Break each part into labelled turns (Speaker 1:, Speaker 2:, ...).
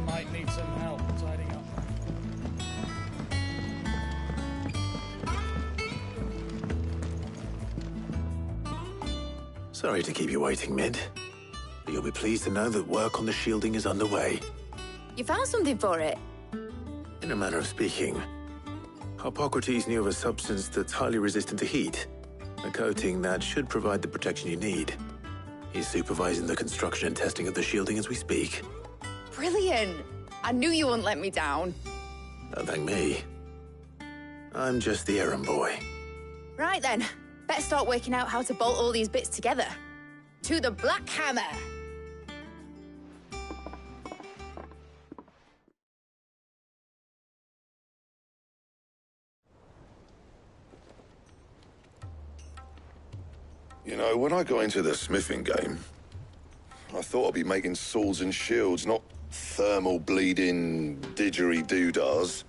Speaker 1: Might need some help tidying up.
Speaker 2: Sorry to keep you waiting, Mid. But you'll be pleased to know that work on the shielding is underway.
Speaker 3: You found something for it?
Speaker 2: In a manner of speaking, Hippocrates knew of a substance that's highly resistant to heat. A coating that should provide the protection you need. He's supervising the construction and testing of the shielding as we speak.
Speaker 3: Brilliant! I knew you wouldn't let me down.
Speaker 2: Don't thank me. I'm just the errand boy.
Speaker 3: Right then, better start working out how to bolt all these bits together. To the Black Hammer!
Speaker 4: You know, when I got into the smithing game, I thought I'd be making swords and shields, not thermal bleeding didgeridoo-dahs.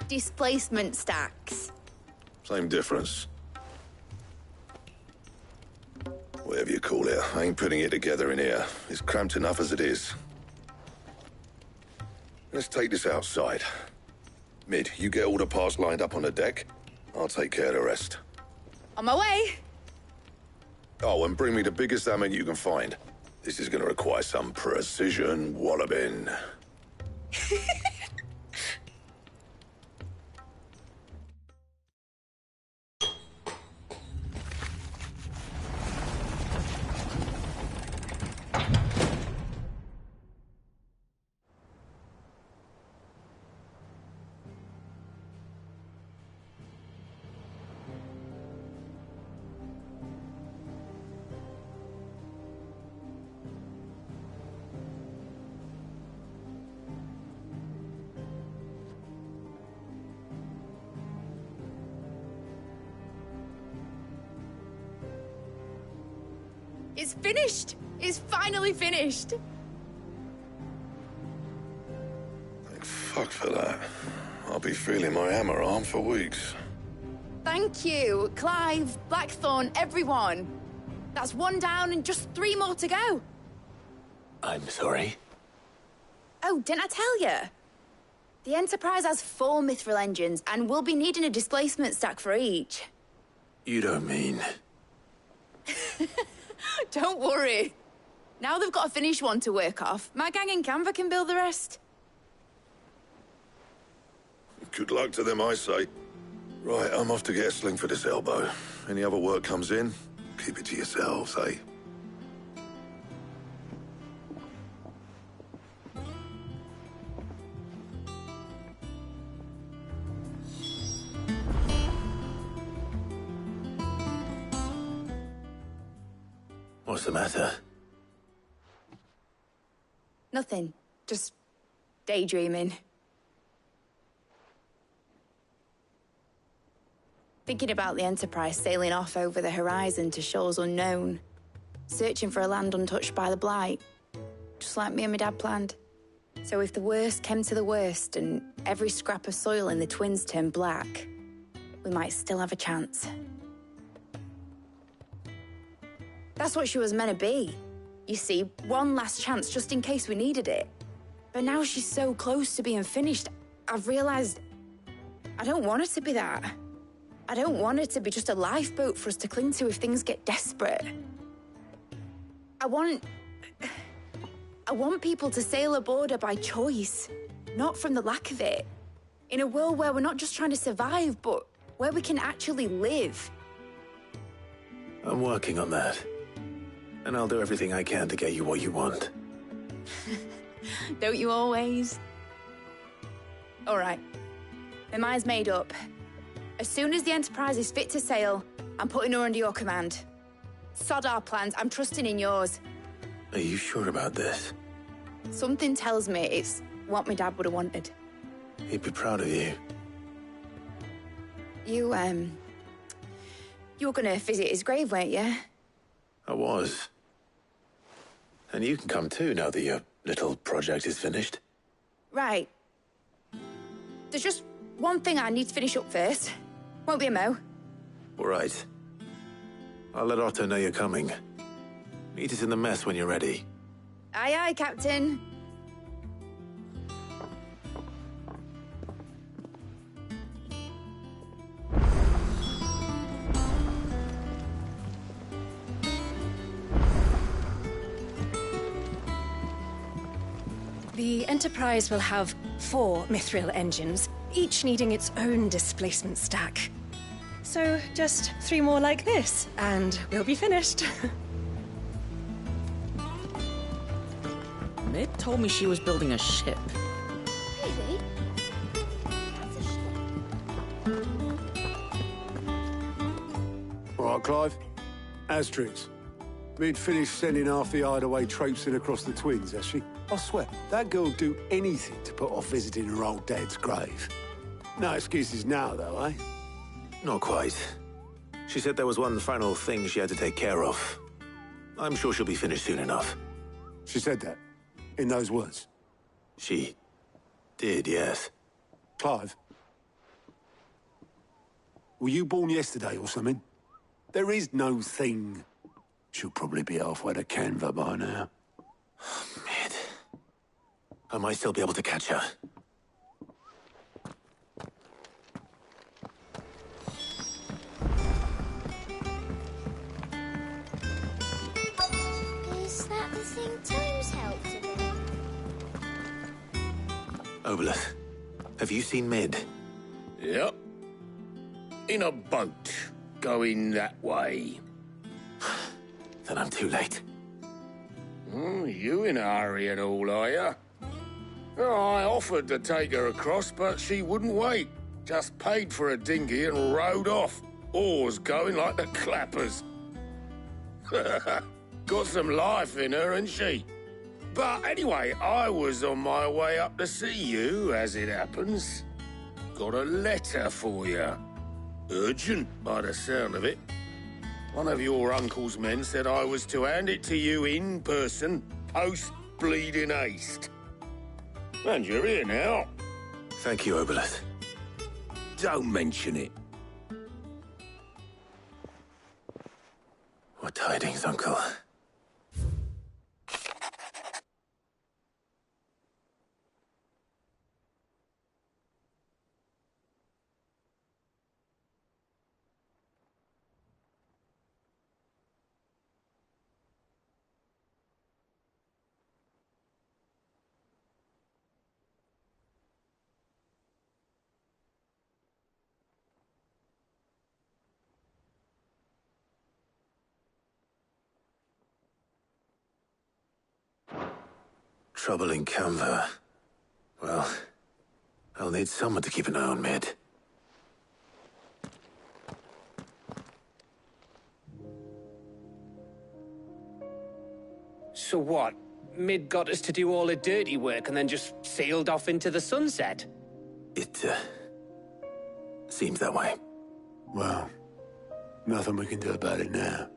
Speaker 3: Displacement stacks.
Speaker 4: Same difference. Whatever you call it, I ain't putting it together in here. It's cramped enough as it is. Let's take this outside. Mid, you get all the parts lined up on the deck. I'll take care of the rest.
Speaker 3: On my way!
Speaker 4: Oh, and bring me the biggest hammer you can find. This is going to require some precision walloping.
Speaker 3: It's finished! It's finally finished!
Speaker 4: Thank fuck for that. I'll be feeling my hammer arm for weeks.
Speaker 3: Thank you, Clive, Blackthorn, everyone. That's one down and just 3 more to go.
Speaker 2: I'm sorry.
Speaker 3: Oh, didn't I tell you? The Enterprise has 4 mithril engines, and we'll be needing a displacement stack for each.
Speaker 2: You don't mean...
Speaker 3: Don't worry. Now they've got a finished one to work off, my gang in Canva can build the rest.
Speaker 4: Good luck to them, I say. Right, I'm off to get a sling for this elbow. Any other work comes in, keep it to yourselves, eh?
Speaker 2: What's the matter?
Speaker 3: Nothing. Just daydreaming. Thinking about the Enterprise sailing off over the horizon to shores unknown, searching for a land untouched by the Blight, just like me and my dad planned. So if the worst came to the worst and every scrap of soil in the Twins turned black, we might still have a chance. That's what she was meant to be. You see, one last chance just in case we needed it. But now she's so close to being finished, I've realized I don't want her to be that. I don't want her to be just a lifeboat for us to cling to if things get desperate. I want people to sail a border by choice, not from the lack of it. In a world where we're not just trying to survive, but where we can actually live.
Speaker 2: I'm working on that. And I'll do everything I can to get you what you want.
Speaker 3: Don't you always? All right. My mind's made up. As soon as the Enterprise is fit to sail, I'm putting her under your command. Sod our plans, I'm trusting in yours.
Speaker 2: Are you sure about this?
Speaker 3: Something tells me it's what my dad would have wanted.
Speaker 2: He'd be proud of you.
Speaker 3: You were gonna visit his grave, weren't you?
Speaker 2: I was. And you can come too now that your little project is finished.
Speaker 3: Right. There's just one thing I need to finish up first. Won't be a mo.
Speaker 2: All right. I'll let Otto know you're coming. Meet us in the mess when you're ready.
Speaker 3: Aye, aye, Captain.
Speaker 5: The Enterprise will have 4 mithril engines, each needing its own displacement stack. So just 3 more like this, and we'll be finished.
Speaker 6: Mid told me she was building a ship.
Speaker 3: Really? That's a shame.
Speaker 7: All right, Clive. Asterix. Mid finished sending half the hideaway traipsing across the twins, has she? I swear, that girl'd do anything to put off visiting her old dad's grave. No excuses now, though, eh?
Speaker 2: Not quite. She said there was one final thing she had to take care of. I'm sure she'll be finished soon enough.
Speaker 7: She said that? In those words?
Speaker 2: She did, yes.
Speaker 7: Clive? Were you born yesterday or something? There is no thing. She'll probably be halfway to Canva by now.
Speaker 2: Mid. I might still be able to catch her.
Speaker 8: Is that the thing Times helped to do?
Speaker 2: Obolus, have you seen Mid?
Speaker 9: Yep. In a boat, going that way.
Speaker 2: Then I'm too late.
Speaker 9: You in a hurry at all, are you? I offered to take her across, but she wouldn't wait. Just paid for a dinghy and rowed off. Oars going like the clappers. Got some life in her, ain't she? But anyway, I was on my way up to see you, as it happens. Got a letter for you. Urgent, by the sound of it. One of your uncle's men said I was to hand it to you in person, post-bleeding haste. And you're here now.
Speaker 2: Thank you, Obolus.
Speaker 9: Don't mention it.
Speaker 2: What tidings, Uncle? Trouble in Canva. Well, I'll need someone to keep an eye on Mid.
Speaker 10: So what? Mid got us to do all the dirty work and then just sailed off into the sunset?
Speaker 2: It, seems that way.
Speaker 7: Well, nothing we can do about it now.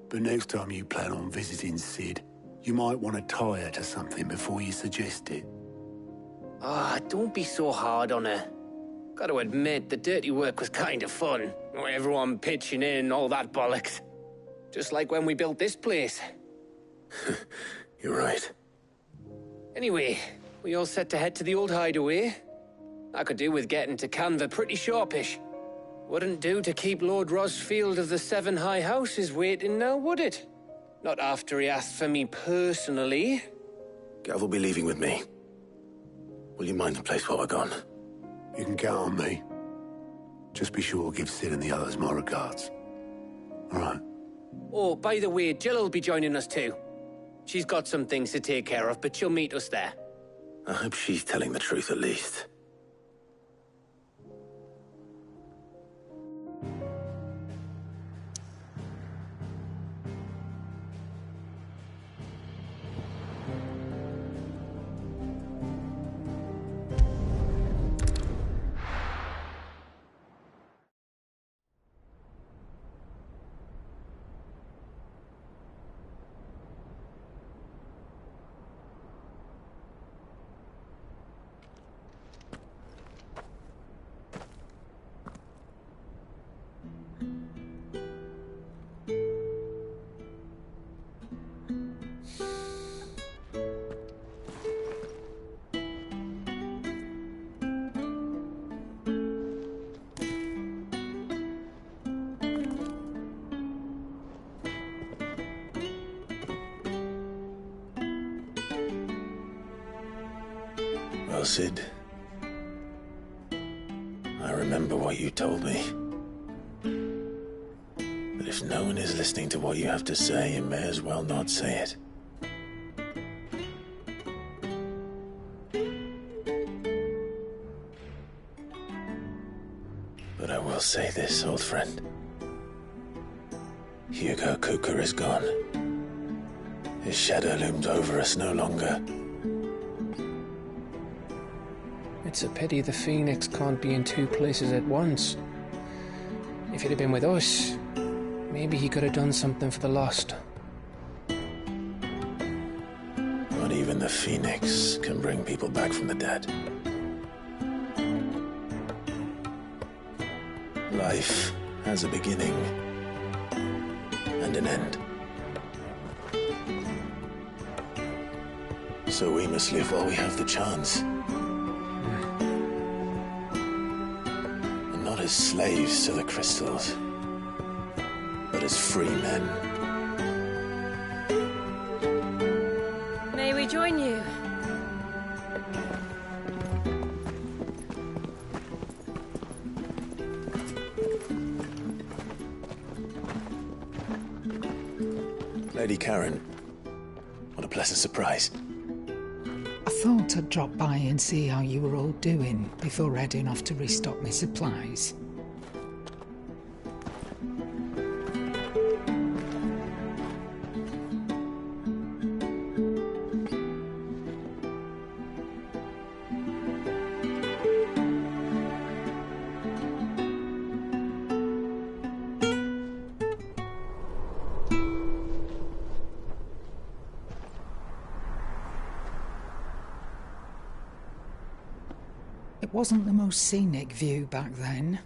Speaker 7: But next time you plan on visiting Sid, you might want to tie her to something before you suggest it.
Speaker 10: Ah, don't be so hard on her. Gotta admit, the dirty work was kind of fun. Everyone pitching in and all that bollocks. Just like when we built this place.
Speaker 2: You're right.
Speaker 10: Anyway, we all set to head to the old hideaway. I could do with getting to Canva pretty sharpish. Wouldn't do to keep Lord Rosfield of the Seven High Houses waiting now, would it? Not after he asked for me personally.
Speaker 2: Gav will be leaving with me. Will you mind the place while we're gone?
Speaker 7: You can count on me. Just be sure to give Sid and the others my regards. All right.
Speaker 10: Oh, by the way, Jill will be joining us too. She's got some things to take care of, but she'll meet us there.
Speaker 2: I hope she's telling the truth at least. Well, Sid, I remember what you told me. But if no one is listening to what you have to say, you may as well not say it. But I will say this, old friend. Hugo Kuka is gone. His shadow looms over us no longer.
Speaker 10: It's a pity the Phoenix can't be in two places at once. If he'd have been with us, maybe he could have done something for the lost.
Speaker 2: Not even the Phoenix can bring people back from the dead. Life has a beginning and an end. So we must live while we have the chance. And not as slaves to the crystals, but as free men.
Speaker 5: May we join you?
Speaker 2: Lady Karen, what a pleasant surprise.
Speaker 11: I thought I'd drop by and see how you were all doing before heading off to restock my supplies. It wasn't the most scenic view back then,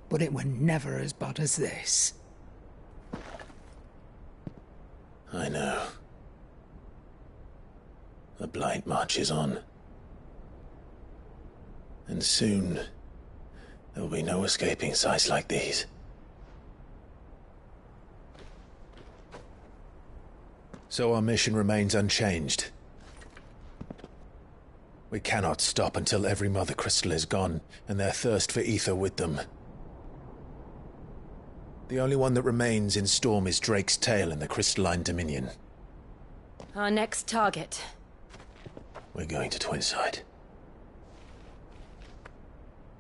Speaker 11: but it were never as bad as this.
Speaker 2: I know. The blight marches on. And soon, there will be no escaping sights like these. So our mission remains unchanged. We cannot stop until every Mother Crystal is gone, and their thirst for ether with them. The only one that remains in Storm is Drake's Tail in the Crystalline Dominion.
Speaker 5: Our next target.
Speaker 2: We're going to Twinside.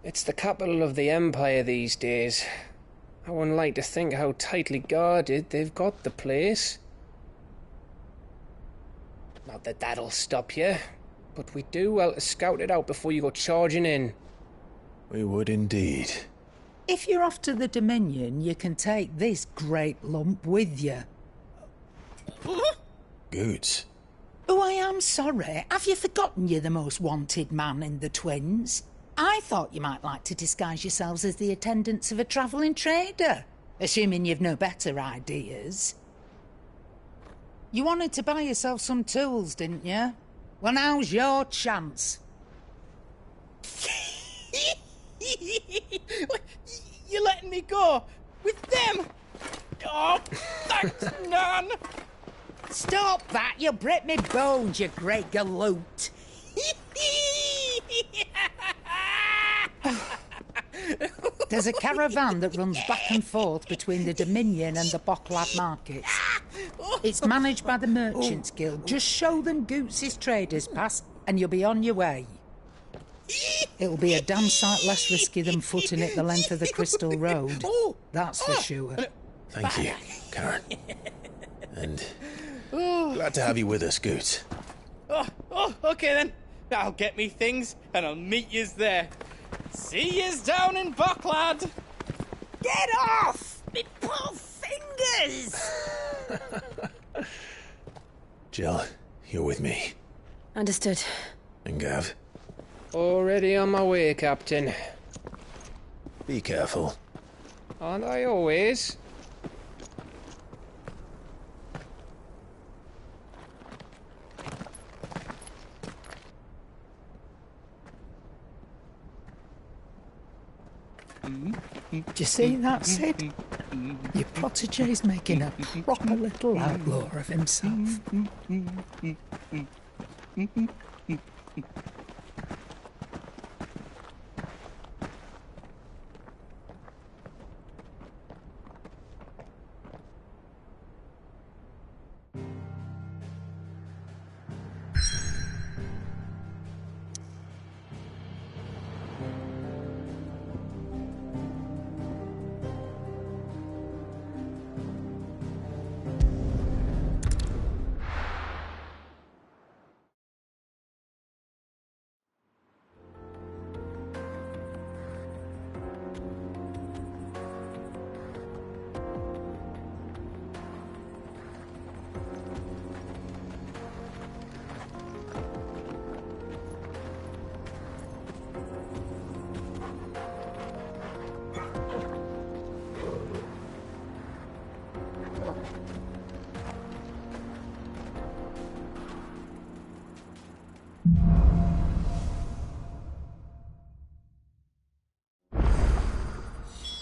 Speaker 10: It's the capital of the Empire these days. I wouldn't like to think how tightly guarded they've got the place. Not that that'll stop you, but we do well to scout it out before you go charging in.
Speaker 2: We would indeed.
Speaker 11: If you're off to the Dominion, you can take this great lump with you.
Speaker 2: Goods.
Speaker 11: Oh, I am sorry. Have you forgotten you're the most wanted man in the Twins? I thought you might like to disguise yourselves as the attendants of a travelling trader, assuming you've no better ideas. You wanted to buy yourself some tools, didn't you? Well, now's your chance.
Speaker 1: You're letting me go? With them? Oh, thanks, Nan!
Speaker 11: Stop that! You'll break me bones, you great galoot! There's a caravan that runs back and forth between the Dominion and the Bocklad markets. It's managed by the Merchants Guild. Just show them Goots' traders pass and you'll be on your way. It'll be a damn sight less risky than footing it the length of the Crystal Road. That's for sure.
Speaker 2: Thank you, Karen. And glad to have you with us, Goots.
Speaker 1: Okay then. I'll get me things and I'll meet yous there. See yous down in Bocklad.
Speaker 11: Get off! Me poor fingers!
Speaker 2: Jill, you're with me.
Speaker 5: Understood.
Speaker 2: And Gav,
Speaker 10: Already on my way, Captain.
Speaker 2: be careful.
Speaker 10: Aren't I always?
Speaker 11: Do you see that, Sid? Your protege's making a proper little outlaw of himself.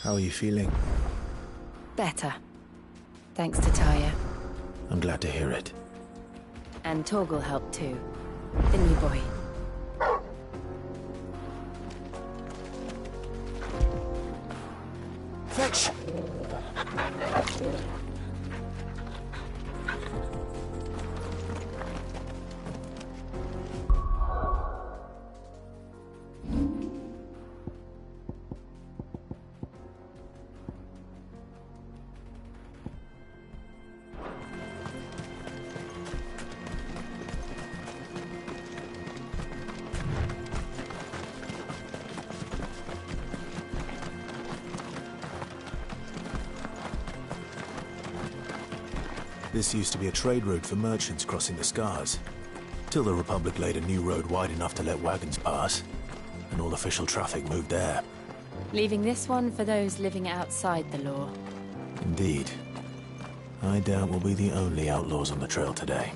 Speaker 2: How are you feeling?
Speaker 5: Better. Thanks to Taya.
Speaker 2: I'm glad to hear it.
Speaker 5: And Torgal helped too. Didn't you, boy?
Speaker 7: Fetch!
Speaker 2: This used to be a trade route for merchants crossing the Scars, till the Republic laid a new road wide enough to let wagons pass, and all official traffic moved there.
Speaker 5: Leaving this one for those living outside the law.
Speaker 2: Indeed. I doubt we'll be the only outlaws on the trail today.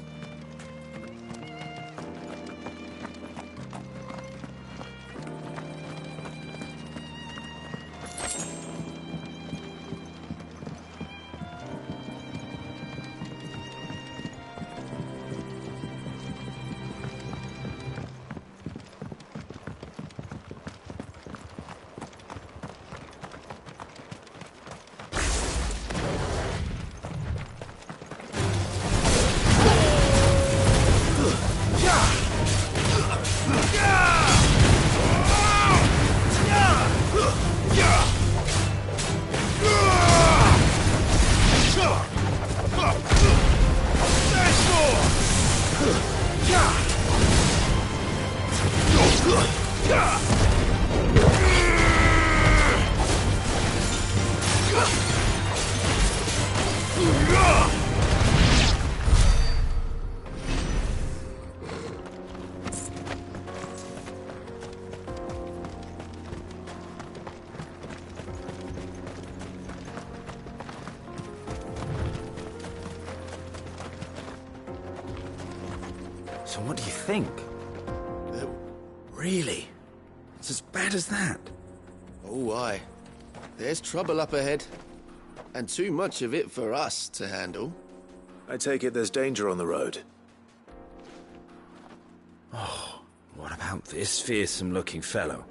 Speaker 12: So what do you think?
Speaker 13: Really?
Speaker 12: It's as bad as that?
Speaker 13: Oh, aye. There's trouble up ahead. And too much of it for us to handle.
Speaker 2: I take it there's danger on the road.
Speaker 12: Oh, what about this fearsome-looking fellow?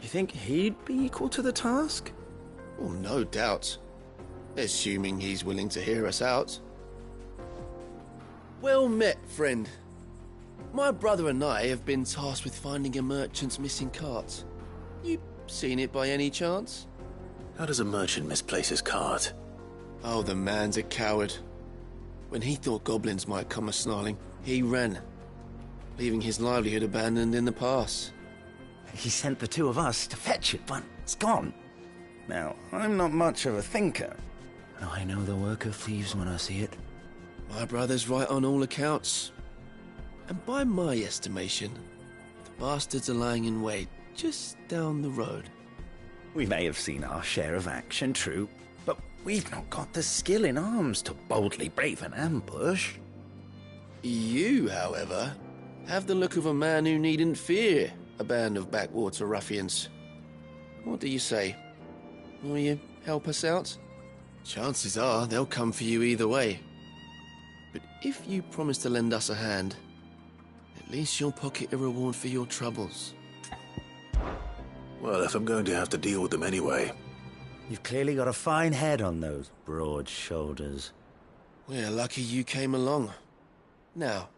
Speaker 12: You think he'd be equal to the task?
Speaker 13: Well, no doubt. Assuming he's willing to hear us out. Well met, friend. My brother and I have been tasked with finding a merchant's missing cart. You seen it by any chance?
Speaker 2: How does a merchant misplace his cart?
Speaker 13: Oh, the man's a coward. When he thought goblins might come a-snarling, he ran, leaving his livelihood abandoned in the pass.
Speaker 12: He sent the two of us to fetch it, but it's gone. Now, I'm not much of a thinker. I know the work of thieves when I see it.
Speaker 13: My brother's right on all accounts. And by my estimation, the bastards are lying in wait just down the road.
Speaker 12: We may have seen our share of action, true, but we've not got the skill in arms to boldly brave an ambush.
Speaker 13: You, however, have the look of a man who needn't fear a band of backwater ruffians. What do you say? Will you help us out? Chances are they'll come for you either way. But if you promise to lend us a hand, at least you'll pocket a reward for your troubles.
Speaker 2: Well, if I'm going to have to deal with them anyway.
Speaker 12: You've clearly got a fine head on those broad shoulders.
Speaker 13: We're lucky you came along. Now,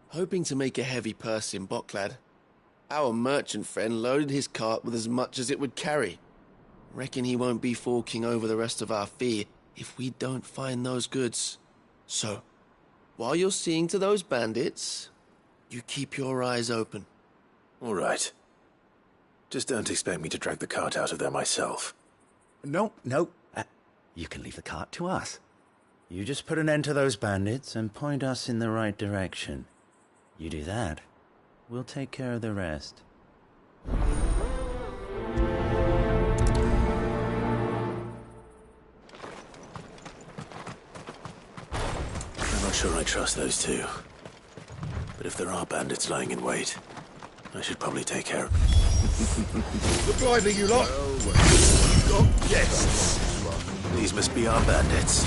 Speaker 13: hoping to make a heavy purse in Boklad, our merchant friend loaded his cart with as much as it would carry. Reckon he won't be forking over the rest of our fee if we don't find those goods. So, while you're seeing to those bandits, you keep your eyes open.
Speaker 2: All right. Just don't expect me to drag the cart out of there myself.
Speaker 12: No. You can leave the cart to us. You just put an end to those bandits and point us in the right direction. You do that, we'll take care of the rest.
Speaker 2: I'm not sure I trust those two. But if there are bandits lying in wait, I should probably take care of them.
Speaker 9: Look lively, you lot! Got guests!
Speaker 2: These must be our bandits.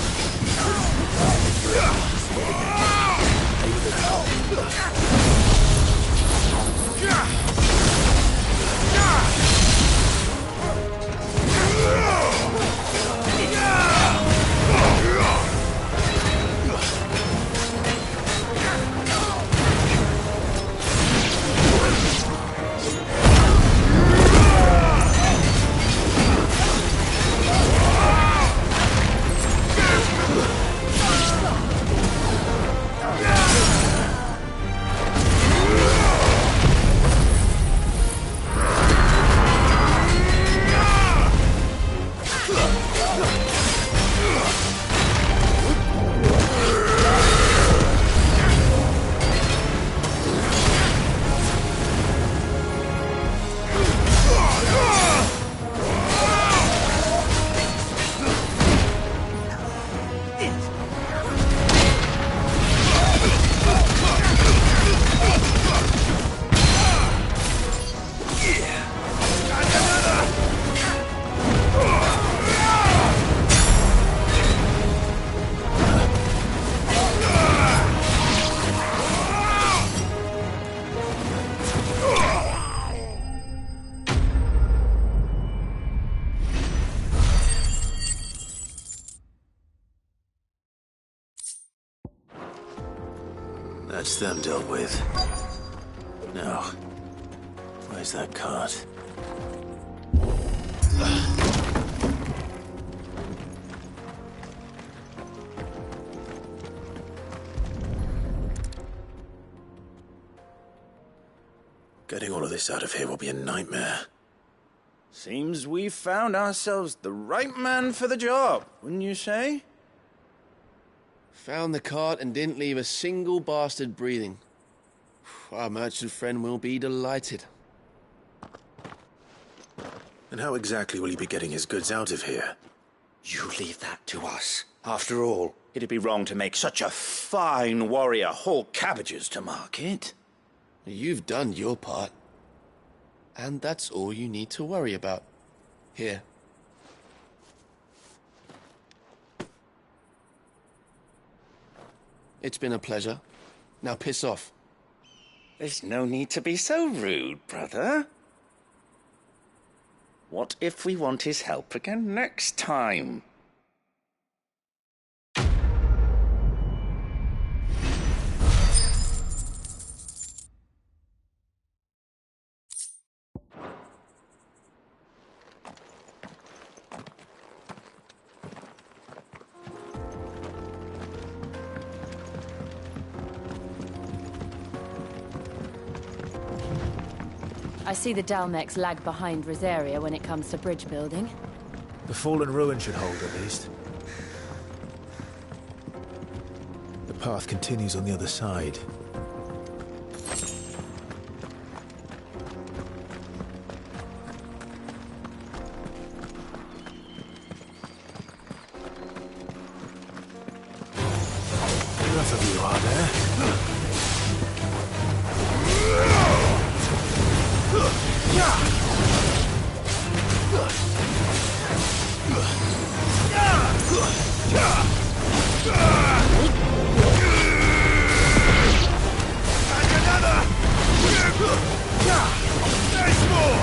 Speaker 2: That's them dealt with. Now, where's that cart? Getting all of this out of here will be a nightmare.
Speaker 12: Seems we've found ourselves the right man for the job, wouldn't you say?
Speaker 13: Found the cart and didn't leave a single bastard breathing. Our merchant friend will be delighted.
Speaker 2: And how exactly will he be getting his goods out of here?
Speaker 14: You leave that to us. After all, it'd be wrong to make such a fine warrior haul cabbages to market.
Speaker 13: You've done your part. And that's all you need to worry about. Here. It's been a pleasure. Now piss off.
Speaker 14: There's no need to be so rude, brother. What if we want his help again next time?
Speaker 15: I see the Dalmex lag behind Rosaria when it comes to bridge building.
Speaker 16: The fallen ruin should hold, at least. The path continues on the other side. Enough of you are there.
Speaker 9: There's more!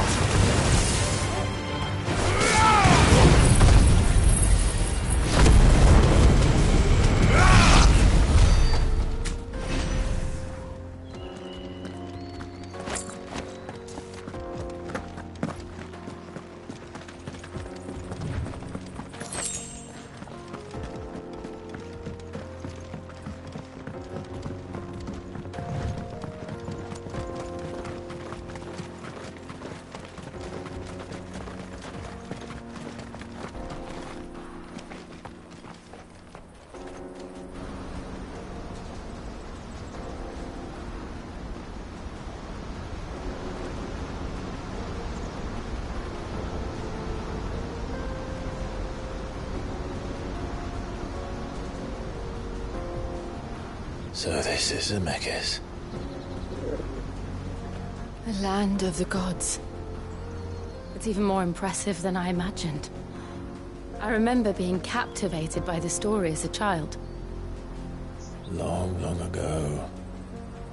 Speaker 16: So this is Zemeckis.
Speaker 15: The land of the gods. It's even more impressive than I imagined. I remember being captivated by the story as a child.
Speaker 16: Long, long ago,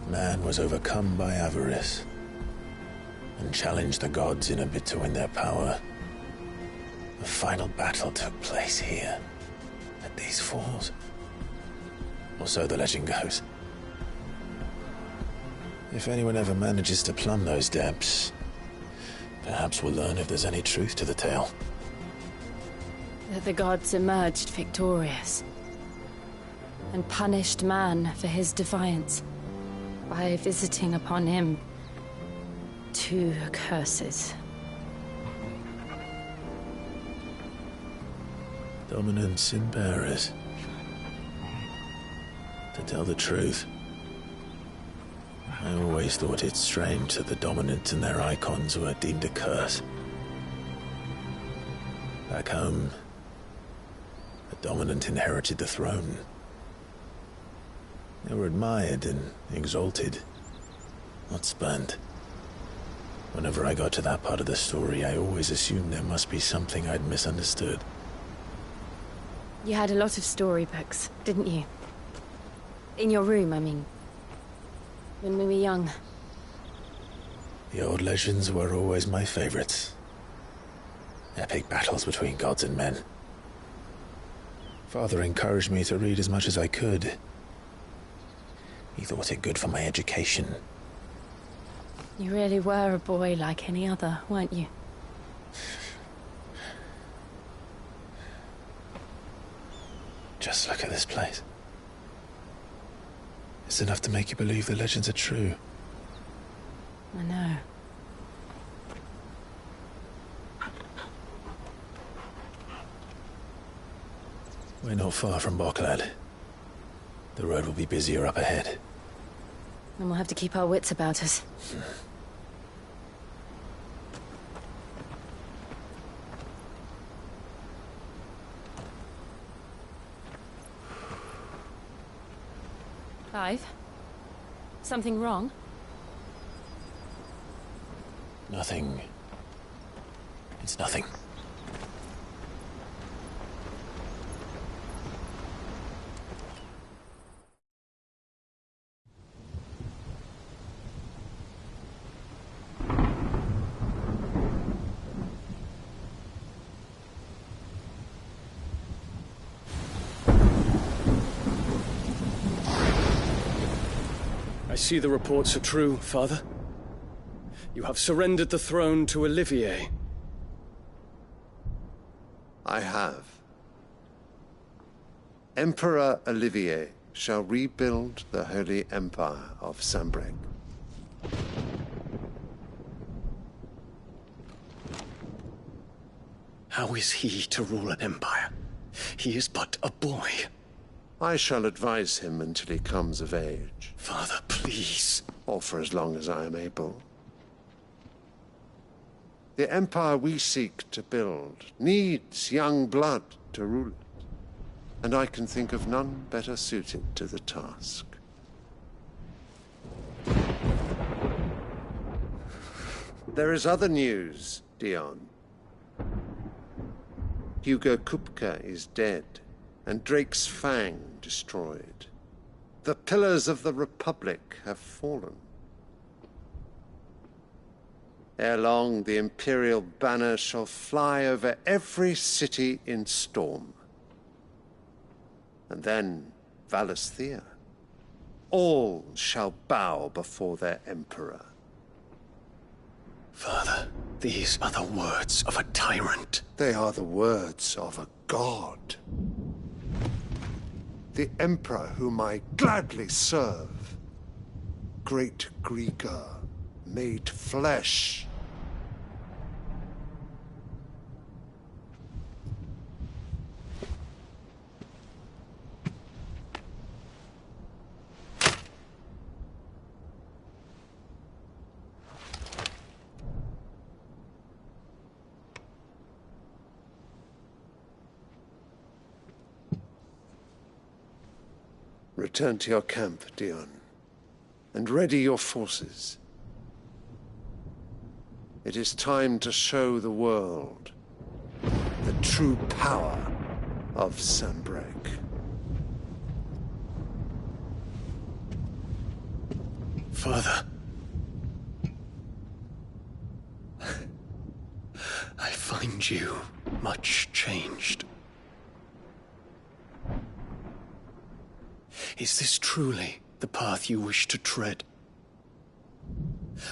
Speaker 16: man was overcome by avarice and challenged the gods in a bid to win their power. The final battle took place here, at these falls. Or so the legend goes. If anyone ever manages to plumb those depths, perhaps we'll learn if there's any truth to the tale.
Speaker 15: That the gods emerged victorious and punished man for his defiance by visiting upon him 2 curses.
Speaker 16: Dominant sin bearers. To tell the truth, I always thought it strange that the dominant and their icons were deemed a curse. Back home, the dominant inherited the throne. They were admired and exalted, not spurned. Whenever I got to that part of the story, I always assumed there must be something I'd misunderstood.
Speaker 15: You had a lot of storybooks, didn't you? In your room, I mean. When we were young.
Speaker 16: The old legends were always my favorites. Epic battles between gods and men. Father encouraged me to read as much as I could. He thought it good for my education.
Speaker 15: You really were a boy like any other, weren't you?
Speaker 16: Just look at this place. It's enough to make you believe the legends are true.
Speaker 15: I know.
Speaker 16: We're not far from Boklad. The road will be busier up ahead.
Speaker 15: And we'll have to keep our wits about us. Clive? Something wrong?
Speaker 16: Nothing. It's nothing.
Speaker 17: see the reports are true, Father. You have surrendered the throne to Olivier.
Speaker 18: I have. Emperor Olivier shall rebuild the Holy Empire of Sanbreque.
Speaker 17: How is he to rule an empire? He is but a boy.
Speaker 18: I shall advise him until he comes of age.
Speaker 17: Father, please.
Speaker 18: Or for as long as I am able. The empire we seek to build needs young blood to rule it. And I can think of none better suited to the task. There is other news, Dion. Hugo Kupka is dead, and Drake's Fang destroyed. The pillars of the Republic have fallen. Ere long, the Imperial banner shall fly over every city in Storm. And then Valisthea. All shall bow before their Emperor.
Speaker 17: Father, these are the words of a tyrant.
Speaker 18: They are the words of a god. The Emperor whom I gladly serve. Great Grieger, made flesh. Return to your camp, Dion, and ready your forces. It is time to show the world the true power of Sanbreque.
Speaker 17: Father. I find you much changed. Is this truly the path you wish to tread?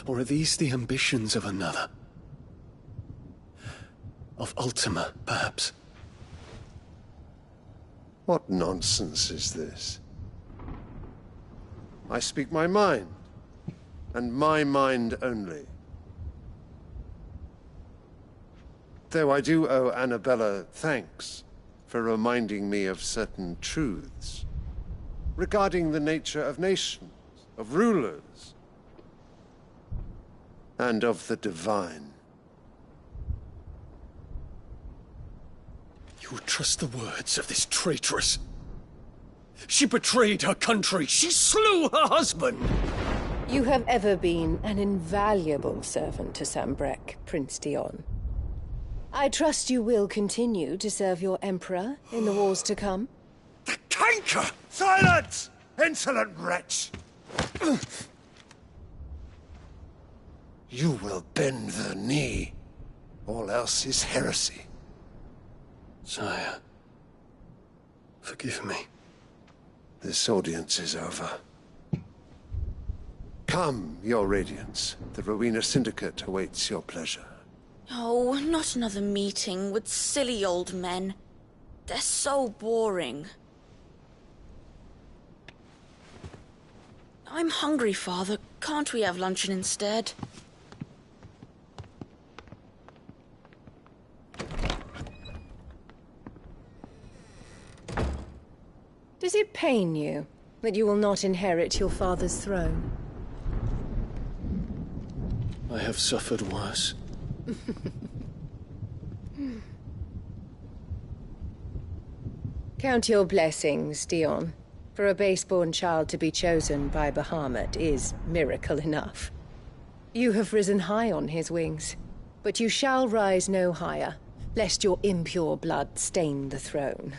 Speaker 17: Or are these the ambitions of another? Of Ultima, perhaps?
Speaker 18: What nonsense is this? I speak my mind, and my mind only. Though I do owe Annabella thanks for reminding me of certain truths regarding the nature of nations, of rulers, and of the divine.
Speaker 17: You would trust the words of this traitress? She betrayed her country. She slew her husband.
Speaker 5: You have ever been an invaluable servant to Sanbreque, Prince Dion. I trust you will continue to serve your Emperor in the wars to come.
Speaker 18: The canker! Silence! Insolent wretch! You will bend the knee. All else is heresy.
Speaker 17: Sire, forgive me.
Speaker 18: This audience is over. Come, your Radiance. The Rowena Syndicate awaits your pleasure.
Speaker 6: Oh, not another meeting with silly old men. They're so boring. I'm hungry, Father. Can't we have luncheon instead?
Speaker 5: Does it pain you that you will not inherit your father's throne?
Speaker 17: I have suffered worse.
Speaker 5: Count your blessings, Dion. For a base-born child to be chosen by Bahamut is miracle enough. You have risen high on his wings, but you shall rise no higher, lest your impure blood stain the throne.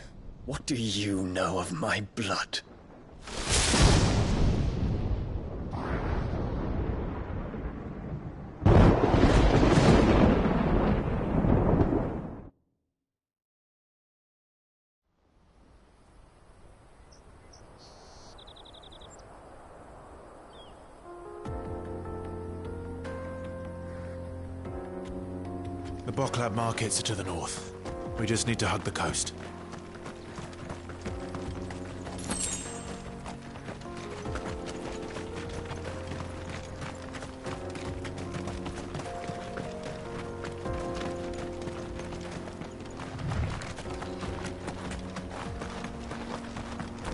Speaker 17: What do you know of my blood?
Speaker 16: The Boklab markets are to the north. We just need to hug the coast.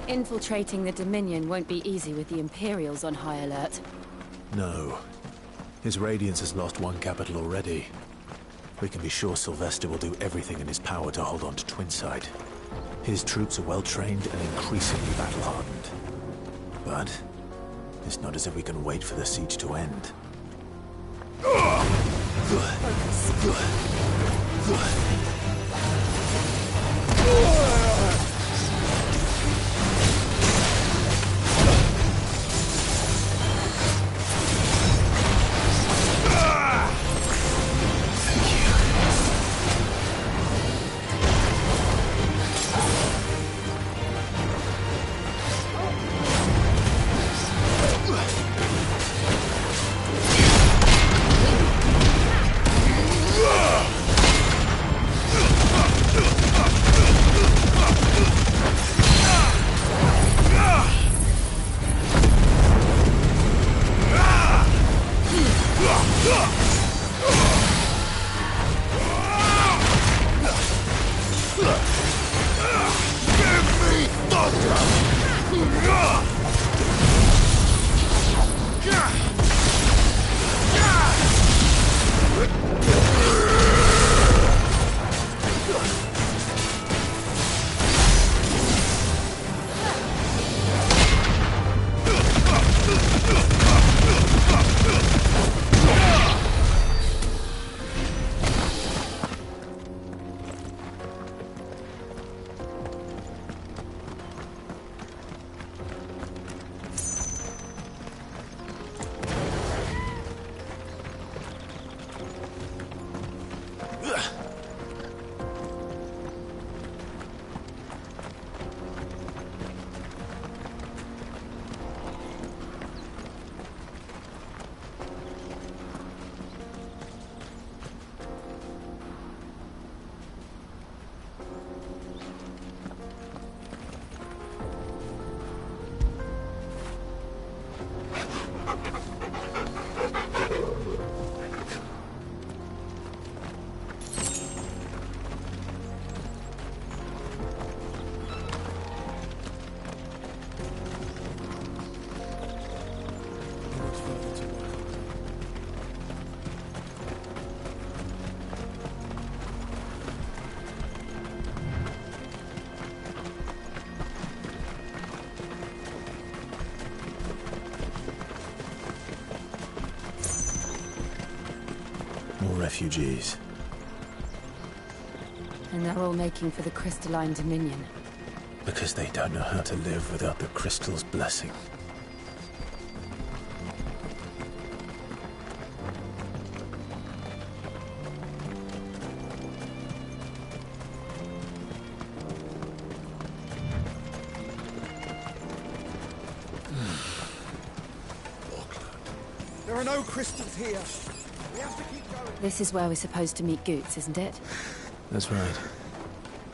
Speaker 15: Infiltrating the Dominion won't be easy with the Imperials on high alert.
Speaker 16: No. His Radiance has lost one capital already. We can be sure Sylvester will do everything in his power to hold on to Twinside. His troops are well-trained and increasingly battle-hardened. But it's not as if we can wait for the siege to end. Refugees.
Speaker 15: And they're all making for the Crystalline Dominion.
Speaker 16: Because they don't know how to live without the crystal's blessing.
Speaker 19: There are no crystals here. We have to keep going.
Speaker 15: This is where we're supposed to meet Goots, isn't it?
Speaker 16: That's right.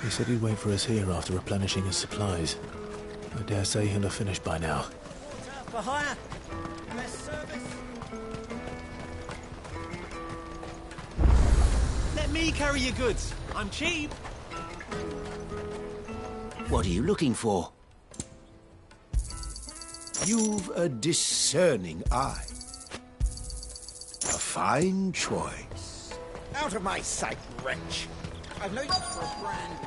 Speaker 16: He said he'd wait for us here after replenishing his supplies. I dare say he'll have finished by now.
Speaker 19: For hire. Best service.
Speaker 17: Let me carry your goods. I'm cheap.
Speaker 20: What are you looking for? You've a discerning eye. A fine choice.
Speaker 19: Out of my sight, wretch. I've no use for a brand.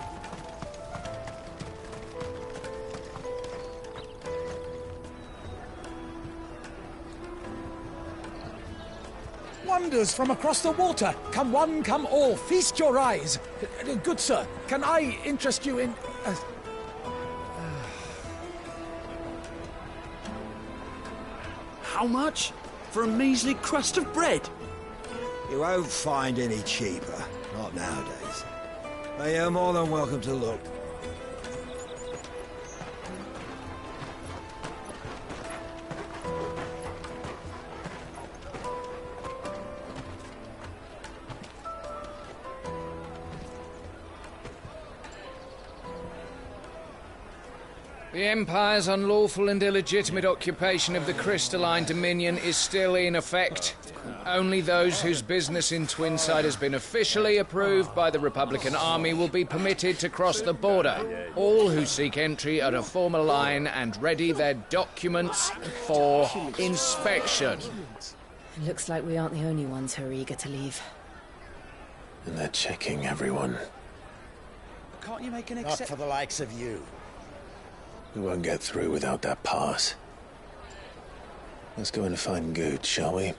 Speaker 19: Wonders from across the water. Come one, come all. Feast your eyes. Good sir, can I interest you in...
Speaker 17: How much? For a measly crust of bread?
Speaker 20: You won't find any cheaper. Not nowadays. But you're more than welcome to look.
Speaker 21: The Empire's unlawful and illegitimate occupation of the Crystalline Dominion is still in effect. Only those whose business in Twinside has been officially approved by the Republican Army will be permitted to cross the border. All who seek entry are to form a line and ready their documents for inspection.
Speaker 15: It looks like we aren't the only ones who are eager to leave.
Speaker 16: And they're checking everyone.
Speaker 20: Can't you make an exception? Not for the likes of you.
Speaker 16: We won't get through without that pass. Let's go and find Good, shall we?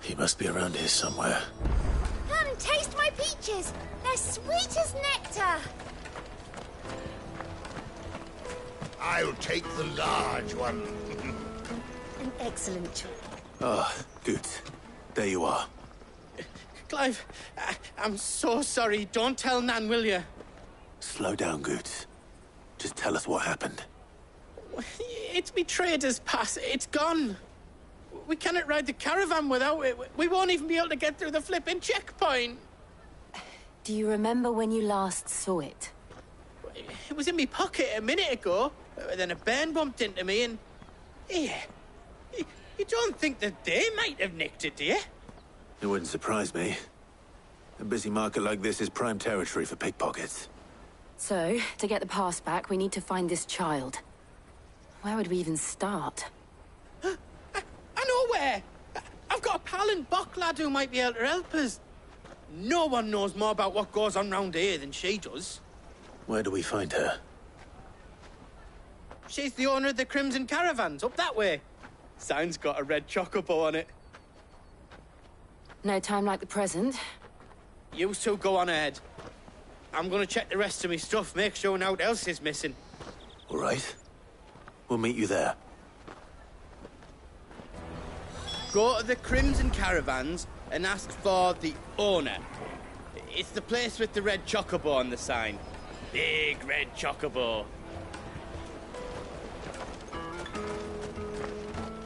Speaker 16: He must be around here somewhere.
Speaker 8: Come, taste my peaches. They're sweet as nectar.
Speaker 9: I'll take the large one.
Speaker 8: An excellent choice.
Speaker 2: Ah, Good. There you are.
Speaker 1: Clive, I'm so sorry. Don't tell Nan, will you?
Speaker 2: Slow down, Good. Just tell us what happened.
Speaker 1: It's me trader's pass. It's gone. We cannot ride the caravan without it. We won't even be able to get through the flipping checkpoint.
Speaker 15: Do you remember when you last saw it?
Speaker 1: It was in my pocket a minute ago. Then a bairn bumped into me and... Yeah. You don't think that they might have nicked it, do you?
Speaker 2: It wouldn't surprise me. A busy market like this is prime territory for pickpockets.
Speaker 15: So, to get the pass back, we need to find this child. Where would we even start?
Speaker 1: I know where! I've got a pal in Bocklad who might be able to help us. No one knows more about what goes on round here than she does.
Speaker 2: Where do we find her?
Speaker 1: She's the owner of the Crimson Caravans, up that way. Sign's got a red chocobo on it.
Speaker 15: No time like the present.
Speaker 1: You two go on ahead. I'm gonna check the rest of my stuff, make sure naught else is missing.
Speaker 2: All right. We'll meet you there.
Speaker 1: Go to the Crimson Caravans and ask for the owner. It's the place with the red chocobo on the sign. Big red chocobo.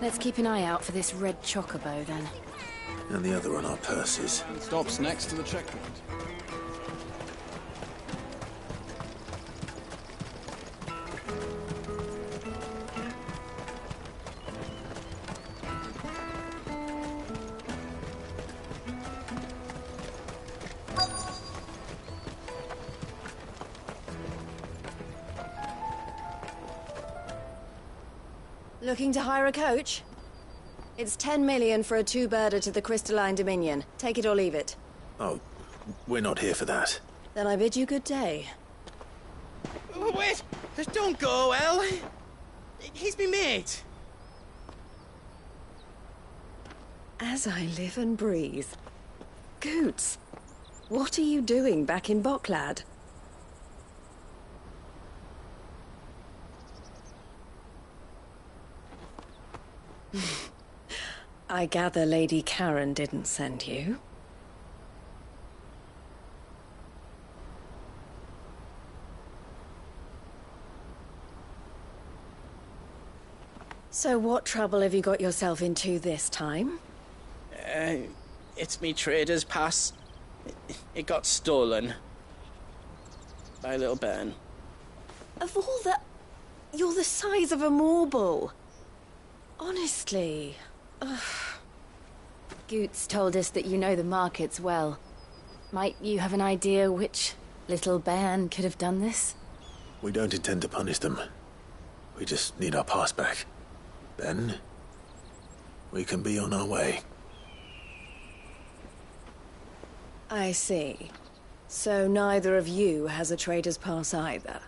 Speaker 15: Let's keep an eye out for this red chocobo, then.
Speaker 2: And the other on our purses.
Speaker 17: It stops next to the checkpoint.
Speaker 5: Looking to hire a coach? It's 10 million for a two-birder to the Crystalline Dominion. Take it or leave it.
Speaker 2: Oh, we're not here for that.
Speaker 5: Then I bid you good day.
Speaker 1: Wait! Don't go, El. He's me mate.
Speaker 5: As I live and breathe. Goots, what are you doing back in Bocklad? I gather Lady Karen didn't send you. So what trouble have you got yourself into this time?
Speaker 1: It's me trader's pass. It got stolen. By a little bairn.
Speaker 5: Of all the... You're the size of a marble. Honestly. Ugh.
Speaker 15: Goots told us that you know the markets well. Might you have an idea which little bairn could have done this?
Speaker 2: We don't intend to punish them. We just need our pass back. Then, we can be on our way.
Speaker 5: I see. So neither of you has a trader's pass either.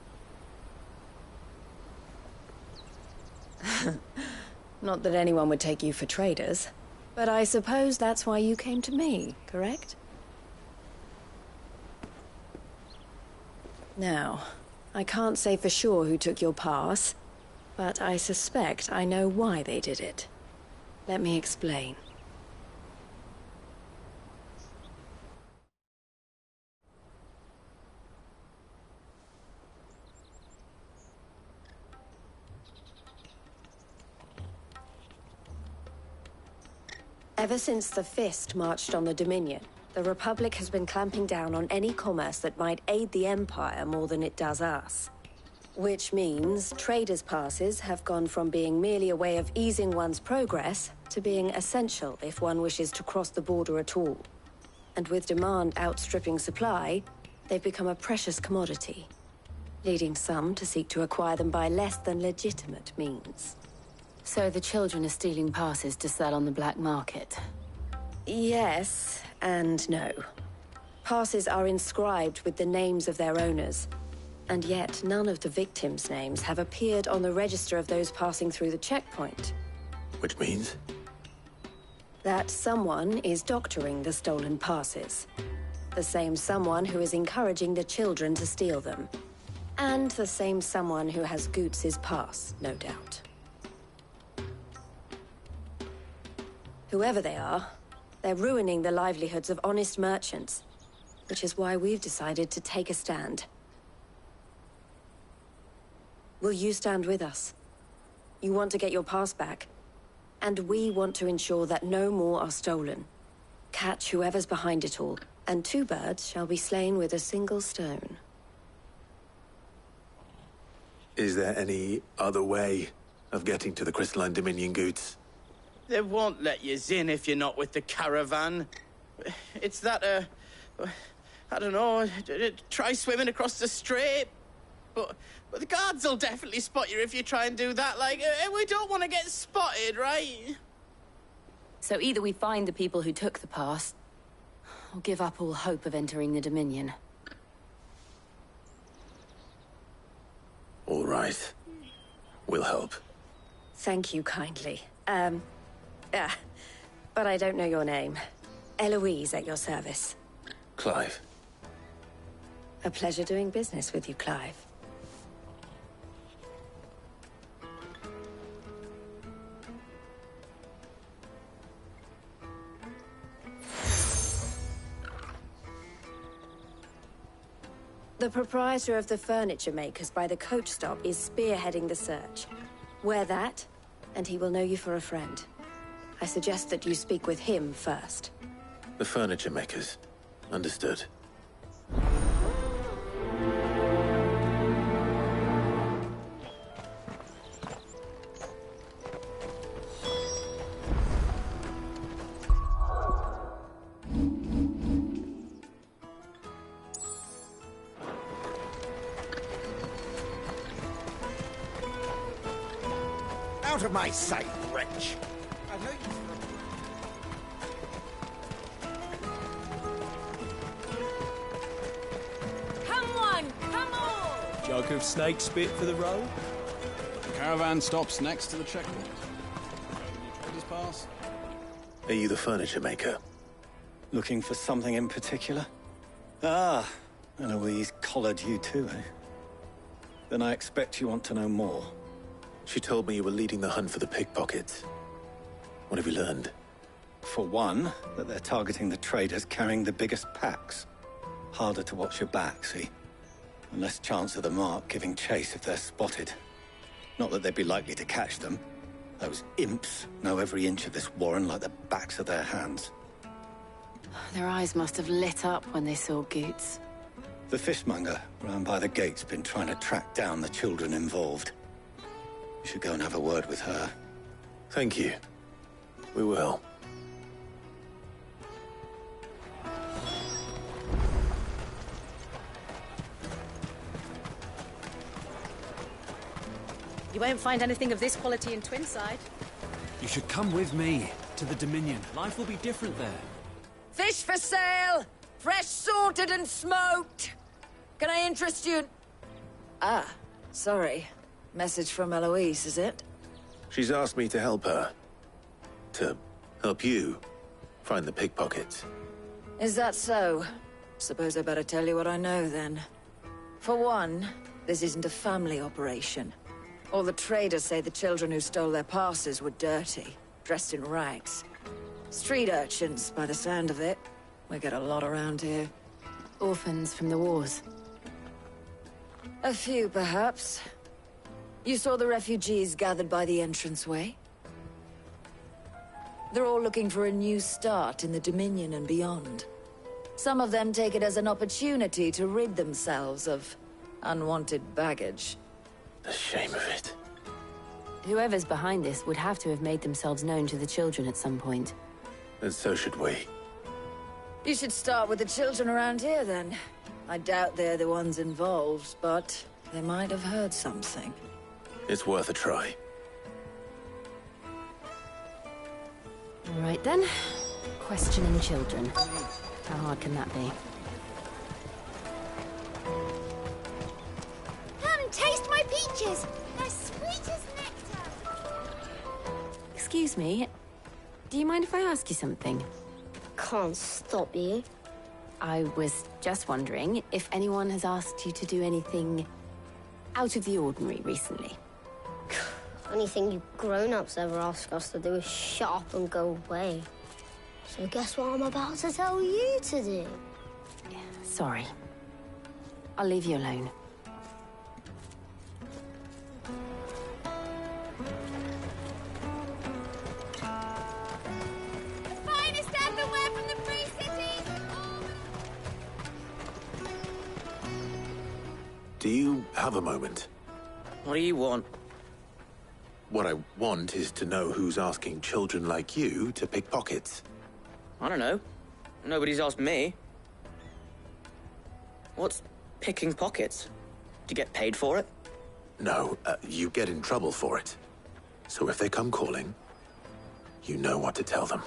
Speaker 5: Not that anyone would take you for traders, but I suppose that's why you came to me, correct? Now, I can't say for sure who took your pass, but I suspect I know why they did it. Let me explain. Ever since the Fist marched on the Dominion,
Speaker 4: The Republic has been clamping down on any commerce that might aid the Empire more than it does us. Which means traders' passes have gone from being merely a way of easing one's progress to being essential if one wishes to cross the border at all. And with demand outstripping supply, they've become a precious commodity, leading some to seek to acquire them by less than legitimate means.
Speaker 15: So the children are stealing passes to sell on the black market?
Speaker 4: Yes, and no. Passes are inscribed with the names of their owners, and yet none of the victims' names have appeared on the register of those passing through the checkpoint.
Speaker 2: Which means?
Speaker 4: That someone is doctoring the stolen passes. The same someone who is encouraging the children to steal them. And the same someone who has Goots's pass, no doubt. Whoever they are, they're ruining the livelihoods of honest merchants, which is why we've decided to take a stand. Will you stand with us? You want to get your pass back, and we want to ensure that no more are stolen. Catch whoever's behind it all, and 2 birds shall be slain with a single stone.
Speaker 2: Is there any other way of getting to the Crystalline Dominion Goots?
Speaker 1: They won't let you in if you're not with the caravan. It's that, I don't know, try swimming across the strait. But the guards will definitely spot you if you try and do that. Like, we don't want to get spotted, right?
Speaker 15: So either we find the people who took the pass, or give up all hope of entering the Dominion.
Speaker 2: All right. We'll help.
Speaker 4: Thank you kindly. But I don't know your name. Eloise at your service.
Speaker 2: Clive.
Speaker 4: A pleasure doing business with you, Clive. The proprietor of the furniture makers by the coach stop is spearheading the search. Wear that, and he will know you for a friend. I suggest that you speak with him first.
Speaker 2: The furniture makers. Understood.
Speaker 20: Out of my sight, wretch!
Speaker 8: Come on!
Speaker 17: Jug of snake spit for the road?
Speaker 22: The caravan stops next to the checkpoint. Trader's pass.
Speaker 2: Are you the furniture maker?
Speaker 23: Looking for something in particular? Ah, Eloise collared you too, eh? Then I expect you want to know more.
Speaker 2: She told me you were leading the hunt for the pickpockets. What have you learned?
Speaker 23: For one, that they're targeting the traders carrying the biggest packs. Harder to watch your back, see? And less chance of the mark giving chase if they're spotted. Not that they'd be likely to catch them. Those imps know every inch of this warren like the backs of their hands.
Speaker 15: Their eyes must have lit up when they saw Goots.
Speaker 23: The fishmonger round by the gate's been trying to track down the children involved. You should go and have a word with her.
Speaker 2: Thank you. We will.
Speaker 24: You won't find anything of this quality in Twinside.
Speaker 19: You should come with me to the Dominion. Life will be different there.
Speaker 25: Fish for sale! Fresh sorted and smoked! Can I interest you?
Speaker 26: Ah, sorry. Message from Eloise, is it?
Speaker 2: She's asked me to help her. To help you find the pickpockets.
Speaker 26: Is that so? Suppose I better tell you what I know, then. For one, this isn't a family operation. All the traders say the children who stole their passes were dirty, dressed in rags. Street urchins, by the sound of it. We get a lot around here.
Speaker 15: Orphans from the wars.
Speaker 26: A few, perhaps. You saw the refugees gathered by the entranceway? They're all looking for a new start in the Dominion and beyond. Some of them take it as an opportunity to rid themselves of unwanted baggage.
Speaker 2: The shame of it.
Speaker 15: Whoever's behind this would have to have made themselves known to the children at some point.
Speaker 2: And so should we.
Speaker 26: You should start with the children around here, then. I doubt they're the ones involved, but they might have heard something.
Speaker 2: It's worth a try.
Speaker 15: All right, then. Questioning children. How hard can that be?
Speaker 8: Come, taste my peaches! They're sweet as nectar!
Speaker 15: Excuse me. Do you mind if I ask you something?
Speaker 3: Can't stop you.
Speaker 15: I was just wondering if anyone has asked you to do anything out of the ordinary recently.
Speaker 3: Anything you grown-ups ever ask us to do is shut up and go away. So guess what I'm about to tell you to do?
Speaker 15: Sorry. I'll leave you alone.
Speaker 8: Finest underwear from the Free City!
Speaker 2: Do you have a moment?
Speaker 1: What do you want?
Speaker 2: What I want is to know who's asking children like you to pick pockets.
Speaker 1: I don't know. Nobody's asked me. What's picking pockets? Do you get paid for it?
Speaker 2: No, you get in trouble for it. So if they come calling, you know what to tell them.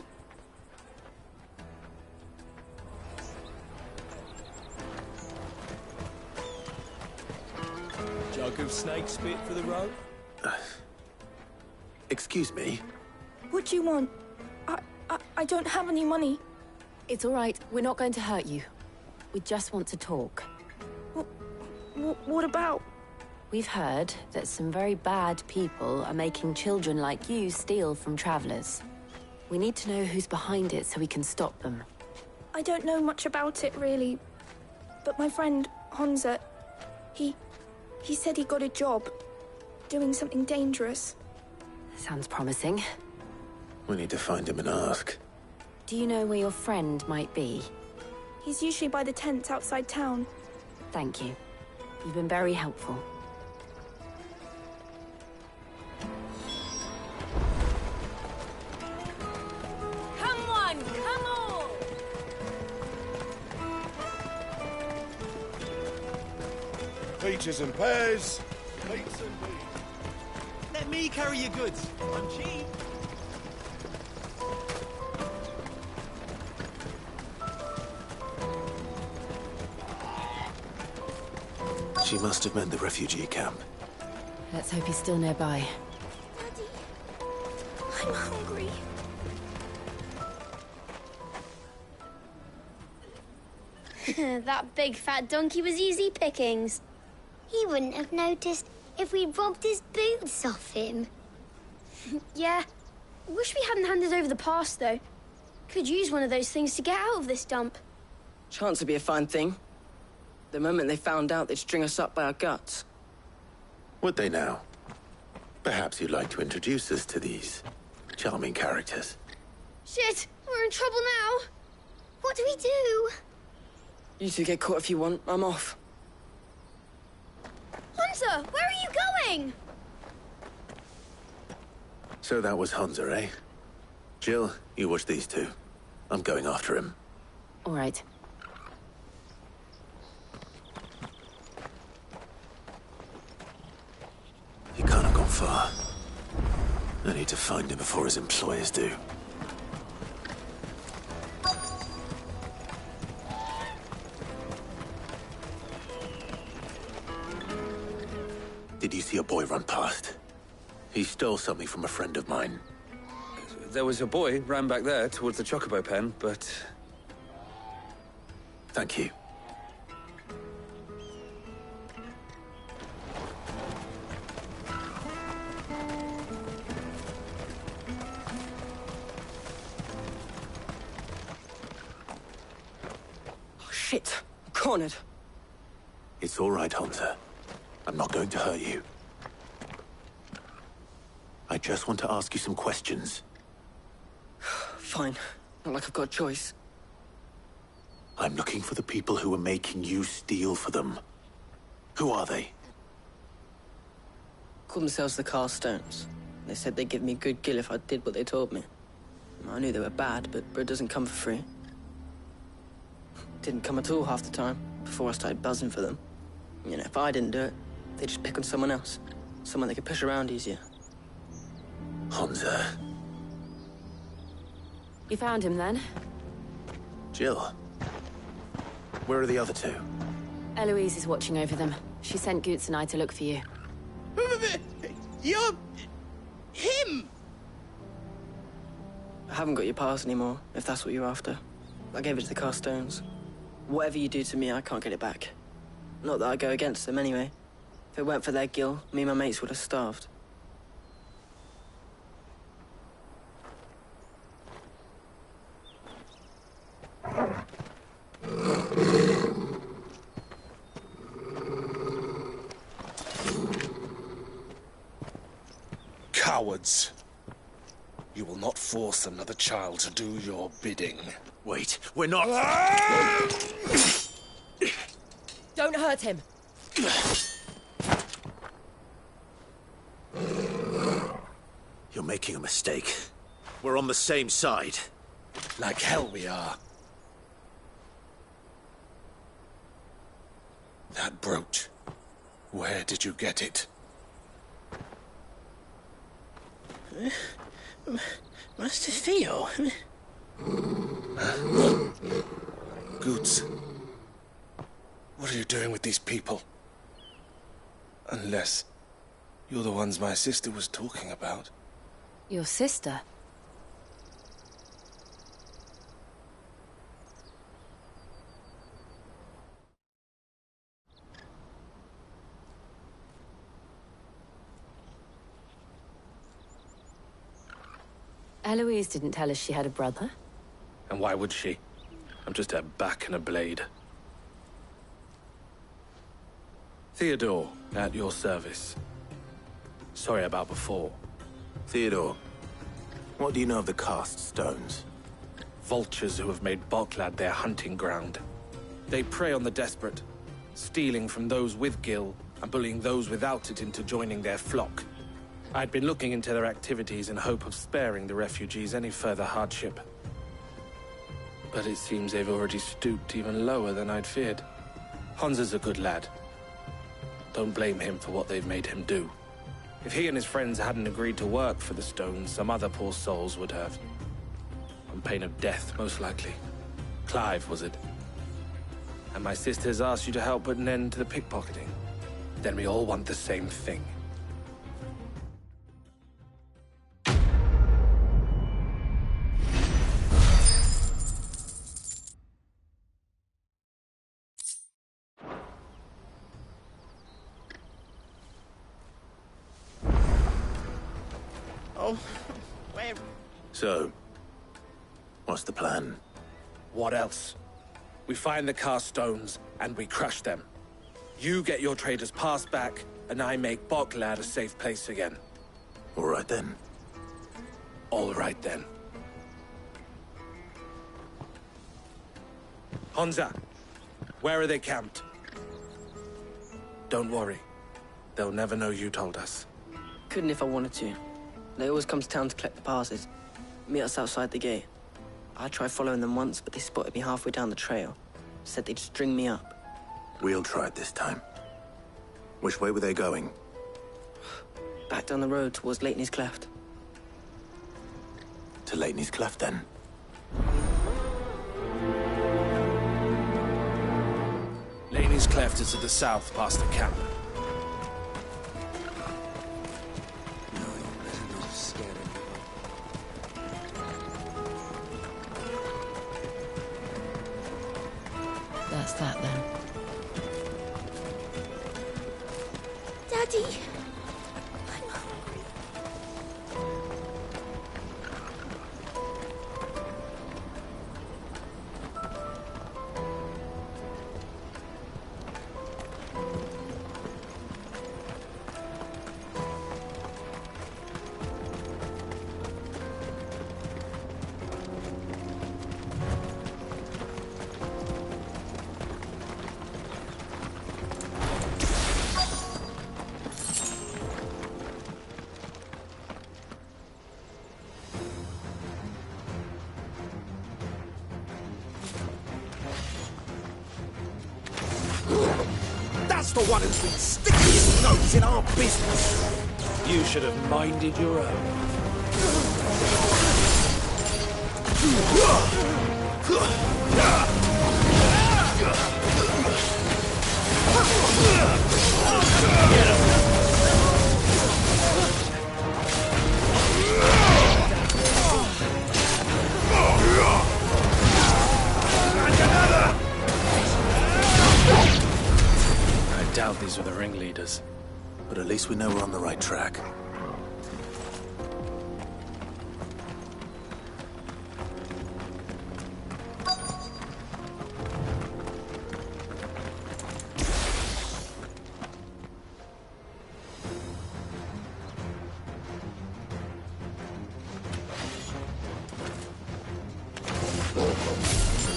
Speaker 17: Jug of snake spit for the road?
Speaker 2: Excuse me?
Speaker 7: What do you want? I don't have any money.
Speaker 15: It's all right. We're not going to hurt you. We just want to talk.
Speaker 7: What about?
Speaker 15: We've heard that some very bad people are making children like you steal from travelers. We need to know who's behind it so we can stop them.
Speaker 7: I don't know much about it, really. But my friend, Honza, he said he got a job doing something dangerous.
Speaker 15: Sounds promising.
Speaker 2: We need to find him and ask.
Speaker 15: Do you know where your friend might be?
Speaker 7: He's usually by the tents outside town.
Speaker 15: Thank you. You've been very helpful.
Speaker 8: Come on, come on!
Speaker 9: Peaches and pears. Peaches and peas.
Speaker 10: Let me carry your goods. I'm cheap.
Speaker 2: She must have meant the refugee camp.
Speaker 15: Let's hope he's still nearby.
Speaker 7: I'm hungry.
Speaker 3: That big fat donkey was easy pickings. He wouldn't have noticed if we robbed his boots off him.
Speaker 11: Yeah. Wish we hadn't handed over the pass, though. Could use one of those things to get out of this dump.
Speaker 1: Chance would be a fine thing. The moment they found out, they'd string us up by our guts.
Speaker 2: Would they now? Perhaps you'd like to introduce us to these charming characters.
Speaker 11: Shit! We're in trouble now!
Speaker 3: What do we do?
Speaker 1: You two get caught if you want. I'm off.
Speaker 11: Hunter, where are you going?
Speaker 2: So that was Hunter, eh? Jill, you watch these two. I'm going after him.
Speaker 15: All right.
Speaker 2: He can't have gone far. I need to find him before his employers do. Did you see a boy run past? He stole something from a friend of mine.
Speaker 12: There was a boy ran back there towards the Chocobo pen, but...
Speaker 2: Thank you.
Speaker 1: Oh, shit. I'm cornered.
Speaker 2: It's all right, Hunter. I'm not going to hurt you. I just want to ask you some questions.
Speaker 1: Fine. Not like I've got a choice.
Speaker 2: I'm looking for the people who are making you steal for them. Who are they?
Speaker 6: Called themselves the Carstones. They said they'd give me good gill if I did what they told me. I knew they were bad, but bread doesn't come for free. Didn't come at all half the time, before I started buzzing for them. You know, if I didn't do it, they'd just pick on someone else. Someone they could push around easier.
Speaker 2: Honza.
Speaker 15: You found him then?
Speaker 2: Jill. Where are the other two?
Speaker 15: Eloise is watching over them. She sent Goots and I to look for you.
Speaker 1: You're... him!
Speaker 6: I haven't got your pass anymore, if that's what you're after. I gave it to the Carstones. Whatever you do to me, I can't get it back. Not that I go against them anyway. If it weren't for their gill, me and my mates would have starved.
Speaker 17: Cowards. You will not force another child to do your bidding.
Speaker 2: Wait, we're not...
Speaker 13: Don't hurt him.
Speaker 2: You're making a mistake. We're on the same side.
Speaker 17: Like hell we are. That brooch. Where did you get it?
Speaker 1: Master Theo?
Speaker 17: Goots. What are you doing with these people? Unless you're the ones my sister was talking about.
Speaker 15: Your sister? Eloise didn't tell us she had a brother.
Speaker 17: And why would she? I'm just her back and a blade. Theodore, at your service. Sorry about before.
Speaker 2: Theodore, what do you know of the Cast Stones?
Speaker 17: Vultures who have made Boklad their hunting ground. They prey on the desperate, stealing from those with gill and bullying those without it into joining their flock. I'd been looking into their activities in hope of sparing the refugees any further hardship. But it seems they've already stooped even lower than I'd feared. Honza's a good lad. Don't blame him for what they've made him do. If he and his friends hadn't agreed to work for the Stones, some other poor souls would have. On pain of death, most likely. Clive, was it? And my sisters asked you to help put an end to the pickpocketing. Then we all want the same thing.
Speaker 1: Oh, where...
Speaker 2: So, what's the plan?
Speaker 17: What else? We find the Carstones, and we crush them. You get your trader's pass back, and I make Boklad a safe place again.
Speaker 2: All right then.
Speaker 17: All right then. Honza, where are they camped? Don't worry. They'll never know you told us.
Speaker 6: Couldn't if I wanted to. They always come to town to collect the passes. Meet us outside the gate. I tried following them once, but they spotted me halfway down the trail. Said they'd string me up.
Speaker 2: We'll try it this time. Which way were they going?
Speaker 6: Back down the road towards Leighton's Cleft.
Speaker 2: To Leighton's Cleft, then?
Speaker 17: Leighton's Cleft is to the south, past the camp.
Speaker 15: That's that then.
Speaker 11: Daddy!
Speaker 19: for one who's been sticking his nose in our business. You should have minded your own.
Speaker 17: I doubt these were the ringleaders.
Speaker 2: But at least we know we're on the right track.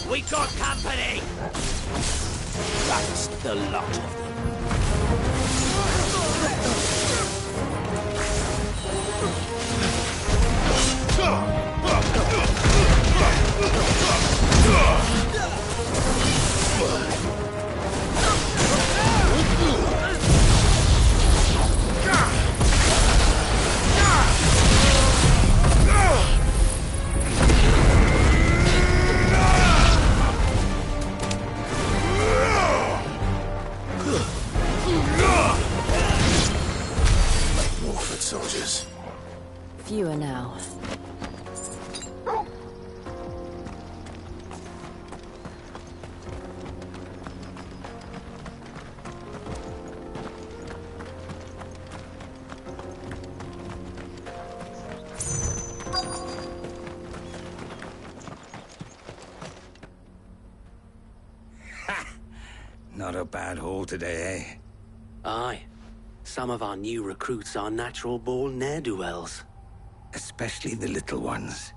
Speaker 10: We got company! That's the lot of them.
Speaker 2: Soldiers.
Speaker 15: Fewer now.
Speaker 4: Not a bad haul today, eh?
Speaker 10: Aye. Some of our new recruits are natural-born ne'er-do-wells.
Speaker 4: Especially the little ones.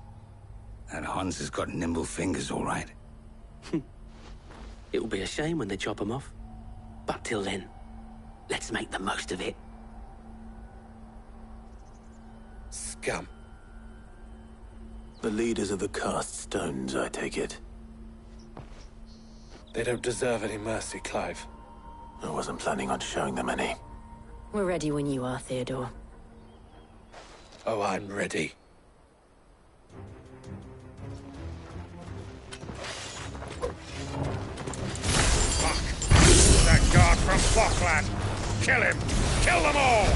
Speaker 4: That Hans has got nimble fingers, all right.
Speaker 10: It'll be a shame when they chop them off. But till then, let's make the most of it.
Speaker 17: Scum.
Speaker 2: The leaders of the cast stones, I take it.
Speaker 17: They don't deserve any mercy, Clive.
Speaker 2: I wasn't planning on showing them any.
Speaker 15: We're ready when you are, Theodore.
Speaker 17: Oh, I'm ready.
Speaker 9: Fuck! That guard from Falkland! Kill him! Kill them all!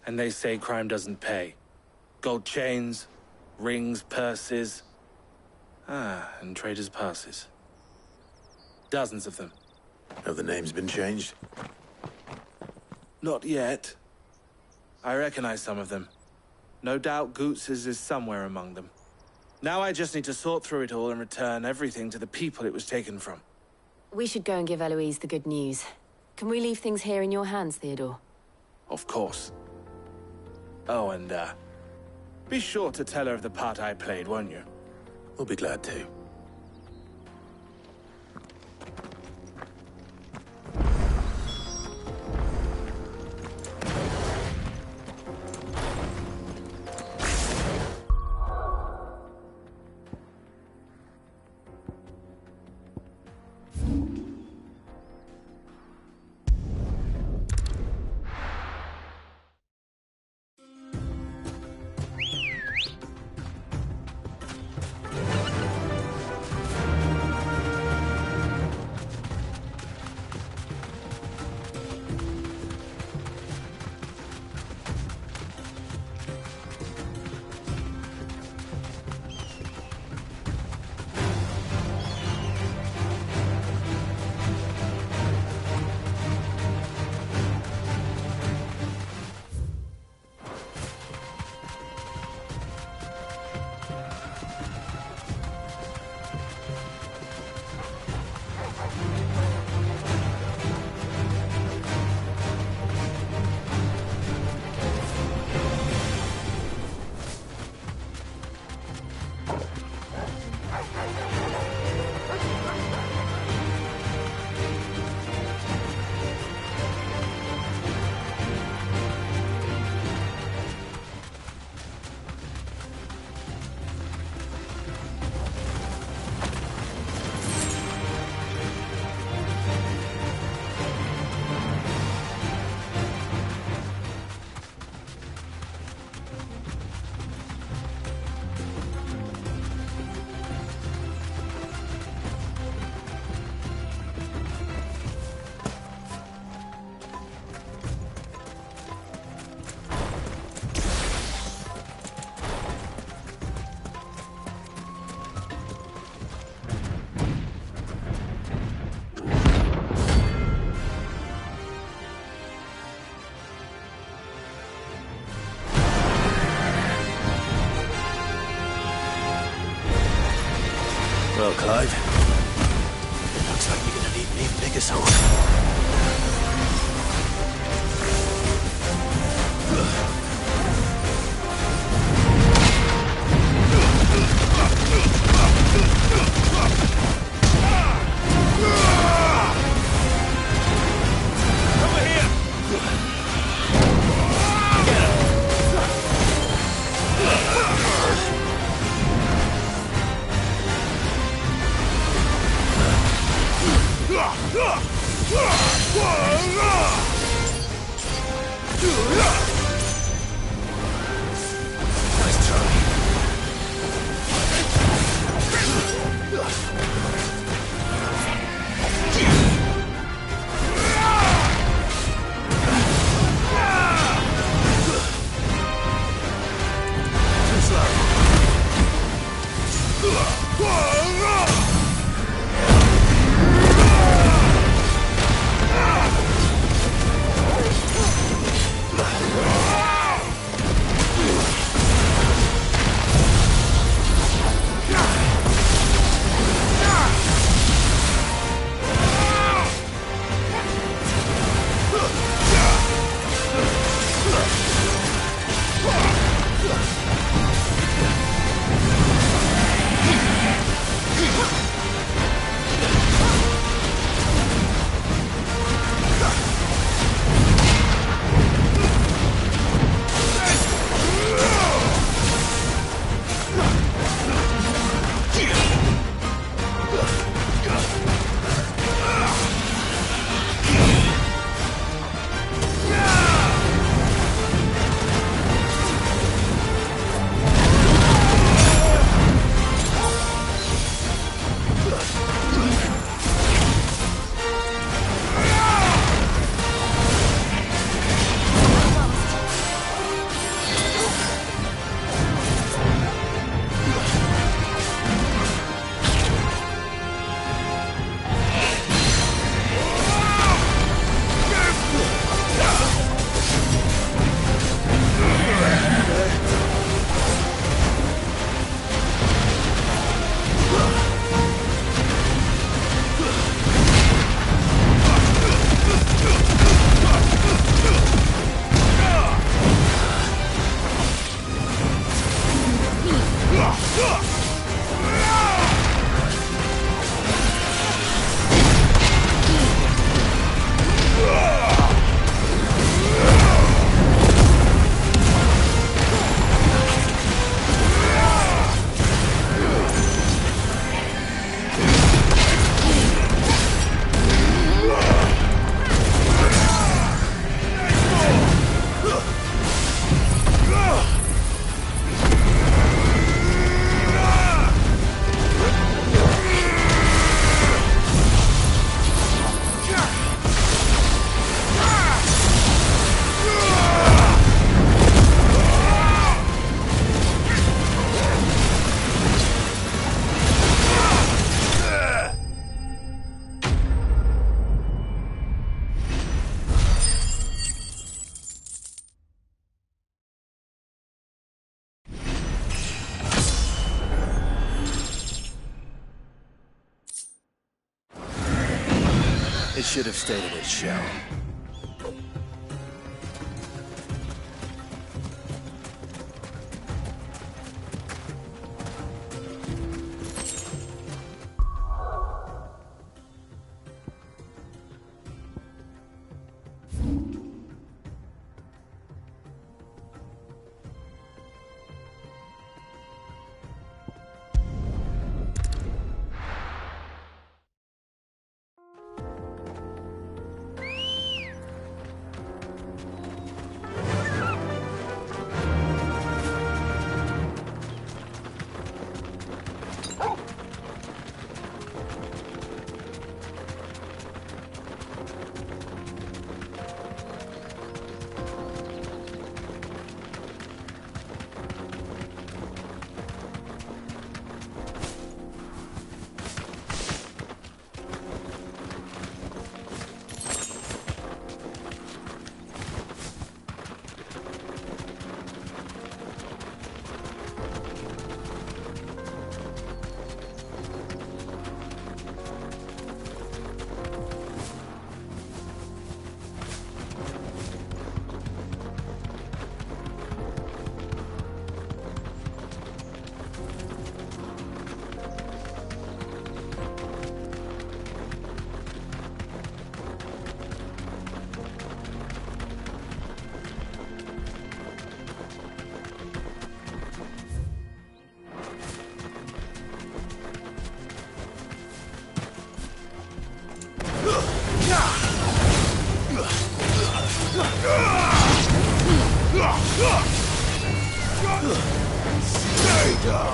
Speaker 17: And they say crime doesn't pay. Gold chains, rings, purses. And traders' passes. Dozens of them.
Speaker 2: Have the names been changed?
Speaker 17: Not yet. I recognize some of them. No doubt Goots's is somewhere among them. Now I just need to sort through it all and return everything to the people it was taken from.
Speaker 15: We should go and give Eloise the good news. Can we leave things here in your hands, Theodore?
Speaker 17: Of course. Oh, and, be sure to tell her of the part I played, won't you?
Speaker 2: We'll be glad to. Well, Clive, looks like you're gonna need an even bigger sword. Nice try. Too slow.
Speaker 5: It should have stayed in its shell.
Speaker 14: Stay down!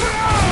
Speaker 14: Yeah!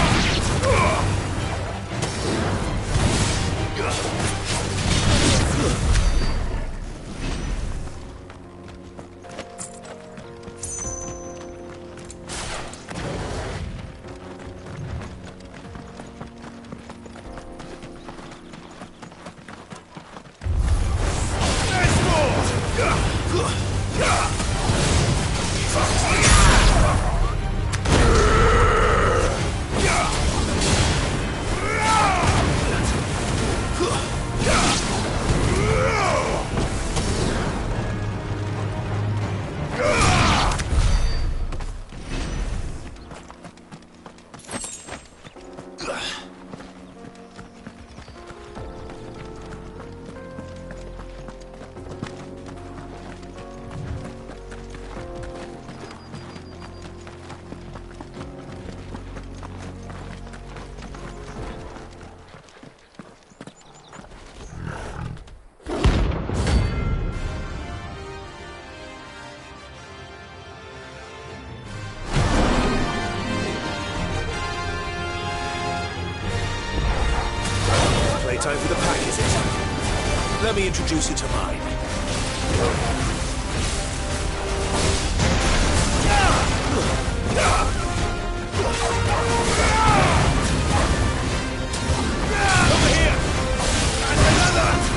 Speaker 19: let me introduce you to mine. Over here! And another!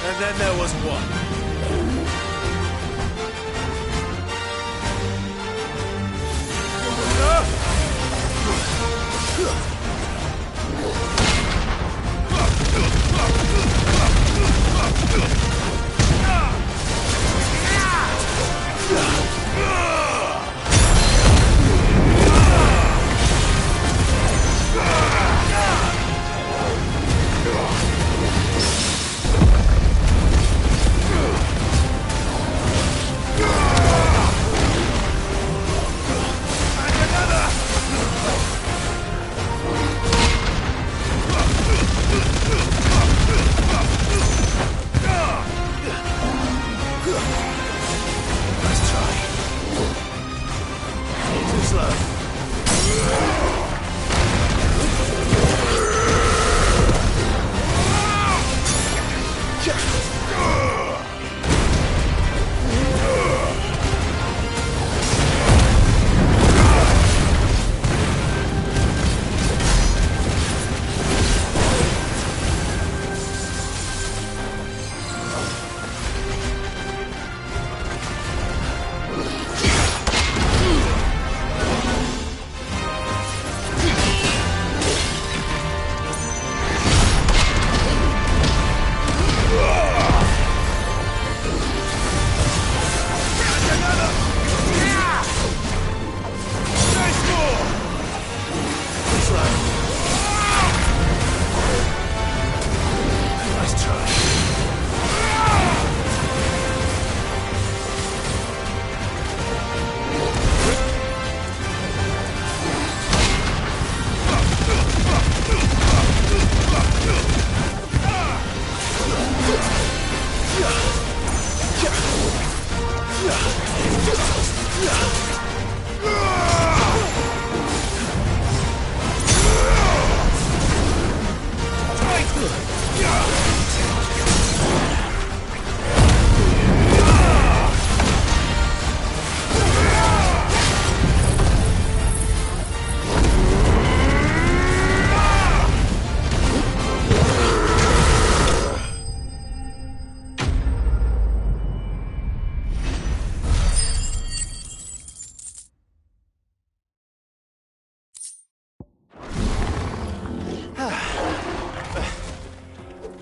Speaker 19: And then there was one.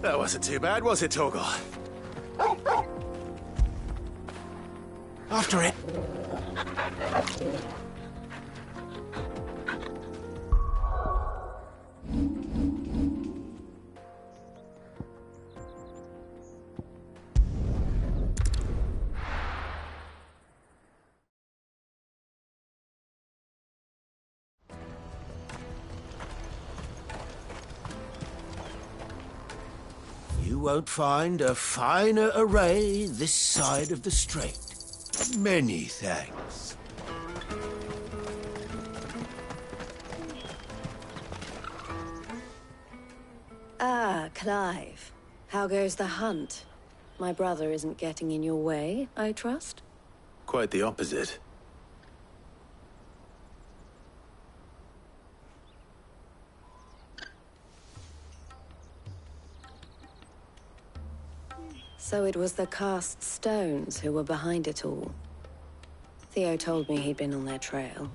Speaker 19: That wasn't too bad, was it, Torgal? After it.
Speaker 5: You won't find a finer array this side of the strait. Many thanks.
Speaker 14: Ah, Clive. How goes the hunt? My brother isn't getting in your way, I trust?
Speaker 2: Quite the opposite.
Speaker 14: So it was the cast stones who were behind it all. Theo told me he'd been on their trail.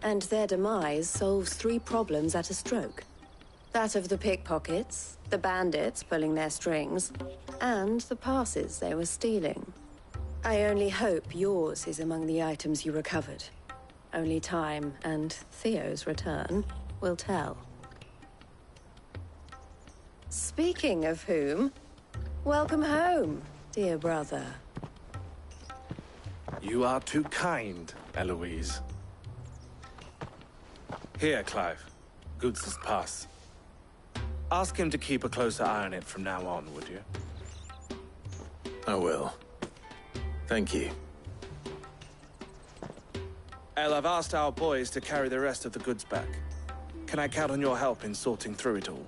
Speaker 14: And their demise solves 3 problems at a stroke. That of the pickpockets, the bandits pulling their strings, and the passes they were stealing. I only hope yours is among the items you recovered. Only time and Theo's return will tell. Speaking of whom, welcome home, dear brother.
Speaker 17: You are too kind, Eloise. Here, Clive. Goods' pass. Ask him to keep a closer eye on it from now on, would you?
Speaker 2: I will. Thank you.
Speaker 17: El, I've asked our boys to carry the rest of the goods back. Can I count on your help in sorting through it all?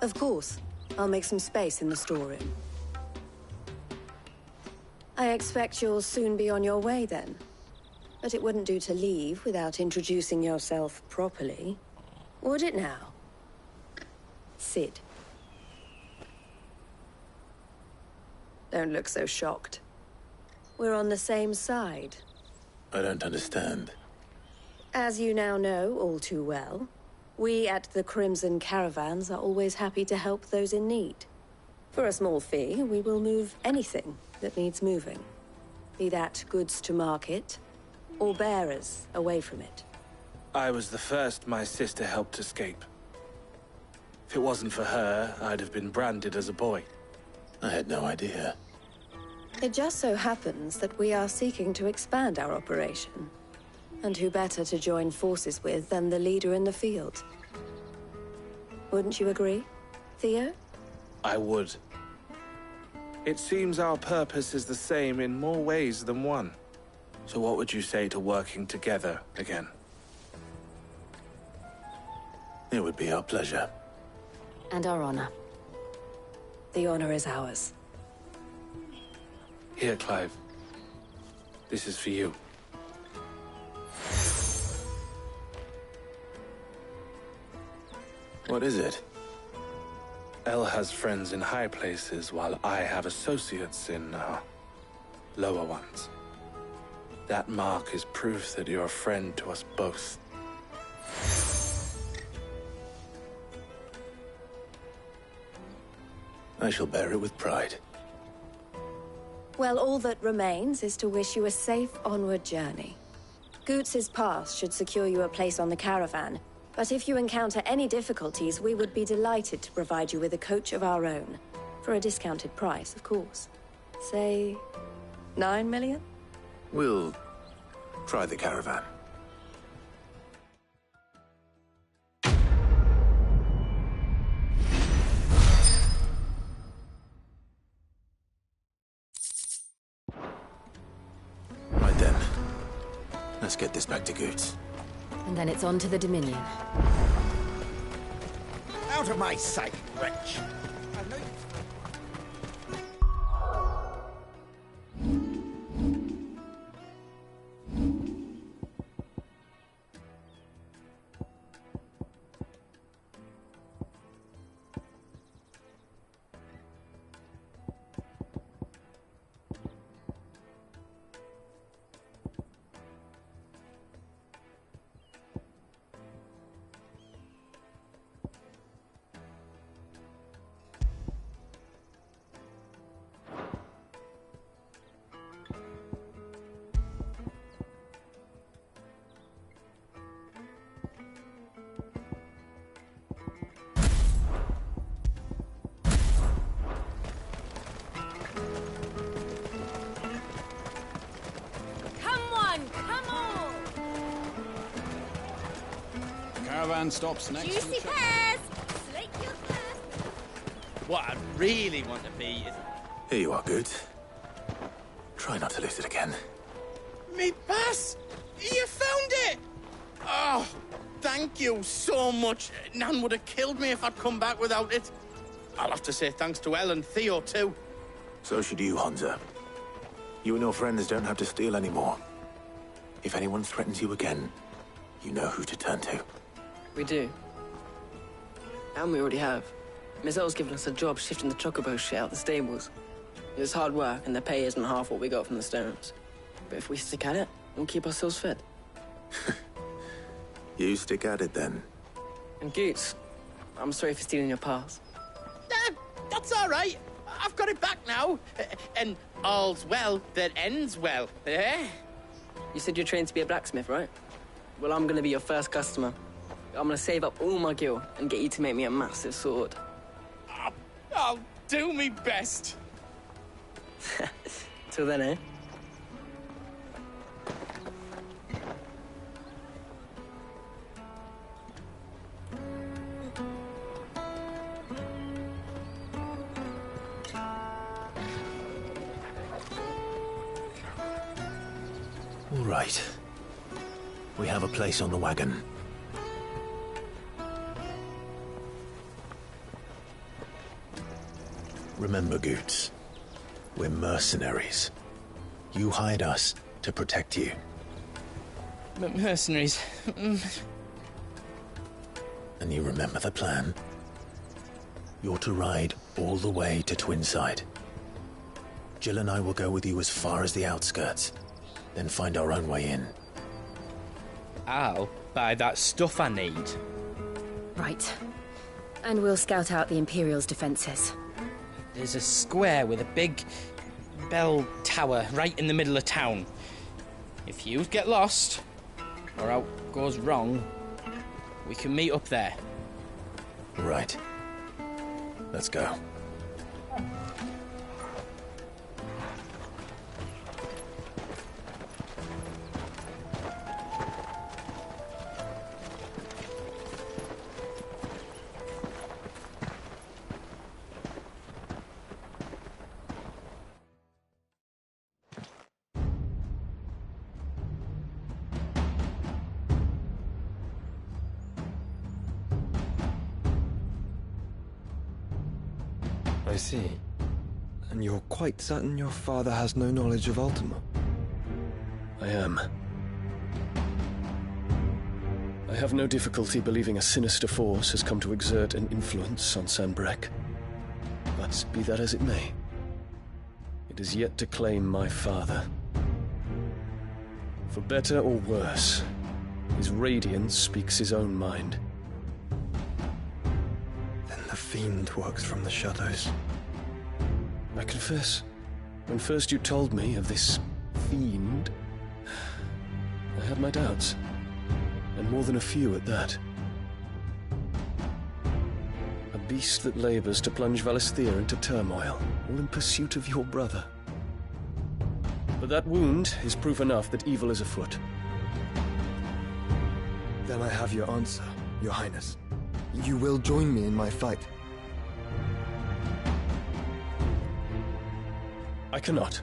Speaker 14: Of course. I'll make some space in the storeroom. I expect you'll soon be on your way then. But it wouldn't do to leave without introducing yourself properly. Would it now? Sid. Don't look so shocked. We're on the same side.
Speaker 2: I don't understand.
Speaker 14: As you now know all too well, we at the Crimson Caravans are always happy to help those in need. For a small fee, we will move anything that needs moving. Be that goods to market, or bearers away from it.
Speaker 17: I was the first my sister helped escape. If it wasn't for her, I'd have been branded as a boy.
Speaker 2: I had no idea.
Speaker 14: It just so happens that we are seeking to expand our operation. And who better to join forces with than the leader in the field? Wouldn't you agree, Theo?
Speaker 17: I would. It seems our purpose is the same in more ways than one. So what would you say to working together again?
Speaker 2: It would be our pleasure.
Speaker 14: And our honor. The honor is ours.
Speaker 17: Here, Clive. This is for you.
Speaker 2: What is it?
Speaker 17: El has friends in high places, while I have associates in, lower ones. That mark is proof that you're a friend to us both.
Speaker 2: I shall bear it with pride.
Speaker 14: Well, all that remains is to wish you a safe onward journey. Goots' pass should secure you a place on the caravan, but if you encounter any difficulties, we would be delighted to provide you with a coach of our own. For a discounted price, of course. Say, 9 million?
Speaker 2: We'll try the caravan. Right then. Let's get this back to Goots.
Speaker 15: And then it's on to the Dominion.
Speaker 19: Out of my sight, wretch!
Speaker 22: Caravan stops next to the
Speaker 8: Juicy
Speaker 22: checkpoint.
Speaker 8: pears! Slake your thirst!
Speaker 1: What I really want to be is...
Speaker 2: Here you are, Good. Try not to lose it again.
Speaker 1: Me pass! You found it! Oh, thank you so much. Nan would have killed me if I'd come back without it. I'll have to say thanks to Elle and Theo, too.
Speaker 2: So should you, Hansa. You and your friends don't have to steal anymore. If anyone threatens you again, you know who to turn to.
Speaker 6: We do. And we already have. Miss Elle's given us a job shifting the chocobo shit out the stables. It's hard work, and the pay isn't half what we got from the stones. But if we stick at it, we'll keep ourselves fed.
Speaker 2: You stick at it, then.
Speaker 6: And Goots, I'm sorry for stealing your pass.
Speaker 1: That's all right. I've got it back now. And all's well that ends well, eh?
Speaker 6: You said you're trained to be a blacksmith, right? Well, I'm gonna be your first customer. I'm gonna save up all my gil and get you to make me a massive sword.
Speaker 1: I'll do me best.
Speaker 6: Till then, eh?
Speaker 2: All right. We have a place on the wagon. Remember, Goots, we're mercenaries. You hired us to protect you.
Speaker 1: Mercenaries?
Speaker 2: And you remember the plan? You're to ride all the way to Twinside. Jill and I will go with you as far as the outskirts, then find our own way in.
Speaker 16: I'll buy that stuff I need.
Speaker 15: Right. And we'll scout out the Imperial's defenses.
Speaker 16: There's a square with a big bell tower right in the middle of town. If you get lost, or out goes wrong, we can meet up there.
Speaker 2: Right. Let's go.
Speaker 18: I see. And you're quite certain your father has no knowledge of Ultima?
Speaker 20: I am. I have no difficulty believing a sinister force has come to exert an influence on Sanbreque. But be that as it may, it is yet to claim my father. For better or worse, his radiance speaks his own mind.
Speaker 18: Then the fiend works from the shadows.
Speaker 20: I confess, when first you told me of this fiend, I had my doubts, and more than a few at that. A beast that labors to plunge Valisthea into turmoil, all in pursuit of your brother. But that wound is proof enough that evil is afoot.
Speaker 18: Then I have your answer, Your Highness. You will join me in my fight.
Speaker 20: I cannot.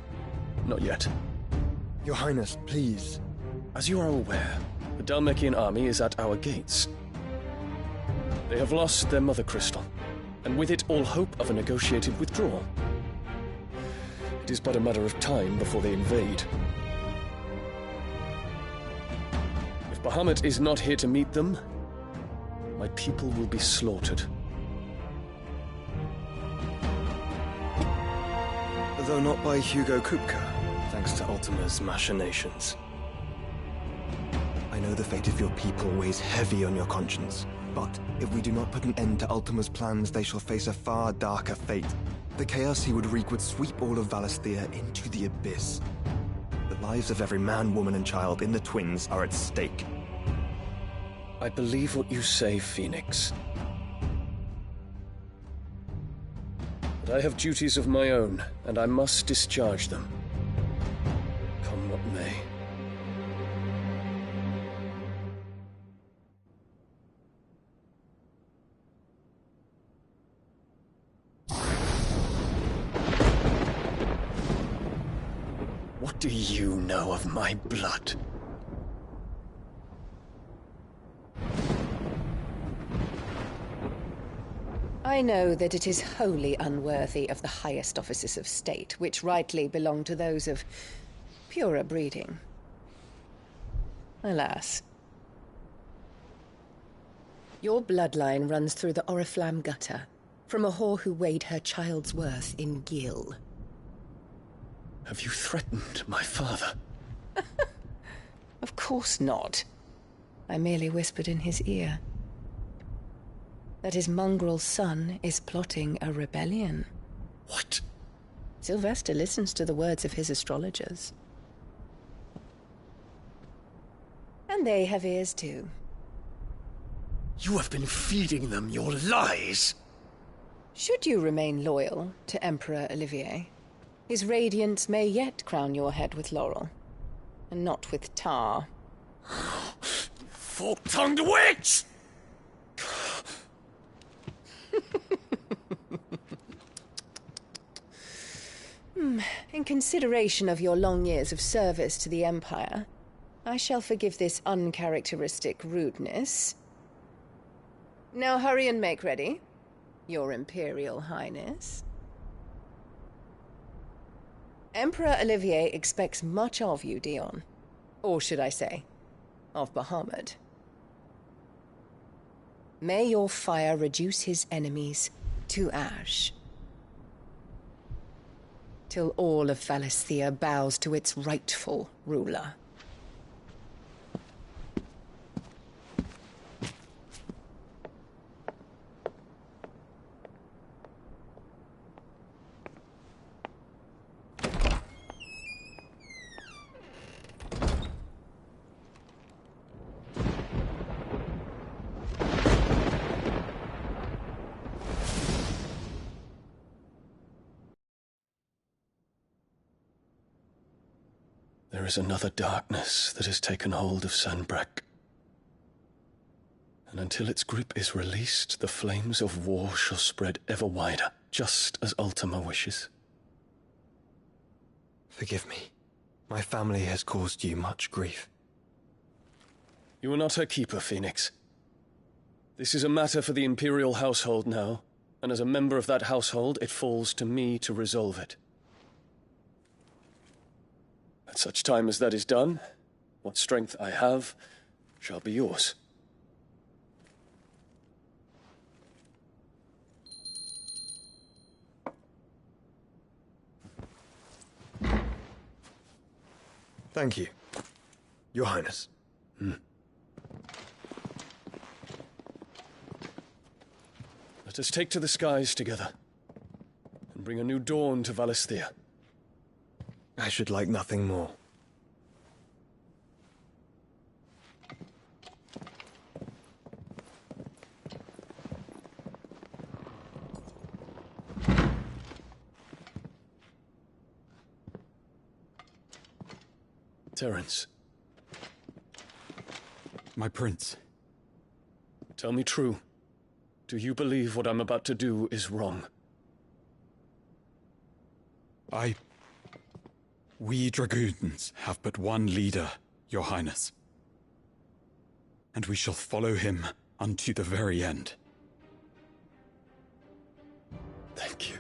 Speaker 20: Not yet.
Speaker 18: Your Highness, please.
Speaker 20: As you are aware, the Dhalmekian army is at our gates. They have lost their mother crystal, and with it all hope of a negotiated withdrawal. It is but a matter of time before they invade. If Bahamut is not here to meet them, my people will be slaughtered.
Speaker 18: Though not by Hugo Kupka, thanks to Ultima's machinations. I know the fate of your people weighs heavy on your conscience, but if we do not put an end to Ultima's plans, they shall face a far darker fate. The chaos he would wreak would sweep all of Valisthea into the abyss. The lives of every man, woman, and child in the Twins are at stake.
Speaker 20: I believe what you say, Phoenix. But I have duties of my own, and I must discharge them. Come what may. What do you know of my blood?
Speaker 7: I know that it is wholly unworthy of the highest offices of state, which rightly belong to those of purer breeding. Alas. Your bloodline runs through the Oriflamme gutter, from a whore who weighed her child's worth in gil.
Speaker 20: Have you threatened my father?
Speaker 7: Of course not. I merely whispered in his ear that his mongrel son is plotting a rebellion.
Speaker 20: What?
Speaker 7: Sylvester listens to the words of his astrologers. And they have ears too.
Speaker 5: You have been feeding them your lies!
Speaker 7: Should you remain loyal to Emperor Olivier, his radiance may yet crown your head with laurel, and not with tar.
Speaker 5: Fork-tongued witch!
Speaker 7: In consideration of your long years of service to the Empire, I shall forgive this uncharacteristic rudeness. Now hurry and make ready, Your Imperial Highness. Emperor Olivier expects much of you, Dion. Or should I say, of Bahamut. May your fire reduce his enemies to ash, till all of Valisthea bows to its rightful ruler.
Speaker 20: There is another darkness that has taken hold of Sanbreque. And until its grip is released, the flames of war shall spread ever wider, just as Ultima wishes.
Speaker 18: Forgive me. My family has caused you much grief.
Speaker 20: You are not her keeper, Phoenix. This is a matter for the Imperial household now, and as a member of that household, it falls to me to resolve it. At such time as that is done, what strength I have shall be yours.
Speaker 18: Thank you, Your Highness.
Speaker 20: Let us take to the skies together, and bring a new dawn to Valisthea.
Speaker 18: I should like nothing more.
Speaker 20: Terence.
Speaker 22: My prince.
Speaker 20: Tell me true. Do you believe what I'm about to do is wrong?
Speaker 22: We dragoons have but one leader, Your Highness. And we shall follow him unto the very end.
Speaker 20: Thank you.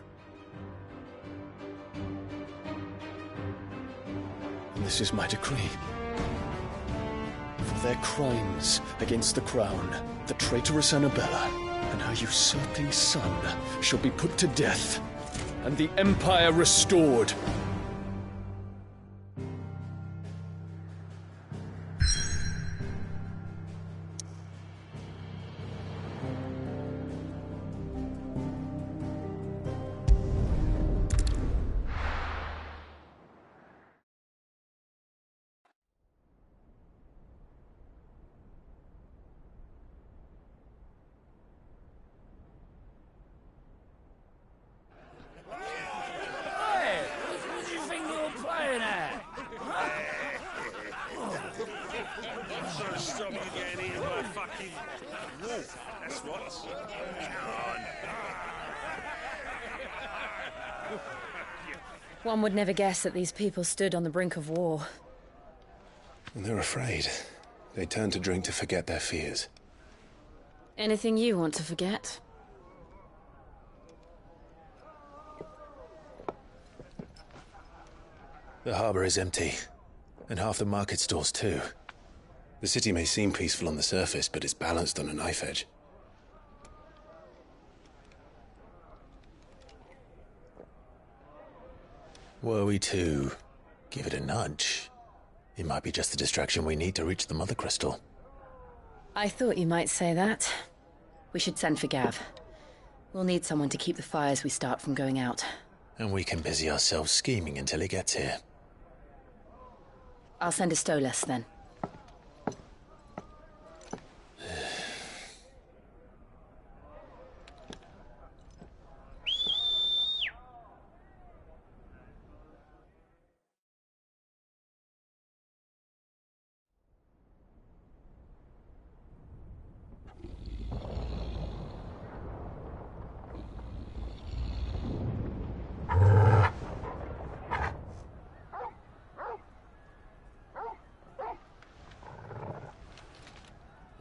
Speaker 20: And this is my decree. For their crimes against the crown, the traitoress Annabella and her usurping son shall be put to death, and the Empire restored.
Speaker 15: One would never guess that these people stood on the brink of war.
Speaker 2: And they're afraid. They turn to drink to forget their fears.
Speaker 15: Anything you want to forget?
Speaker 2: The harbor is empty, and half the market stalls too. The city may seem peaceful on the surface, but it's balanced on a knife edge. Were we to give it a nudge, it might be just the distraction we need to reach the Mother Crystal.
Speaker 15: I thought you might say that. We should send for Gav. We'll need someone to keep the fires we start from going out.
Speaker 2: And we can busy ourselves scheming until he gets here.
Speaker 15: I'll send a Stolas then.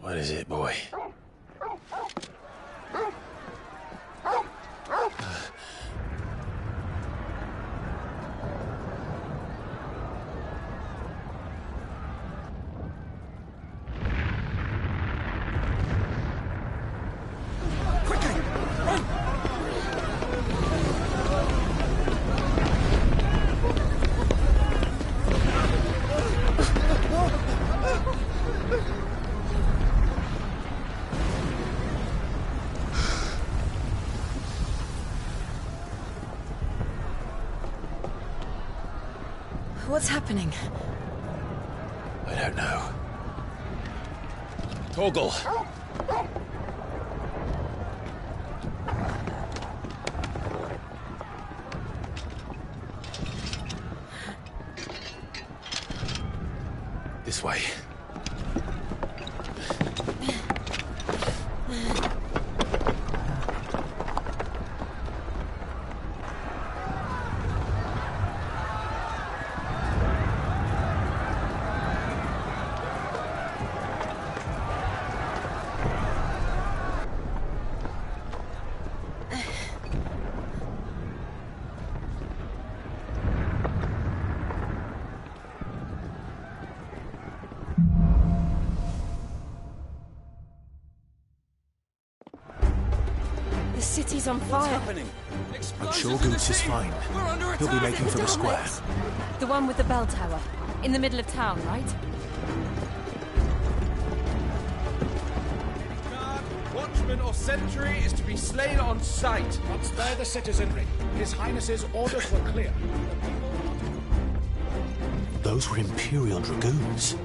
Speaker 2: What is it, boy?
Speaker 15: What's happening?
Speaker 2: I don't know. Torgal! This way.
Speaker 15: The city's on fire.
Speaker 16: What's happening?
Speaker 5: I'm sure Goots is fine. He'll be making for the square.
Speaker 15: The one with the bell tower. In the middle of town, right?
Speaker 19: Watchman or sentry is to be slain on sight.
Speaker 3: But spare the citizenry. His Highness's orders were clear.
Speaker 5: Those were Imperial Dragoons.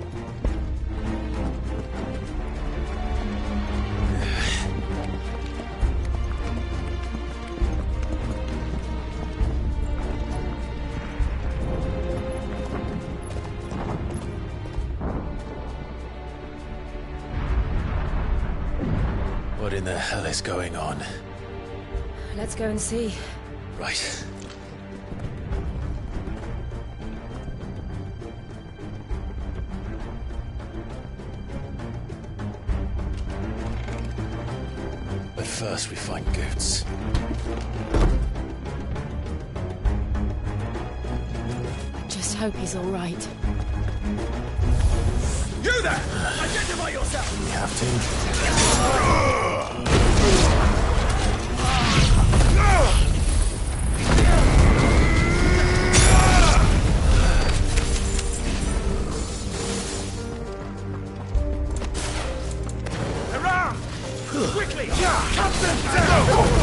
Speaker 2: What in the hell is going on?
Speaker 15: Let's go and see.
Speaker 2: Right. But first we find Goots.
Speaker 15: Just hope he's all right.
Speaker 19: You there! Identify yourself!
Speaker 2: We have to.
Speaker 19: Around! Quickly! Cut them down!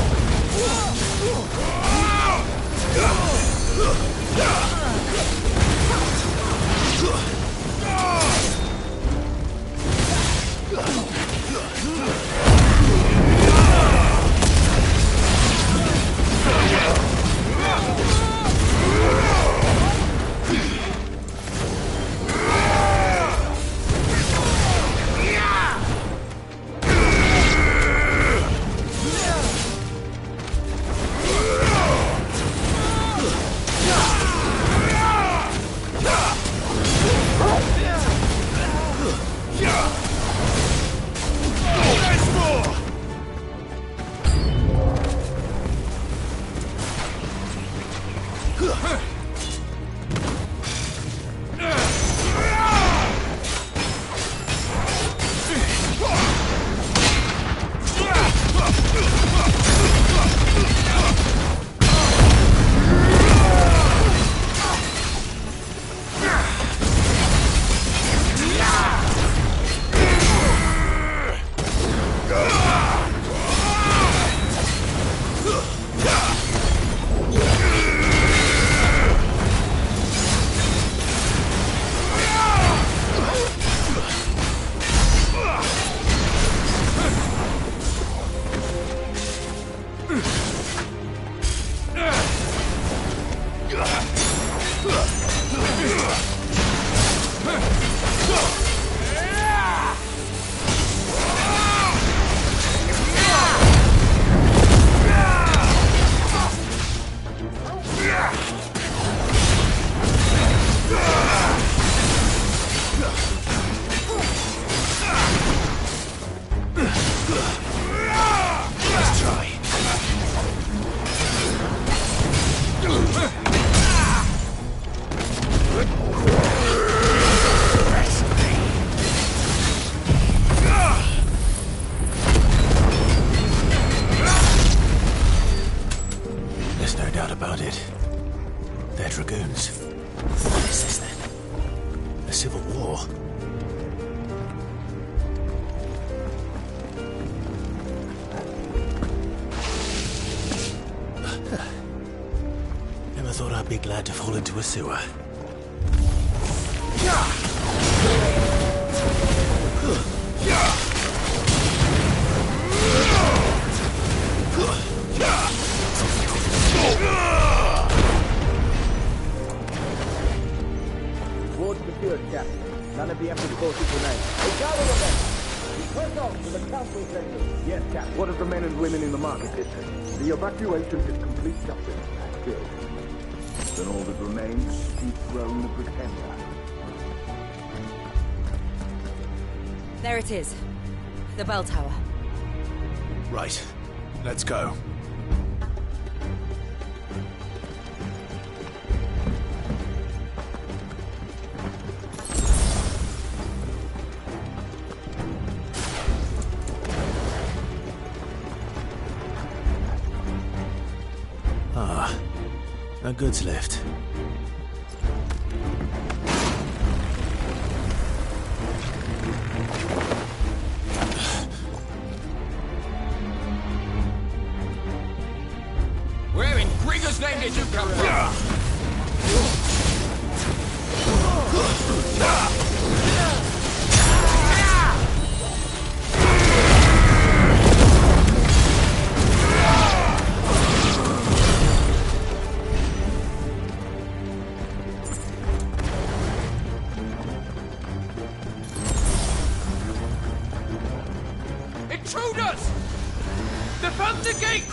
Speaker 5: Be glad to fall into a sewer.
Speaker 3: Ward secured, Captain. None of the Emperor's forces remain. A gather of them! Press on to the council center. Yes, Captain. What of the men and women in the market district? The evacuation is complete, Captain. Good. Then all that remains, dethrone the Pretender.
Speaker 13: There it is. The bell tower.
Speaker 5: Right. Let's go. A goods lift.
Speaker 4: Where in Grieger's name did you come from? Intruders! Defend the gate!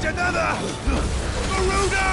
Speaker 5: Another! Maruna!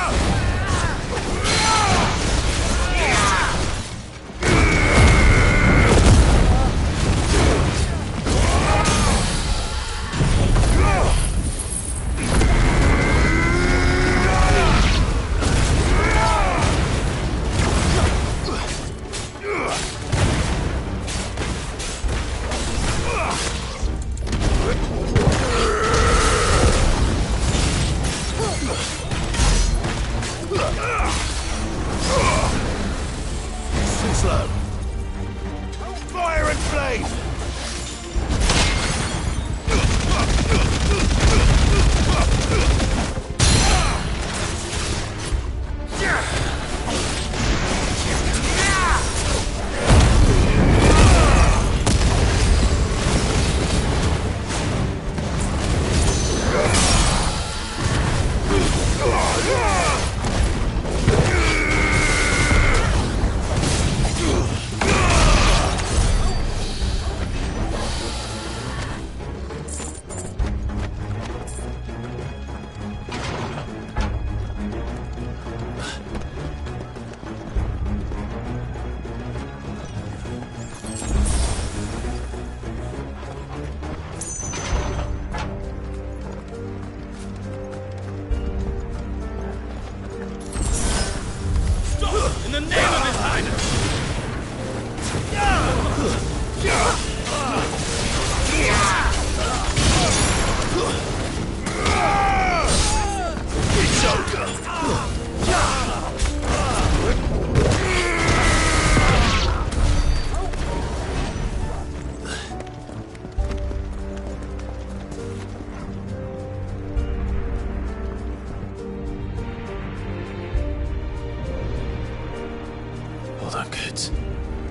Speaker 2: Quiet.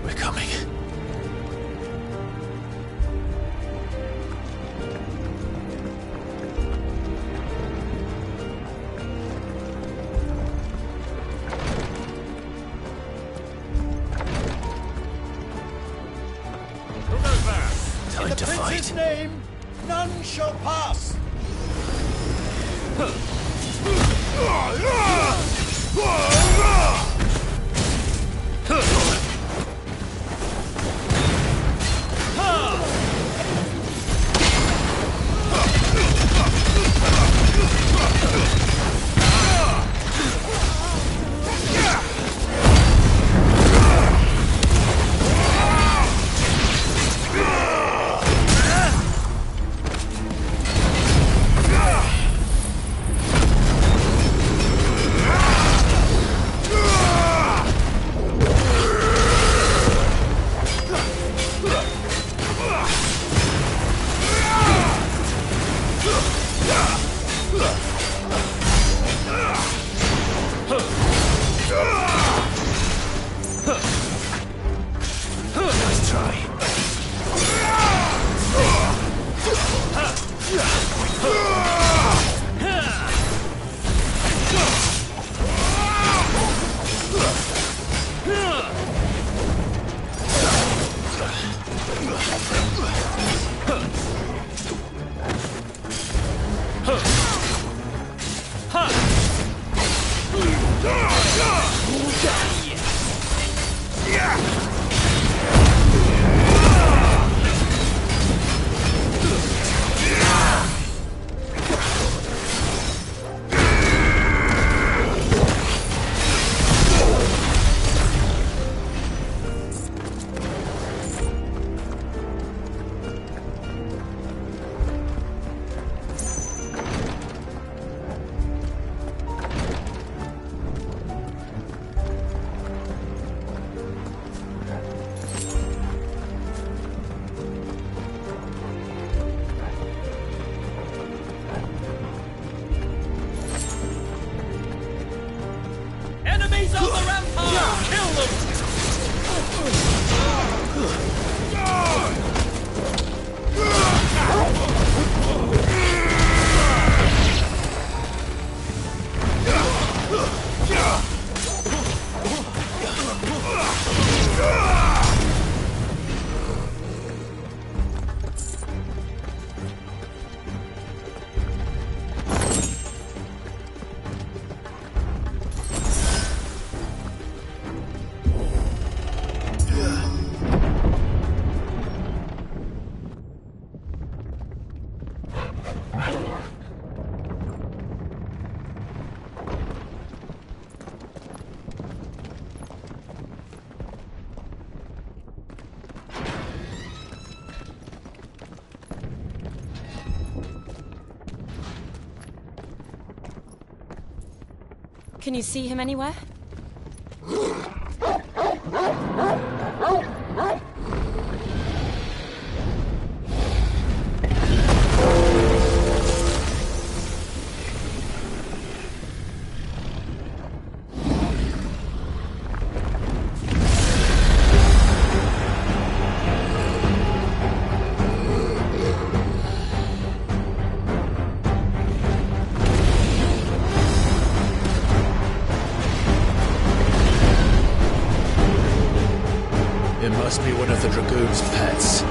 Speaker 2: We're coming.
Speaker 5: In the prince's name, none shall pass. Nice try.
Speaker 16: Enemies on the rampart! Kill them!
Speaker 13: Can you see him anywhere?
Speaker 5: It must be one of the Dragoon's pets.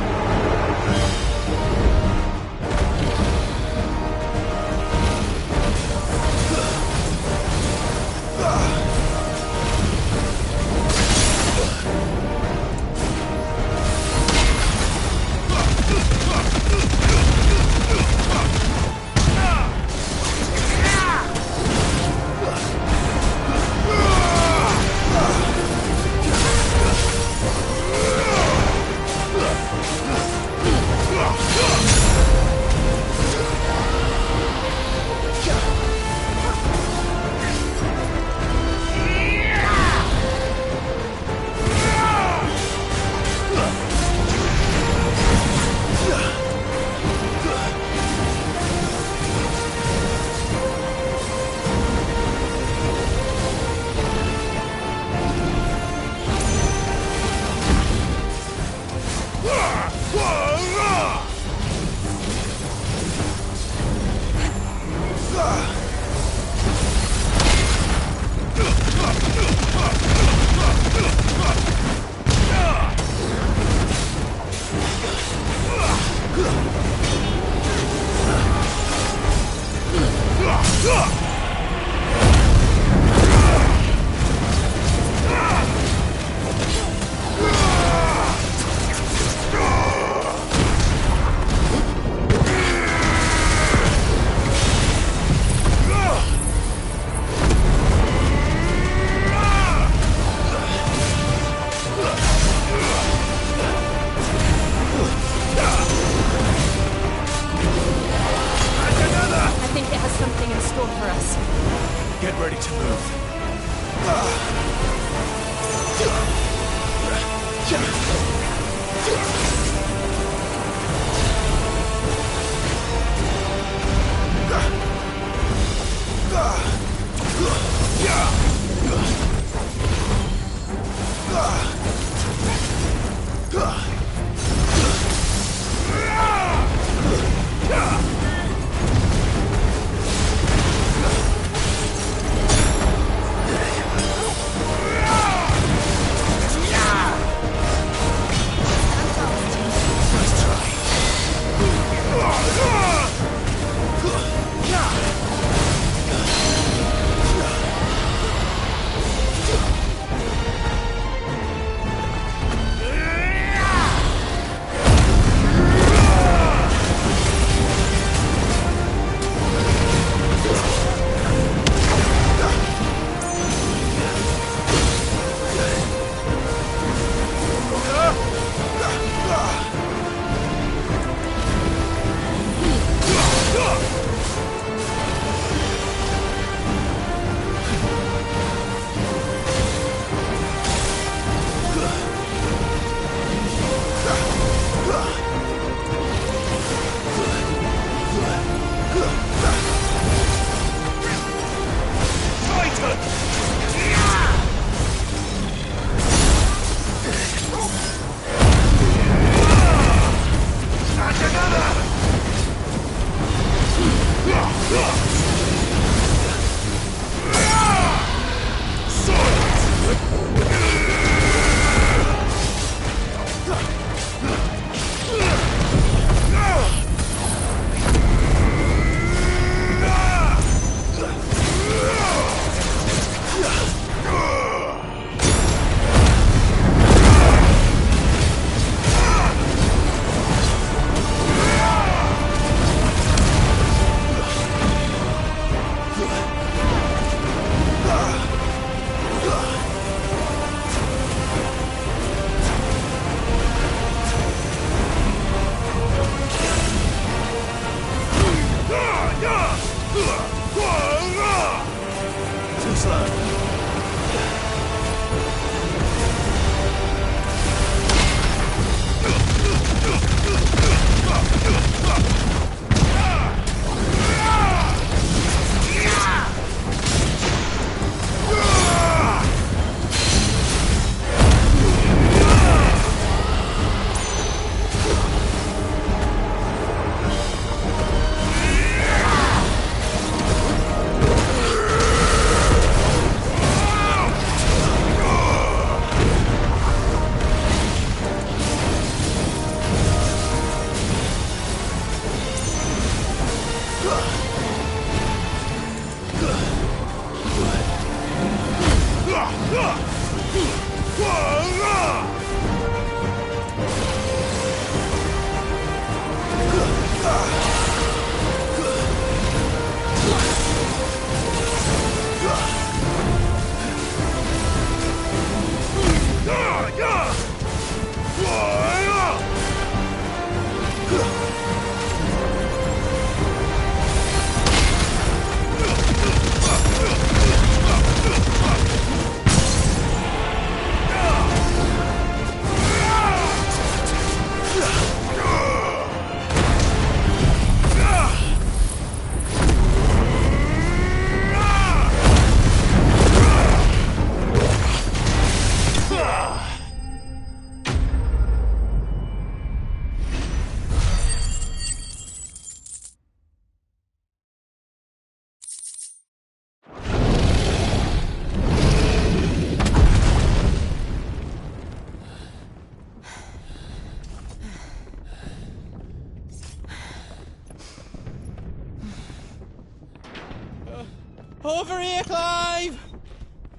Speaker 1: Over here, Clive!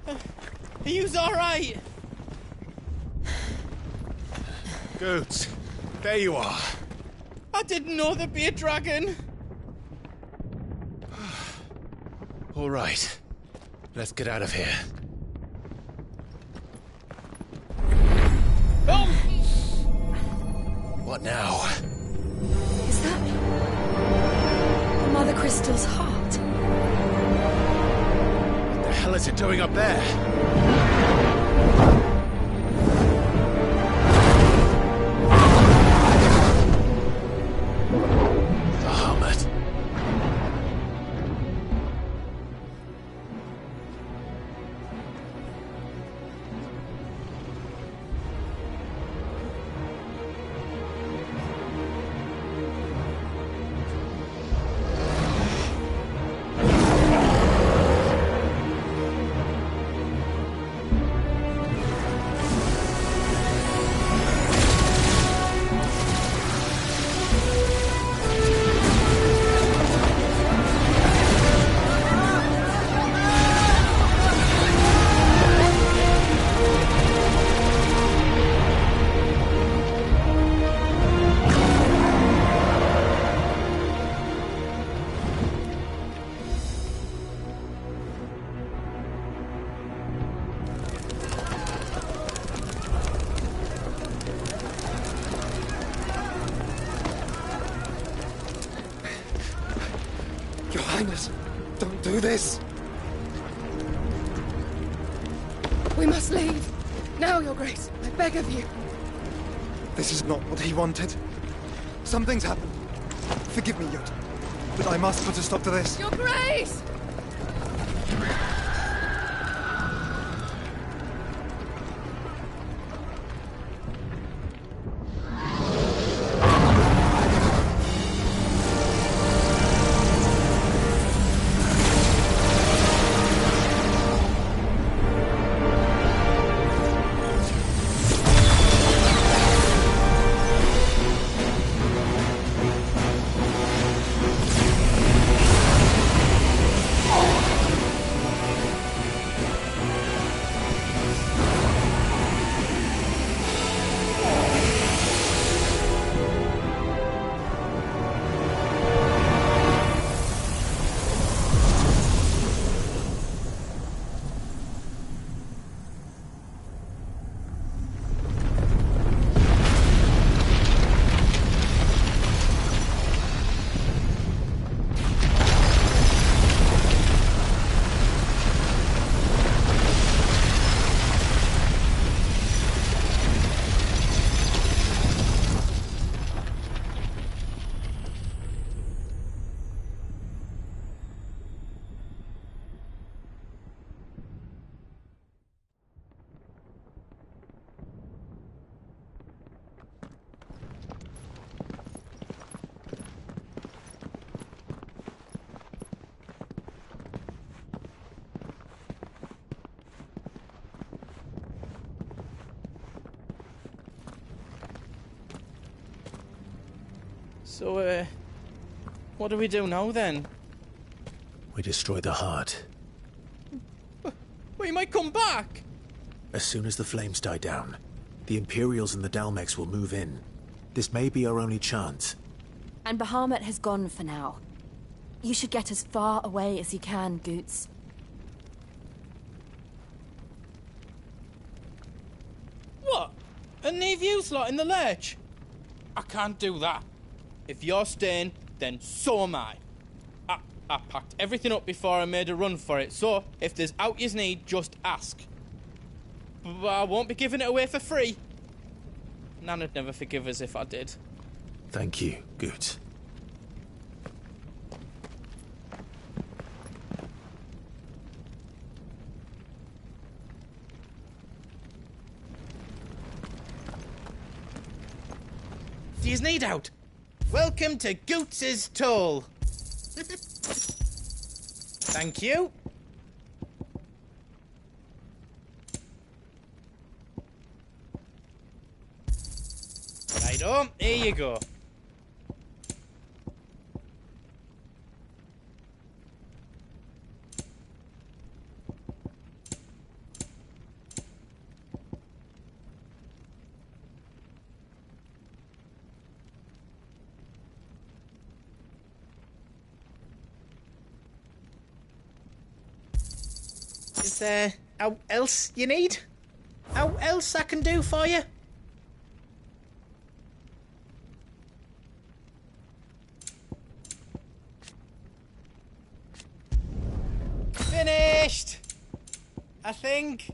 Speaker 1: Are yous alright?
Speaker 5: Goods, there you are.
Speaker 1: I didn't know there'd be a dragon.
Speaker 5: All right, let's get out of here.
Speaker 1: Oh!
Speaker 5: What now?
Speaker 15: Is that Mother Crystal's heart?
Speaker 5: What the hell is it doing up there?
Speaker 18: Highness, don't do this!
Speaker 12: We must leave. Now, Your Grace. I beg of you.
Speaker 18: This is not what he wanted. Something's happened. Forgive me, Yod, but I must put a stop to this.
Speaker 12: Your Grace!
Speaker 16: So, what do we do now, then?
Speaker 2: We destroy the heart.
Speaker 16: Well, you might come back!
Speaker 2: As soon as the flames die down, the Imperials and the Dalmex will move in. This may be our only chance.
Speaker 13: And Bahamut has gone for now. You should get as far away as you can, Goots.
Speaker 16: What? And leave you lot in the lurch? I can't do that. If you're staying, then so am I. I packed everything up before I made a run for it, so if there's out you need, just ask. But I won't be giving it away for free. Nana'd never forgive us if I did.
Speaker 2: Thank you, Goots.
Speaker 16: Do you need out? Welcome to Goots's Toll. Thank you. Righto, here you go. Is there out else you need? Out else I can do for you? Finished! I think.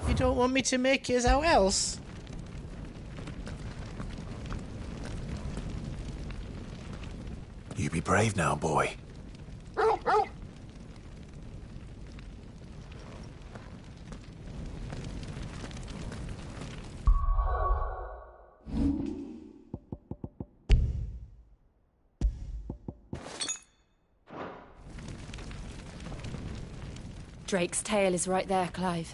Speaker 16: You don't want me to make yours out else?
Speaker 2: You be brave now, boy.
Speaker 13: Drake's tail is right there, Clive.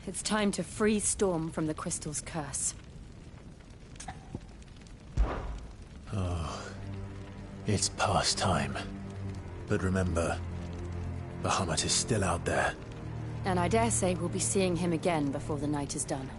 Speaker 13: It's time to free Storm from the Crystal's curse.
Speaker 2: Oh, it's past time. But remember, Bahamut is still out there.
Speaker 13: And I dare say we'll be seeing him again before the night is done.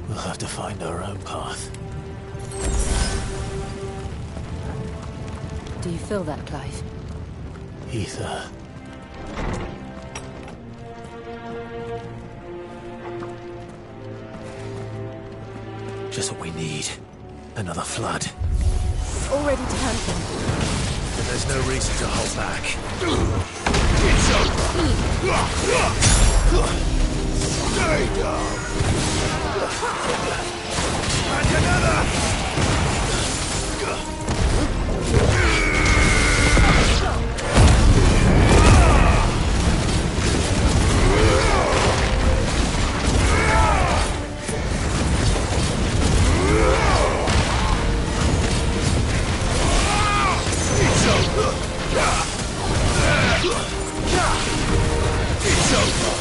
Speaker 2: We'll have to find our own path.
Speaker 13: Do you feel that, Clive?
Speaker 2: Ether. Just what we need. Another flood.
Speaker 13: It's already turned them.
Speaker 2: And there's no reason to hold back.
Speaker 5: It's over! Stay down! And another! It's over!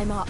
Speaker 13: climb up.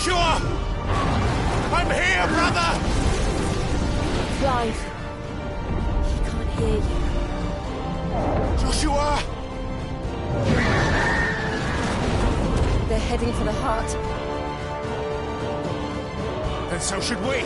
Speaker 5: Joshua! I'm here, brother!
Speaker 15: Clive. He can't hear you.
Speaker 5: Joshua!
Speaker 15: They're heading for the heart.
Speaker 5: Then so should we.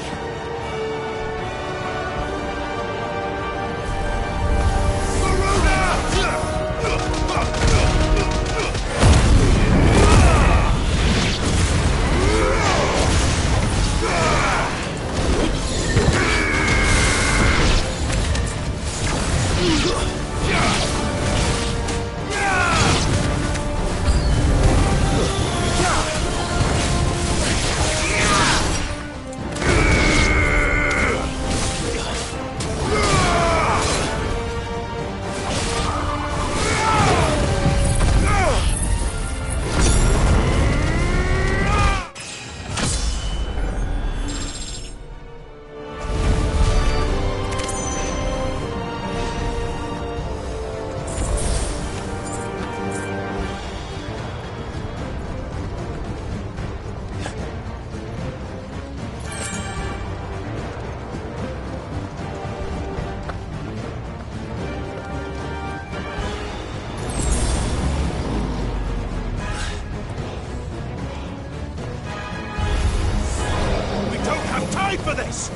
Speaker 5: For this!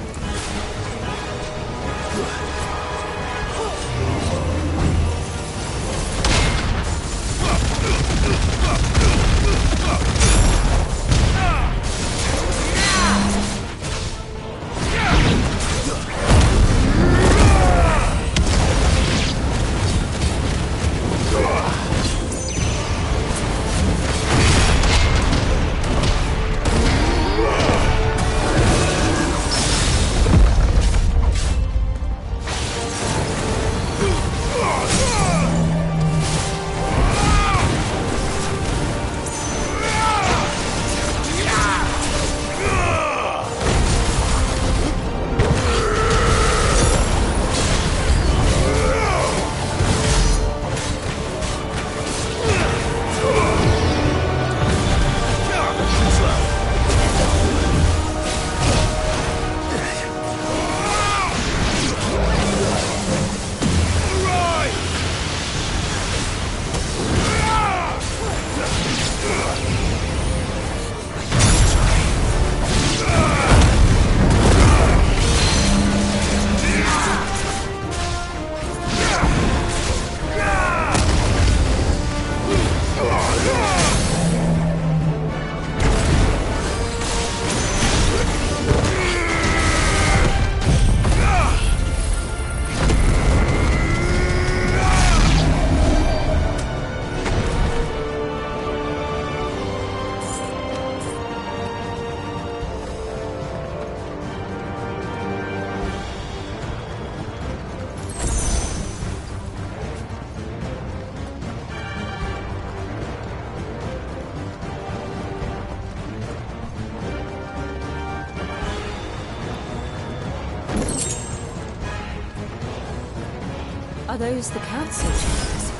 Speaker 15: Are those the council chambers?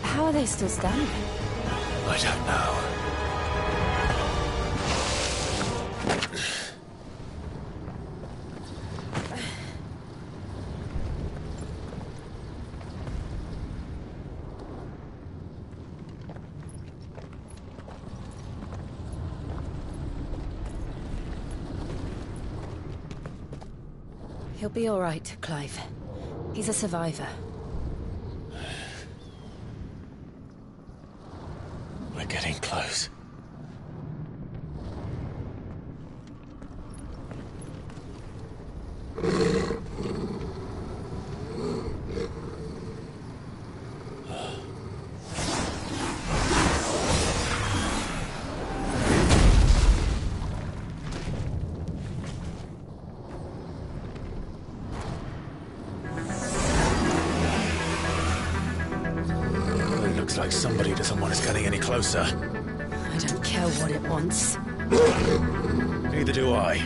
Speaker 15: How are they still standing?
Speaker 2: I don't know.
Speaker 15: He'll be all right, Clive. He's a survivor.
Speaker 2: We're getting close. Looks like somebody doesn't want us getting any closer.
Speaker 15: I don't care what it wants.
Speaker 2: Neither do I.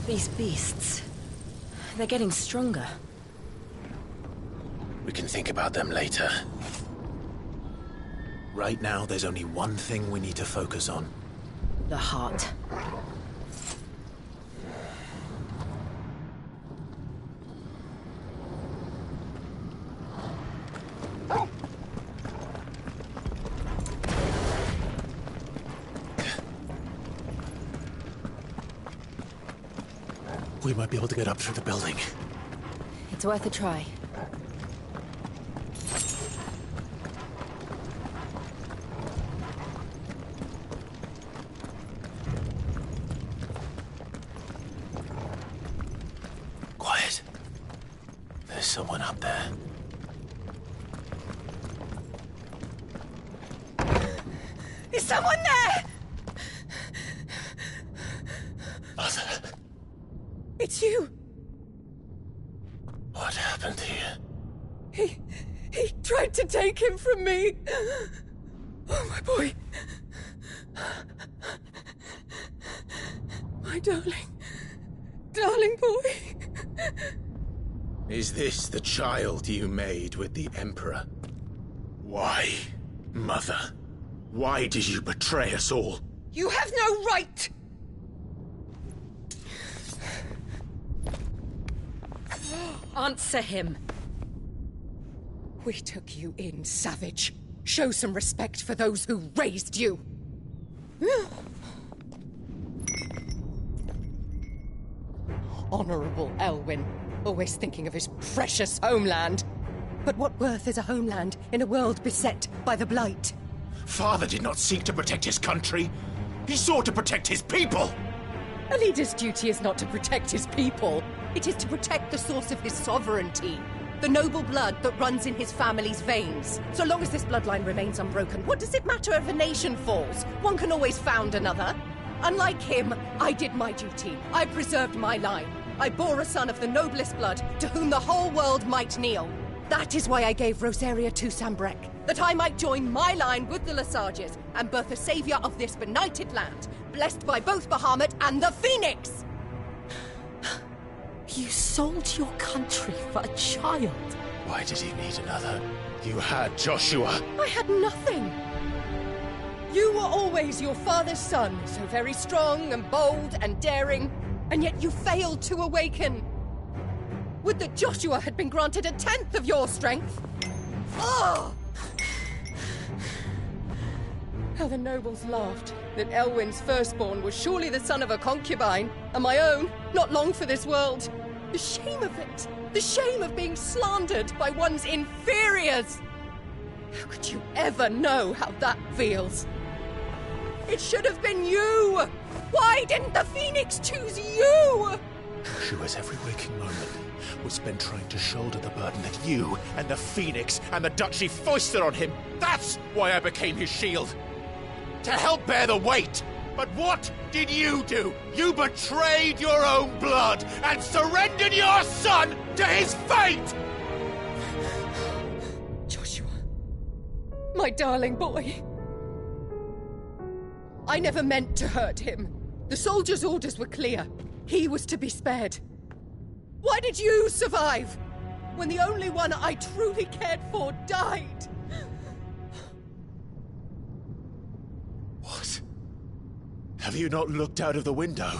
Speaker 15: These beasts, they're getting stronger.
Speaker 2: We can think about them later. Right now, there's only one thing we need to focus on.
Speaker 15: The heart.
Speaker 2: We might be able to get up through the building.
Speaker 15: It's worth a try.
Speaker 2: Quiet. There's someone up there.
Speaker 12: Is someone there?
Speaker 2: Mother.
Speaker 12: It's you.
Speaker 2: What happened here?
Speaker 12: He tried to take him from me. Oh, my boy. My darling boy.
Speaker 2: Is this the child you made with the Emperor? Why, Mother? Why did you betray us all?
Speaker 12: You have no right.
Speaker 15: Answer him.
Speaker 12: We took you in, savage. Show some respect for those who raised you. Honorable Elwyn, always thinking of his precious homeland. But what worth is a homeland in a world beset by the Blight?
Speaker 2: Father did not seek to protect his country. He sought to protect his people.
Speaker 12: A leader's duty is not to protect his people. It is to protect the source of his sovereignty. The noble blood that runs in his family's veins. So long as this bloodline remains unbroken, what does it matter if a nation falls? One can always found another. Unlike him, I did my duty. I preserved my line. I bore a son of the noblest blood, to whom the whole world might kneel. That is why I gave Rosaria to Sambrek, that I might join my line with the Lesages and birth a savior of this benighted land, blessed by both Bahamut and the Phoenix!
Speaker 15: You sold your country for a child.
Speaker 2: Why did he need another? You had Joshua.
Speaker 12: I had nothing. You were always your father's son, so very strong and bold and daring, and yet you failed to awaken. Would that Joshua had been granted 1/10 of your strength? Oh! How the nobles laughed that Elwyn's firstborn was surely the son of a concubine, and my own, not long for this world. The shame of it! The shame of being slandered by one's inferiors! How could you ever know how that feels? It should have been you! Why didn't the Phoenix choose you?
Speaker 2: Joshua's every waking moment was spent trying to shoulder the burden that you and the Phoenix and the Duchy foisted on him. That's why I became his shield. To help bear the weight. But what did you do? You betrayed your own blood and surrendered your son to his fate!
Speaker 12: Joshua, my darling boy. I never meant to hurt him. The soldiers' orders were clear. he was to be spared? Why did you survive when the only one I truly cared for died?
Speaker 5: What? Have you not looked out of the window?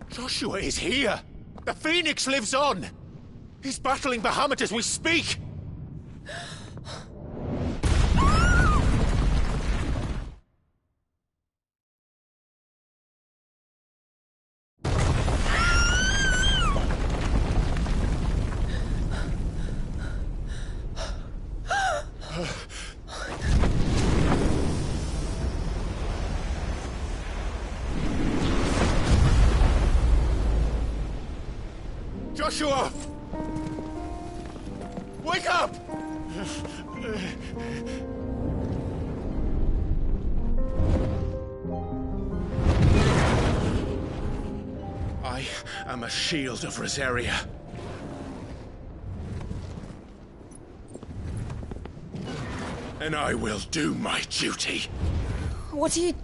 Speaker 5: Joshua is here! The Phoenix lives on! He's battling Bahamut as we speak! Joshua! Wake up! I am a shield of Rosaria. And I will do my duty.
Speaker 15: What are you...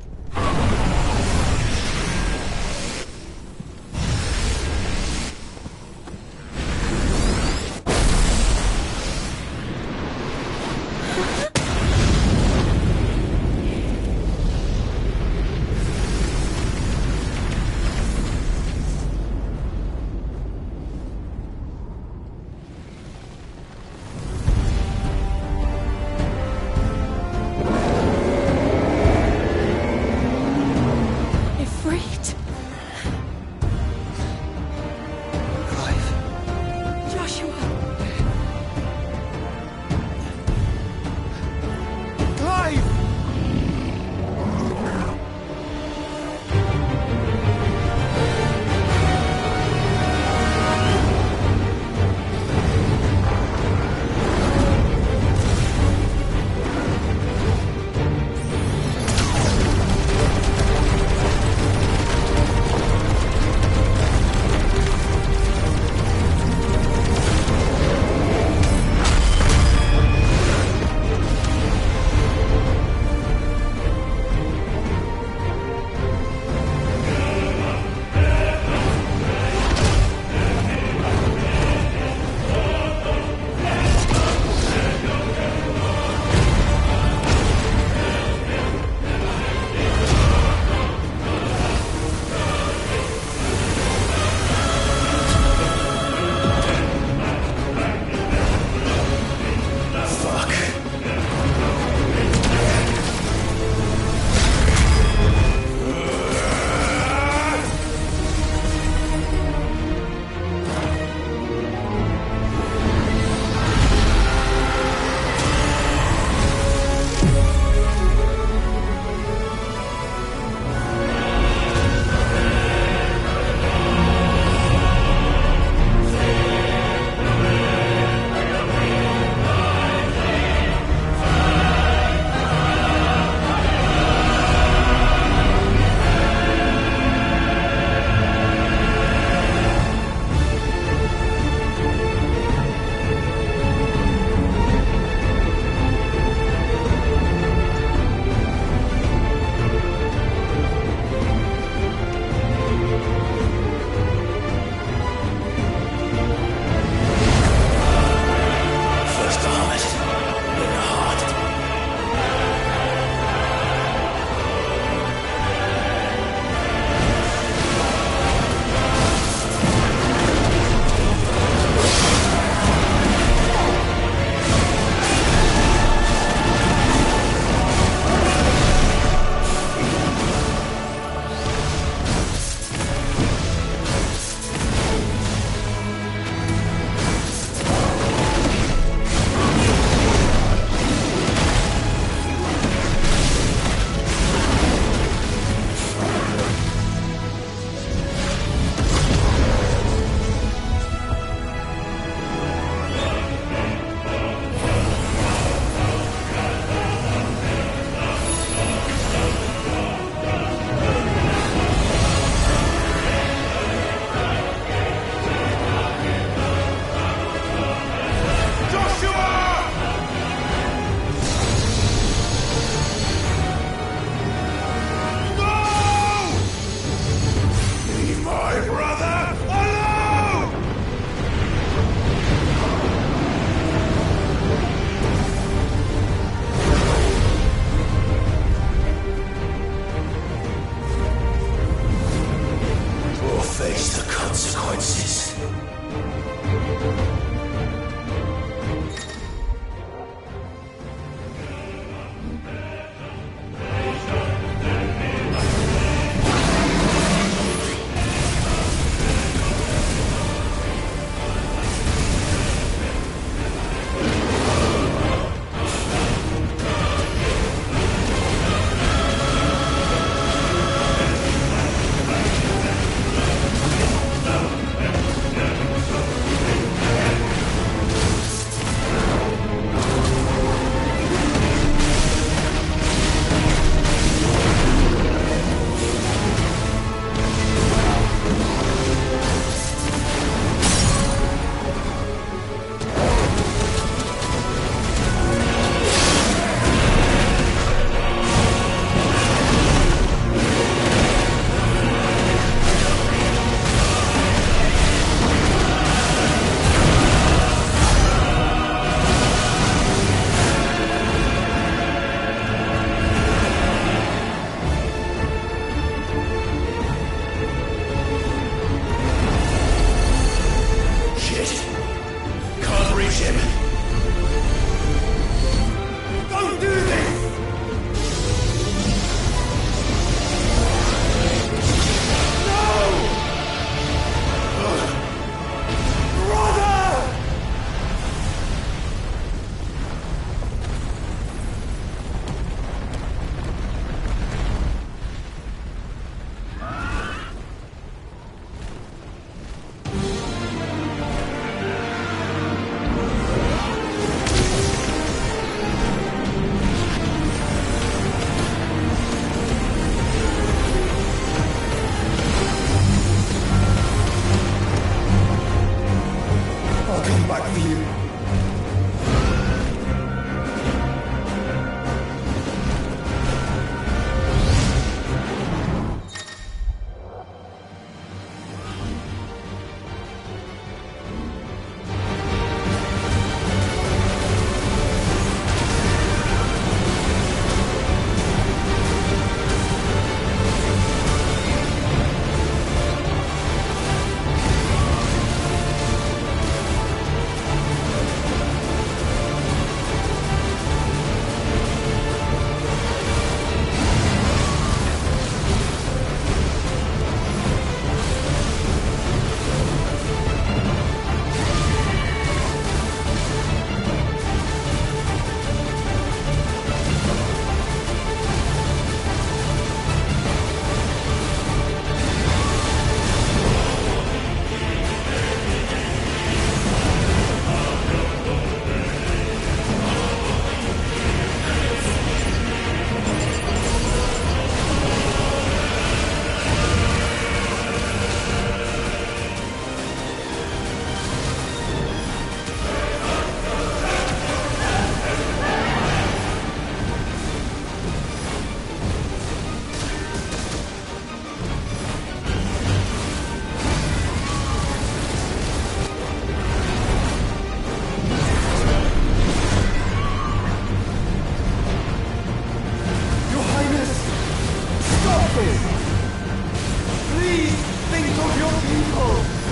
Speaker 3: Please, think of your people!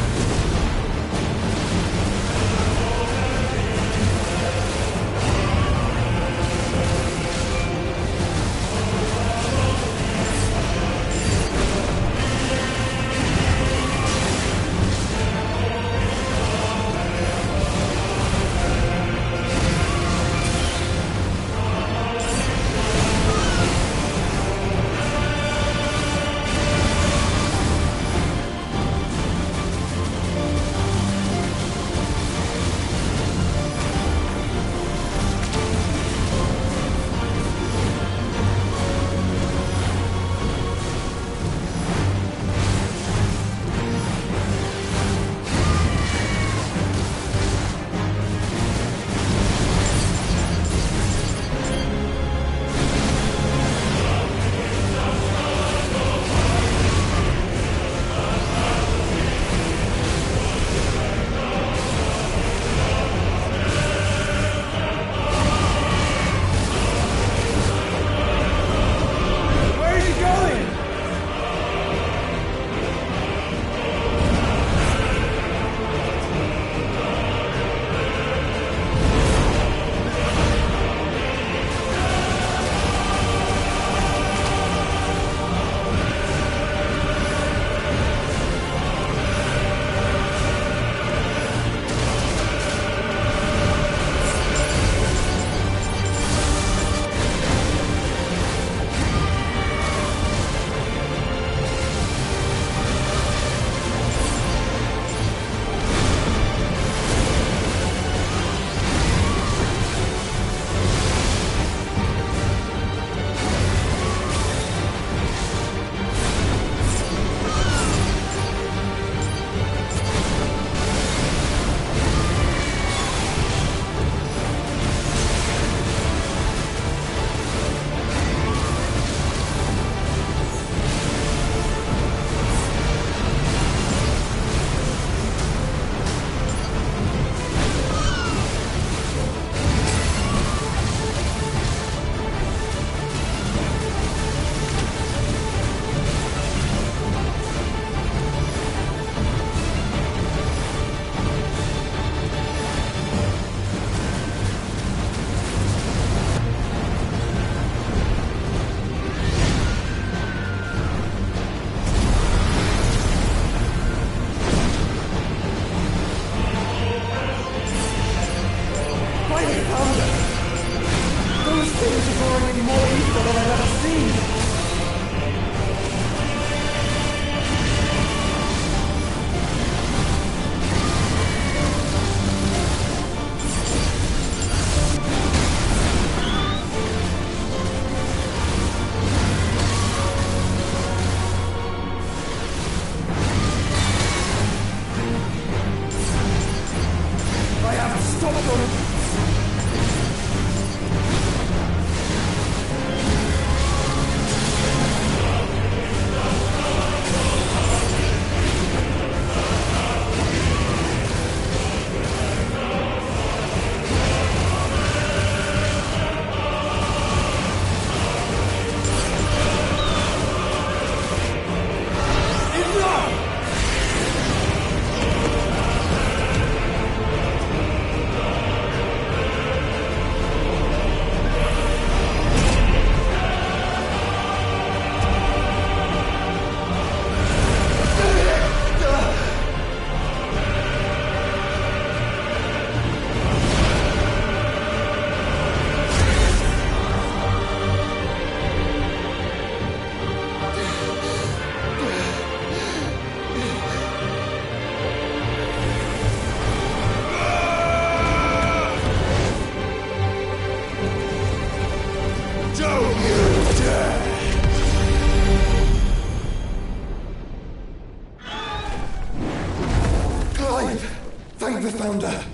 Speaker 3: Find the Founder!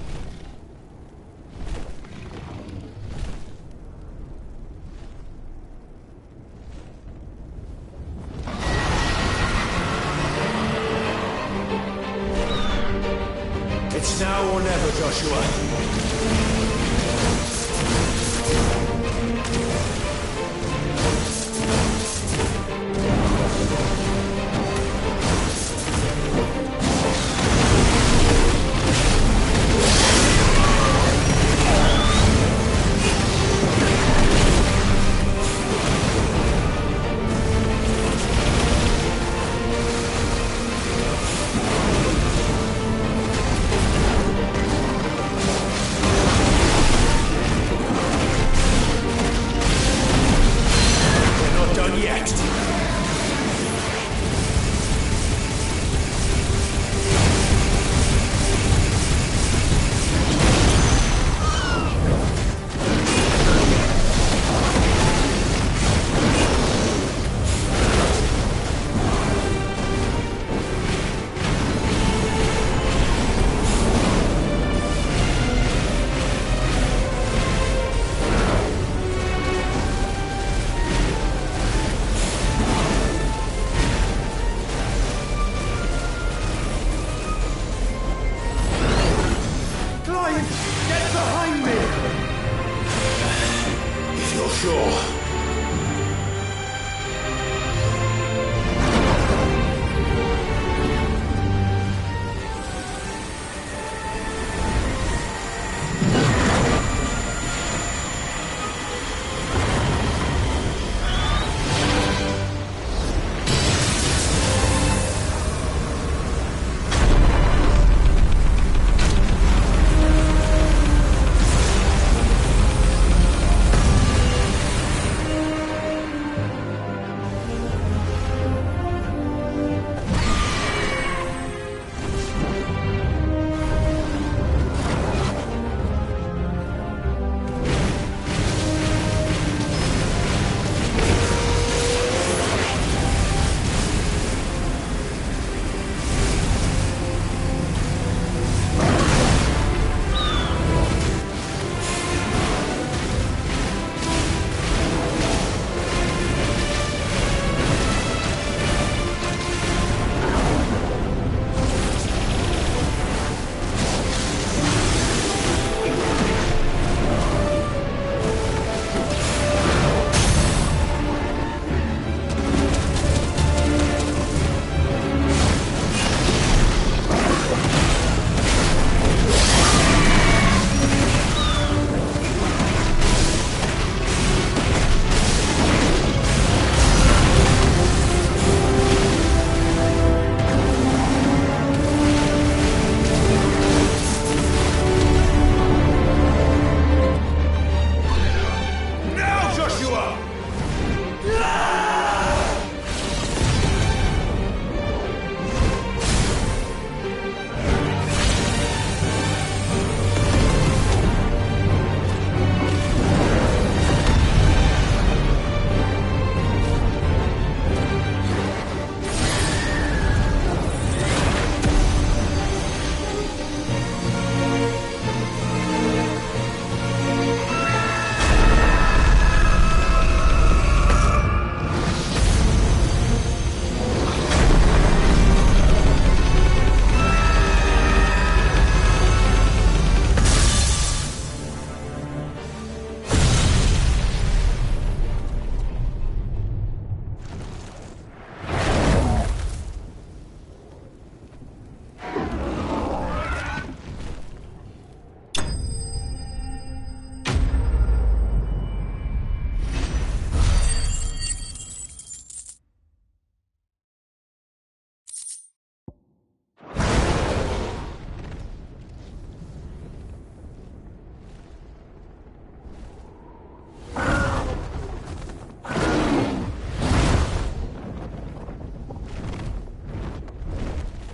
Speaker 5: It's now or never, Joshua.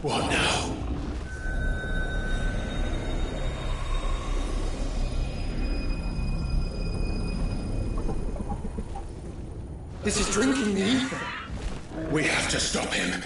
Speaker 5: What now?
Speaker 11: This is drinking the ether.
Speaker 5: We have to stop him.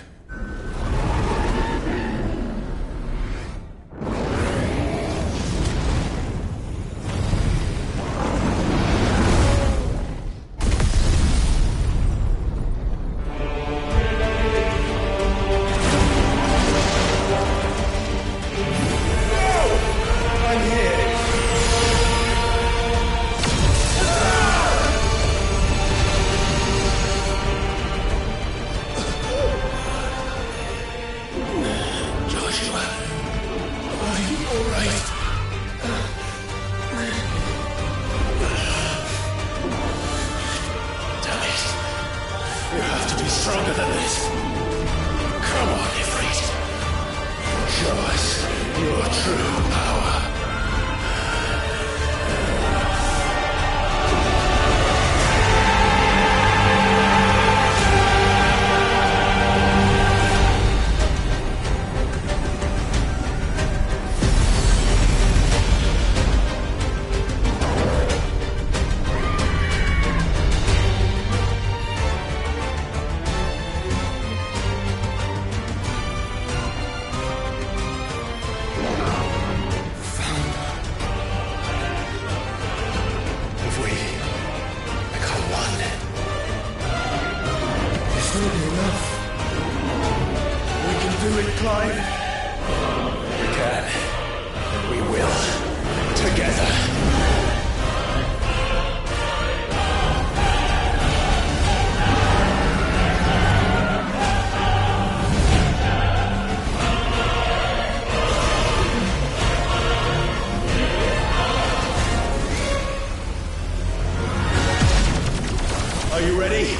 Speaker 5: Are you ready?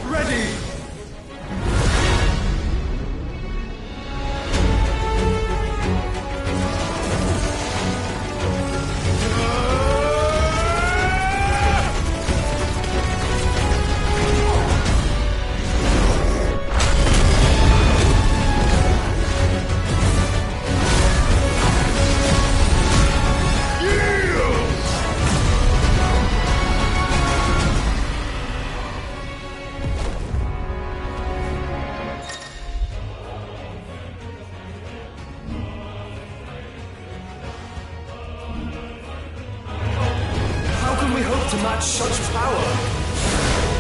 Speaker 11: Ready!
Speaker 5: To match such power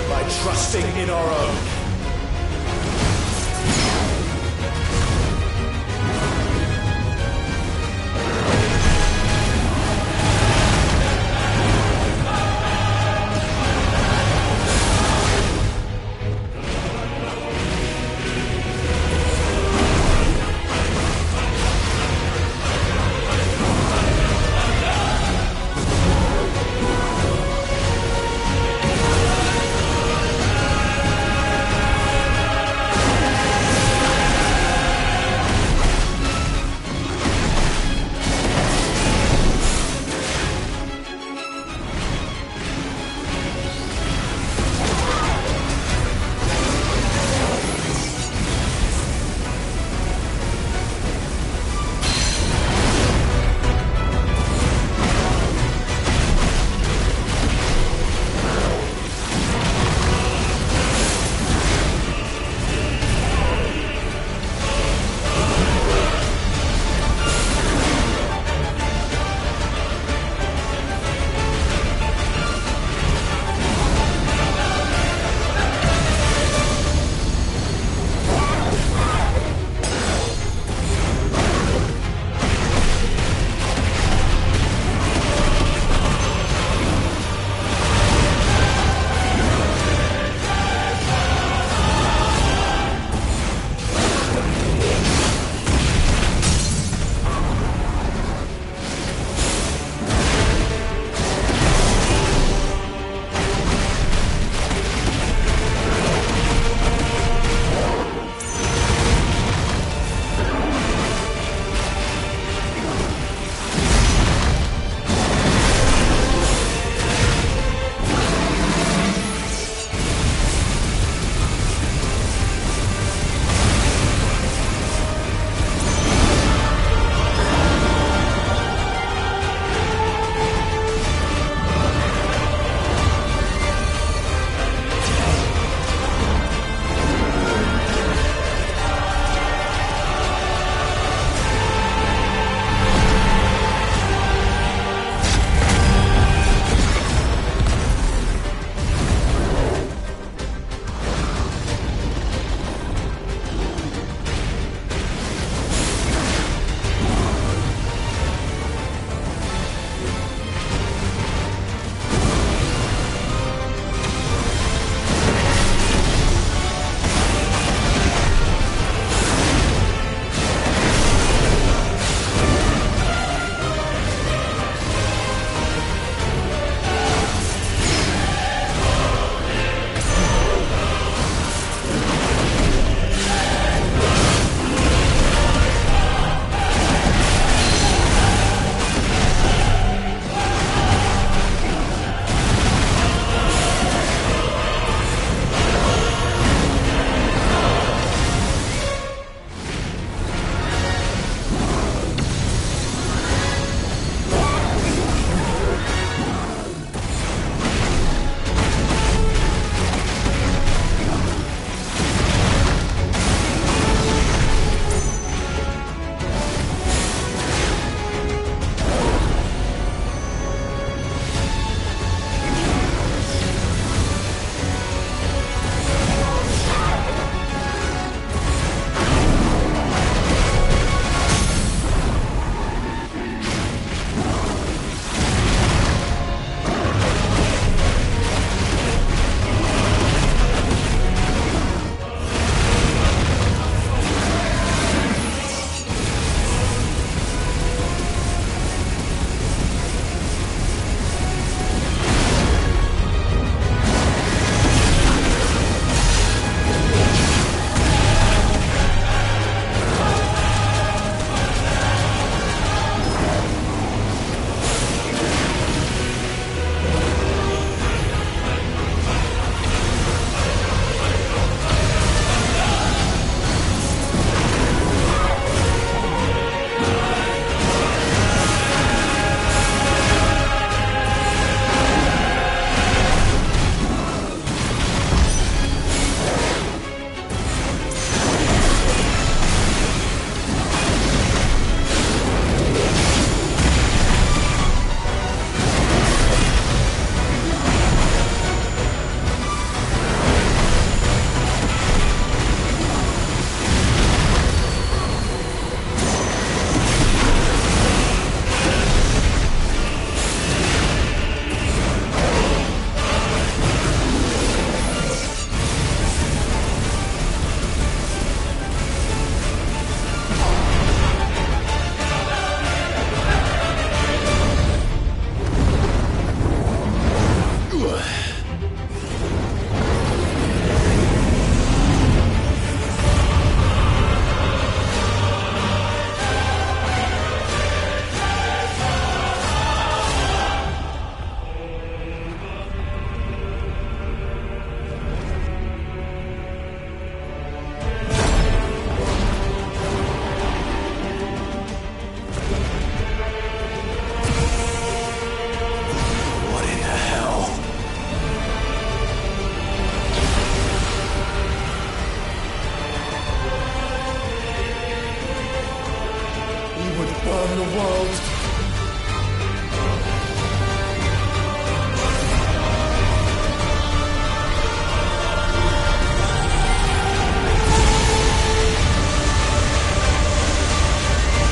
Speaker 5: by trusting in our own.
Speaker 11: burn the world.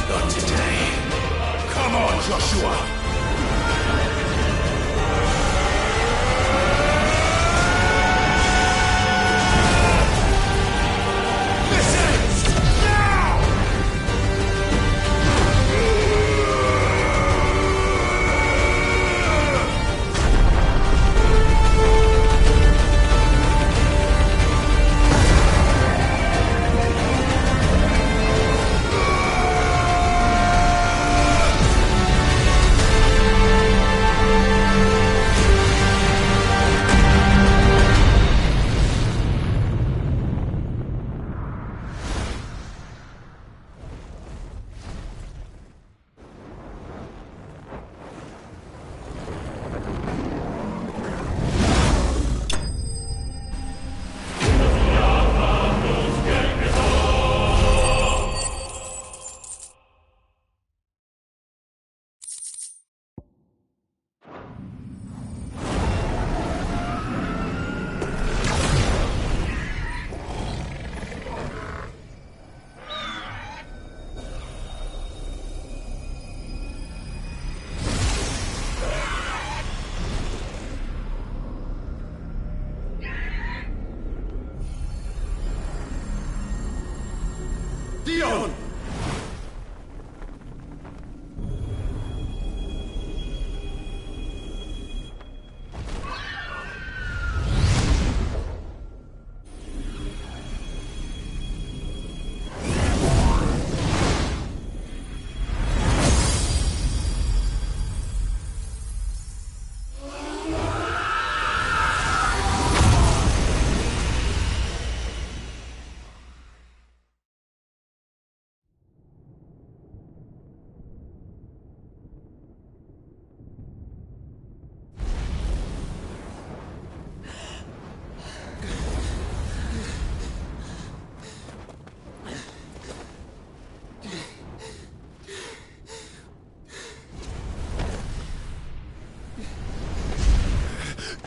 Speaker 5: Not today. Come on, Joshua!
Speaker 11: Dion!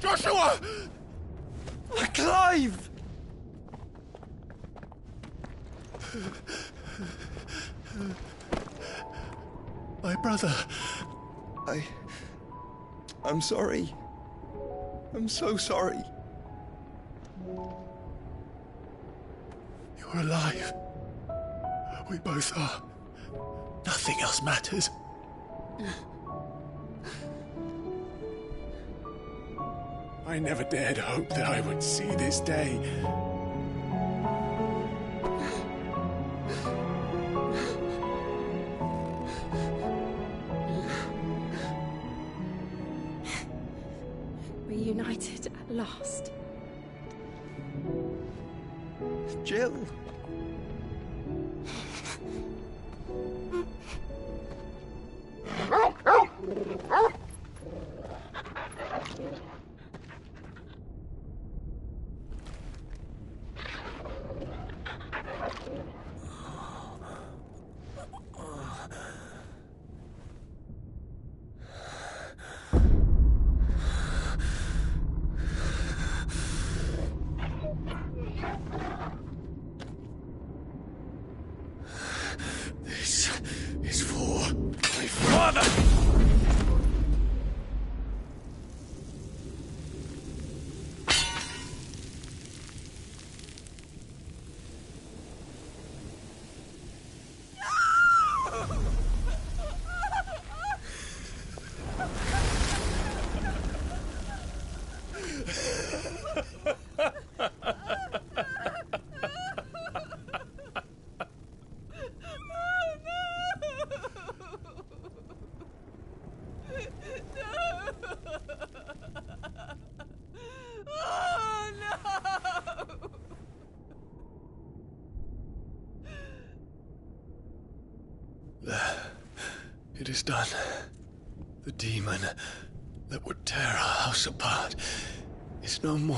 Speaker 5: Joshua!
Speaker 11: Clive!
Speaker 18: My brother. I'm sorry. I'm so sorry.
Speaker 5: You're alive. We both are. Nothing else matters. I never dared hope that I would see this day.
Speaker 15: Reunited at last.
Speaker 18: Jill.
Speaker 5: This is for my father! It is done. The demon that would tear our house apart is no more.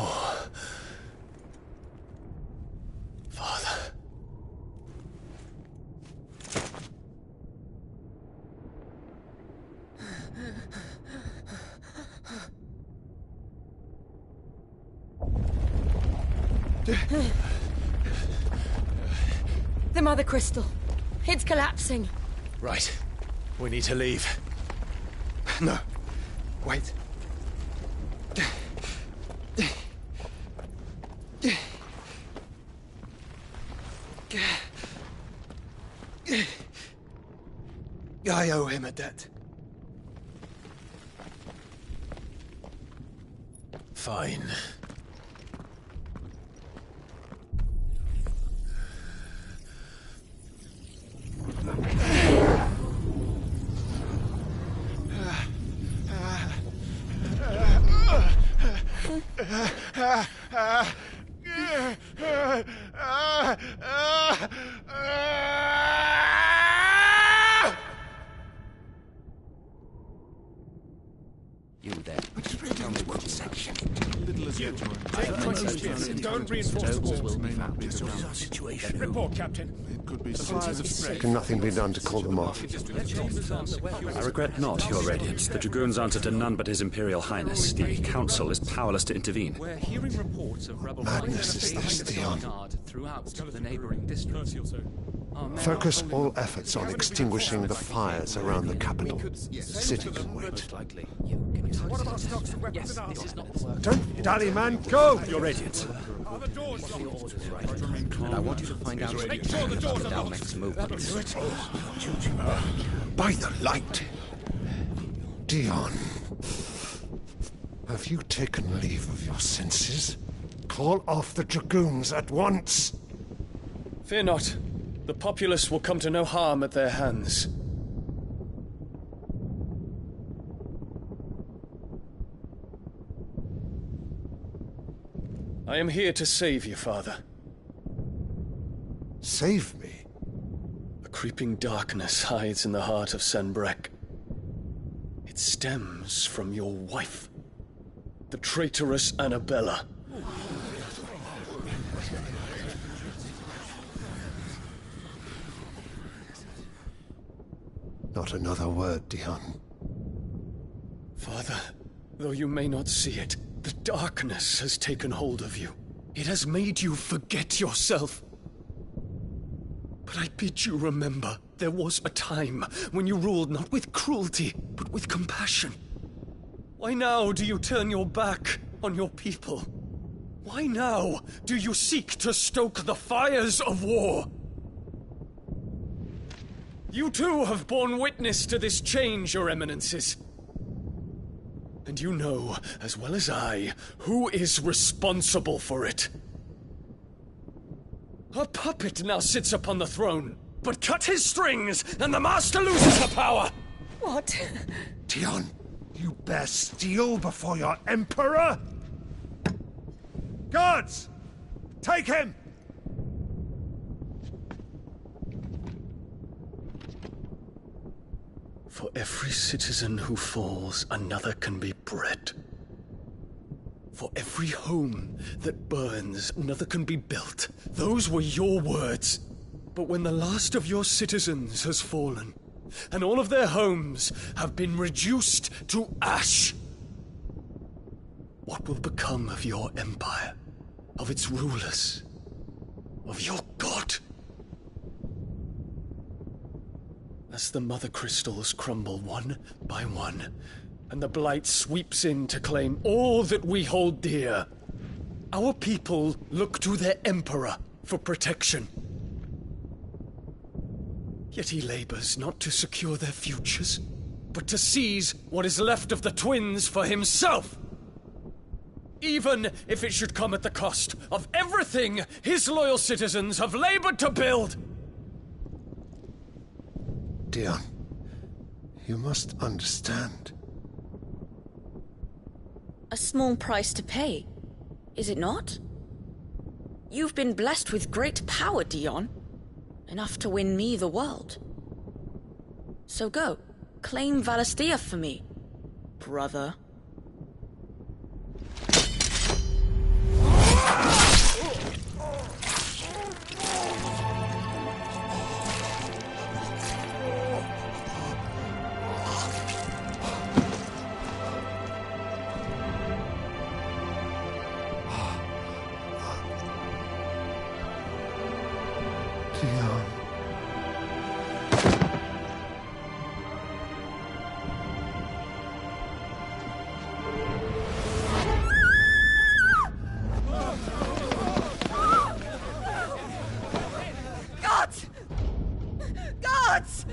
Speaker 5: Father.
Speaker 15: The Mother Crystal. It's collapsing.
Speaker 20: Right. We need to leave. No. Wait. I owe him a debt.
Speaker 2: Fine.
Speaker 4: You there. Tell me what section.
Speaker 19: Don't reinforce the walls.
Speaker 22: Situation.
Speaker 19: Report, Captain.
Speaker 22: It could be
Speaker 10: Can nothing be done to call them off?
Speaker 21: I regret not, Your Radiance. The Dragoons answer to none but His Imperial Highness. The Council is powerless to intervene.
Speaker 23: We're hearing reports of rebel
Speaker 10: Madness is this, Dion.
Speaker 23: throughout the neighboring districts.
Speaker 10: Focus all efforts on extinguishing the fires around the capital. The city can wait.
Speaker 19: What about stocks of weapons and armor?
Speaker 10: Don't dally, man, go!
Speaker 21: Your Radiance.
Speaker 23: And I want you to find out
Speaker 19: Make sure the doors are locked.
Speaker 23: next move.
Speaker 10: By the light! Dion, have you taken leave of your senses? Call off the Dragoons at once!
Speaker 20: Fear not. The populace will come to no harm at their hands. I am here to save you, Father.
Speaker 10: Save me?
Speaker 20: A creeping darkness hides in the heart of Senbrek. It stems from your wife, the traitorous Annabella.
Speaker 10: Not another word, Dion.
Speaker 20: Father, though you may not see it, the darkness has taken hold of you. It has made you forget yourself. But I bid you remember, there was a time when you ruled not with cruelty, but with compassion. Why now do you turn your back on your people? Why now do you seek to stoke the fires of war? You too have borne witness to this change, Your Eminences. And you know, as well as I, who is responsible for it. A puppet now sits upon the throne, but cut his strings, and the master loses the power!
Speaker 15: What?
Speaker 10: Dion, you bear steel before your Emperor? Guards! Take him!
Speaker 20: For every citizen who falls, another can be bred. For every home that burns, another can be built. Those were your words. But when the last of your citizens has fallen, and all of their homes have been reduced to ash, what will become of your empire, of its rulers, of your god? As the Mother Crystals crumble one by one, and the Blight sweeps in to claim all that we hold dear, our people look to their Emperor for protection. Yet he labors not to secure their futures, but to seize what is left of the twins for himself. Even if it should come at the cost of everything his loyal citizens have labored to build.
Speaker 10: Dion, you must understand.
Speaker 24: A small price to pay, is it not? You've been blessed with great power, Dion. Enough to win me the world. So go, claim Valisthea for me, brother.
Speaker 10: Dion.
Speaker 24: Gods! Gods!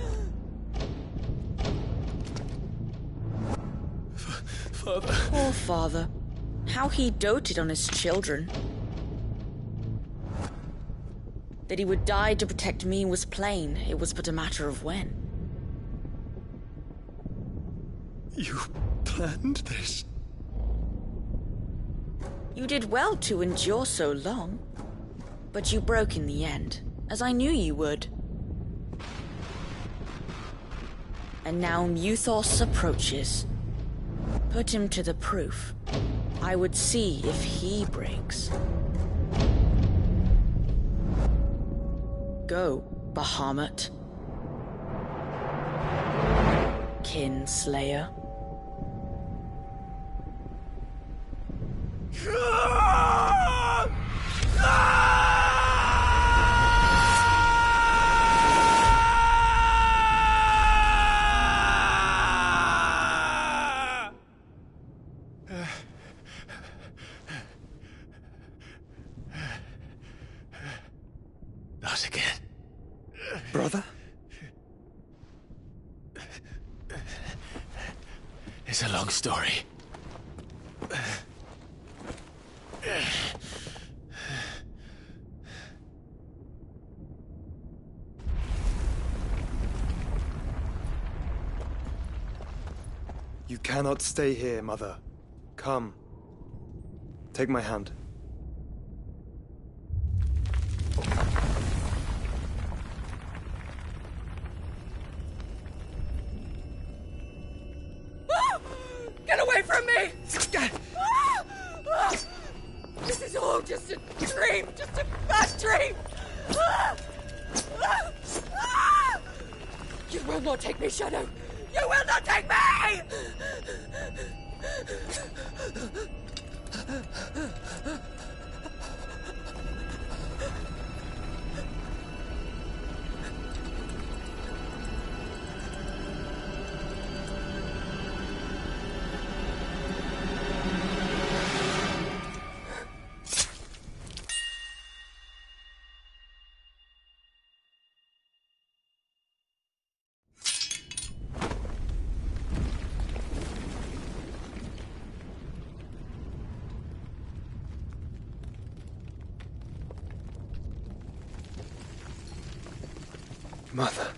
Speaker 20: Father.
Speaker 24: Poor father. How he doted on his children. That he would die to protect me was plain. It was but a matter of when.
Speaker 20: You planned this?
Speaker 24: You did well to endure so long. But you broke in the end, as I knew you would. And now Muthos approaches. Put him to the proof. I would see if he breaks. Go, Bahamut. Kinslayer.
Speaker 2: Not again.
Speaker 20: Brother?
Speaker 2: It's a long story.
Speaker 18: You cannot stay here, Mother. Come. Take my hand.
Speaker 24: Get away from me! This is all just a dream, just a bad dream! You will not take me, Shadow! You will not take me!
Speaker 18: Mother.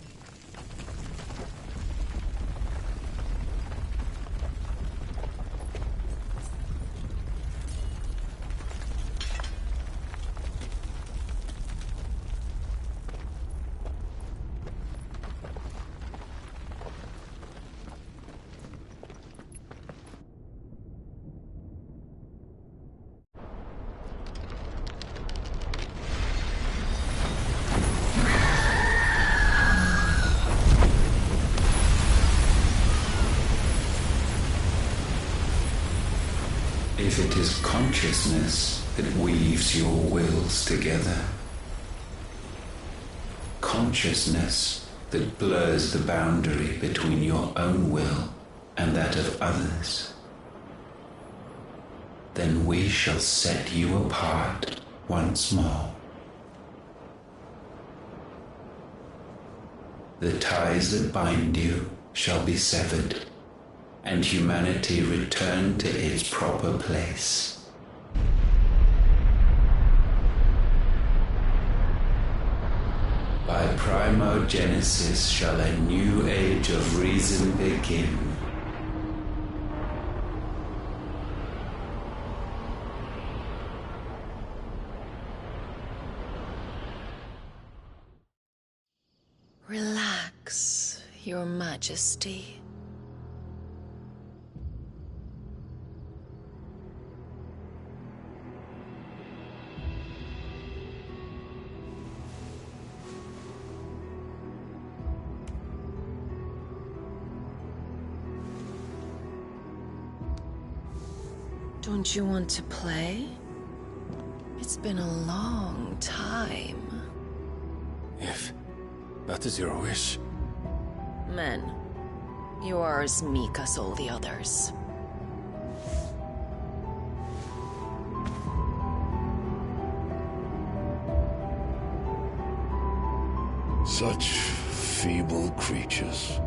Speaker 4: If it is consciousness that weaves your wills together, consciousness that blurs the boundary between your own will and that of others, then we shall set you apart once more. The ties that bind you shall be severed, and humanity return to its proper place. By primogenesis shall a new age of reason begin.
Speaker 15: Relax, Your Majesty. Don't you want to play? It's been a long time.
Speaker 20: If that is your wish.
Speaker 24: Men, you are as meek as all the others.
Speaker 5: Such feeble creatures.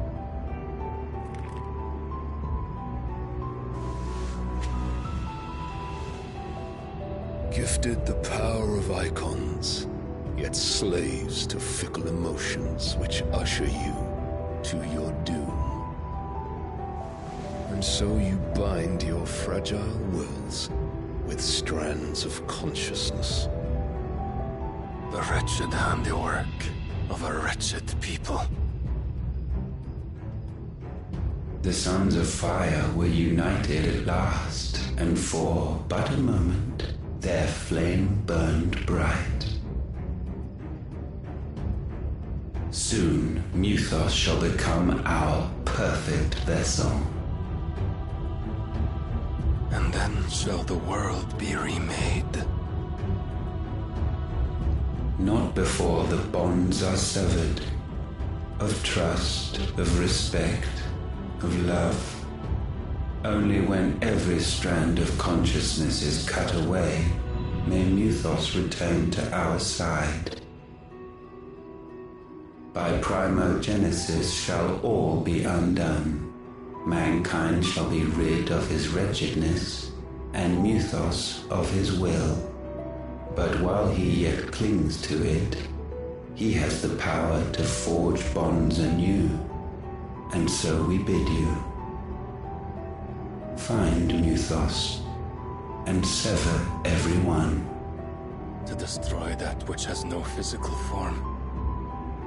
Speaker 5: Gifted the power of icons, yet slaves to fickle emotions which usher you to your doom. And so you bind your fragile wills with strands of consciousness. The wretched handiwork of a wretched people.
Speaker 4: The Sons of Fire were united at last, and for but a moment, their flame burned bright. Soon, Muthos shall become our perfect vessel.
Speaker 5: And then shall the world be remade.
Speaker 4: Not before the bonds are severed, of trust, of respect, of love. Only when every strand of consciousness is cut away, may Muthos return to our side. By primogenesis shall all be undone. Mankind shall be rid of his wretchedness, and Muthos of his will. But while he yet clings to it, he has the power to forge bonds anew, and so we bid you. Find Muthos, and sever every one.
Speaker 5: To destroy that which has no physical form,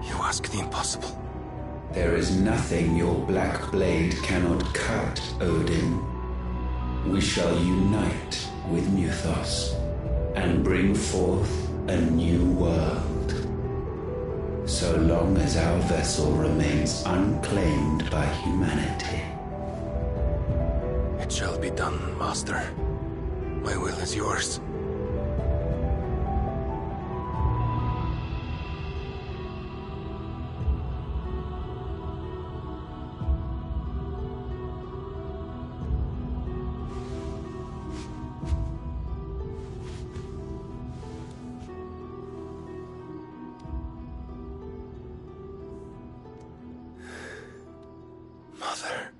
Speaker 5: you ask the impossible.
Speaker 4: There is nothing your black blade cannot cut, Odin. We shall unite with Muthos, and bring forth a new world. So long as our vessel remains unclaimed by humanity.
Speaker 5: It shall be done, Master. My will is yours. Mother.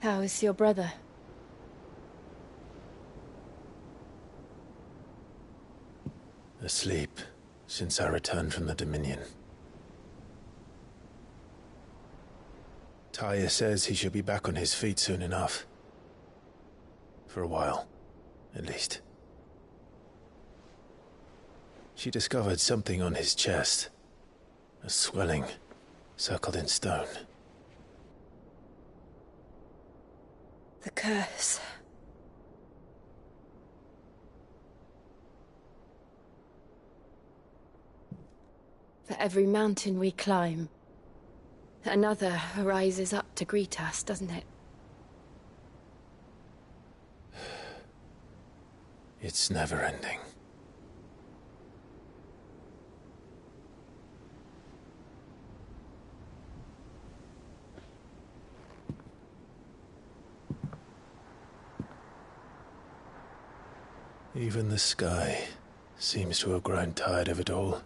Speaker 15: How is your brother?
Speaker 2: Asleep since I returned from the Dominion. Taya says he should be back on his feet soon enough. For a while, at least. She discovered something on his chest. A swelling, circled in stone.
Speaker 15: The curse. For every mountain we climb, another rises up to greet us, doesn't it?
Speaker 2: It's never ending. Even the sky seems to have grown tired of it all.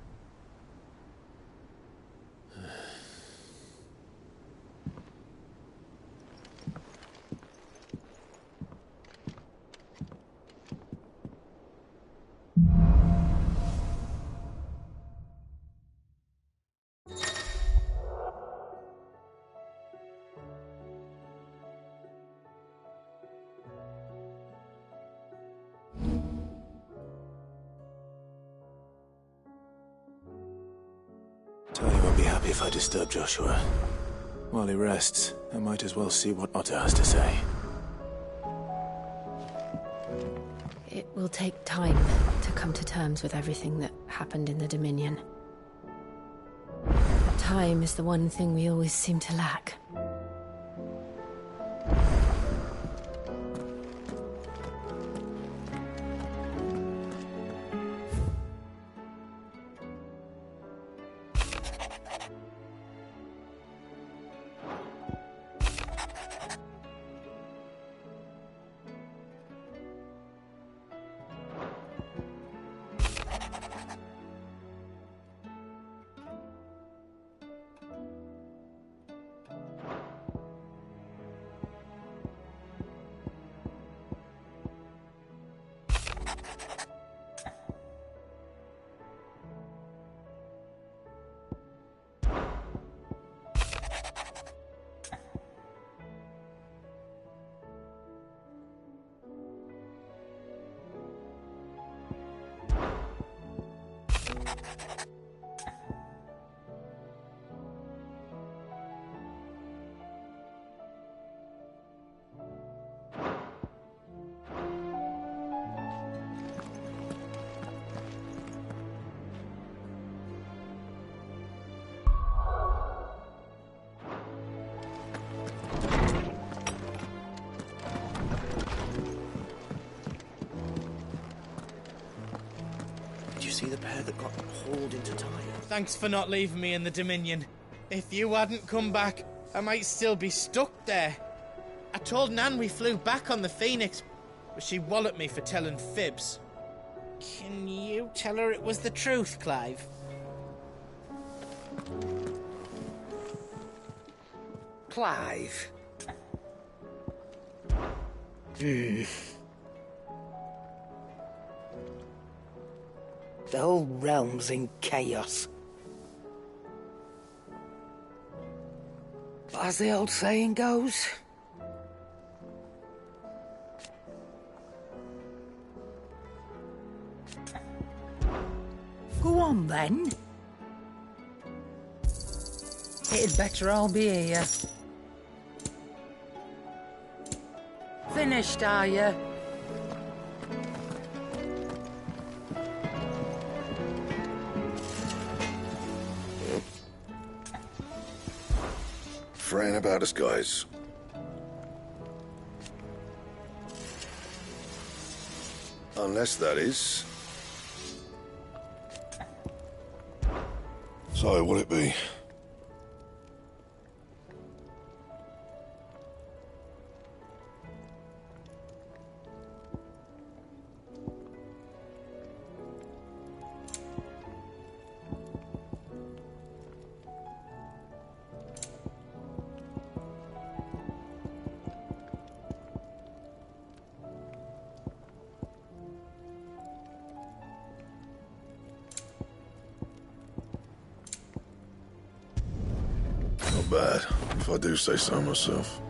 Speaker 2: Tony won't be happy if I disturb Joshua. While he rests, I might as well see what Otto has to say.
Speaker 15: It will take time to come to terms with everything that happened in the Dominion. Time is the one thing we always seem to lack.
Speaker 8: See the pair that got hauled into Tyre?
Speaker 16: Thanks for not leaving me in the Dominion. If you hadn't come back, I might still be stuck there. I told Nan we flew back on the Phoenix, but she walloped me for telling fibs. Can you tell her it was the truth, Clive?
Speaker 9: Clive? The whole realm's in chaos. But as the old saying goes, go on then. It'd better all be here. Finished, are you?
Speaker 14: Fraying about us, guys. Unless that is. So, will it be? Not bad, if I do say so myself.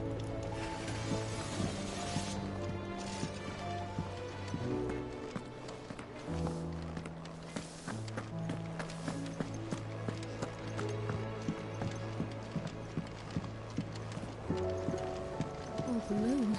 Speaker 15: Oh, the moon.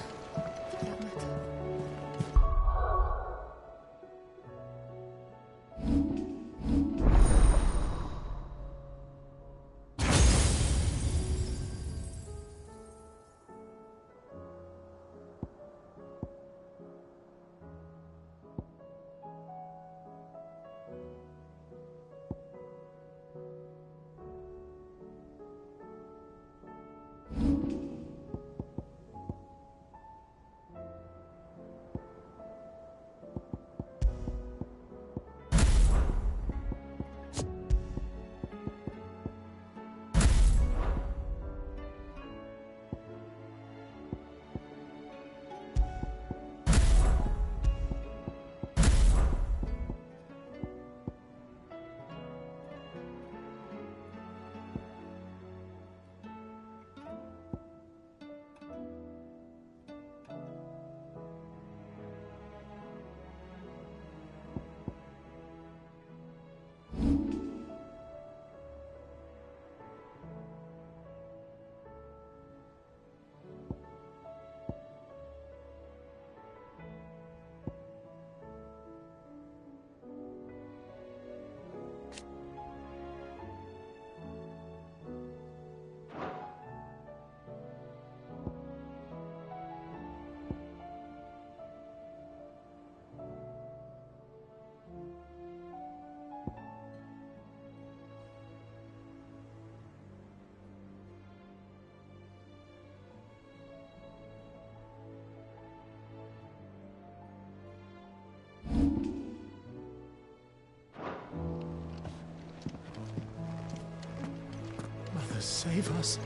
Speaker 22: save us.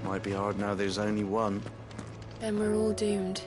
Speaker 8: Might be hard now there's only one.
Speaker 15: Then we're all doomed.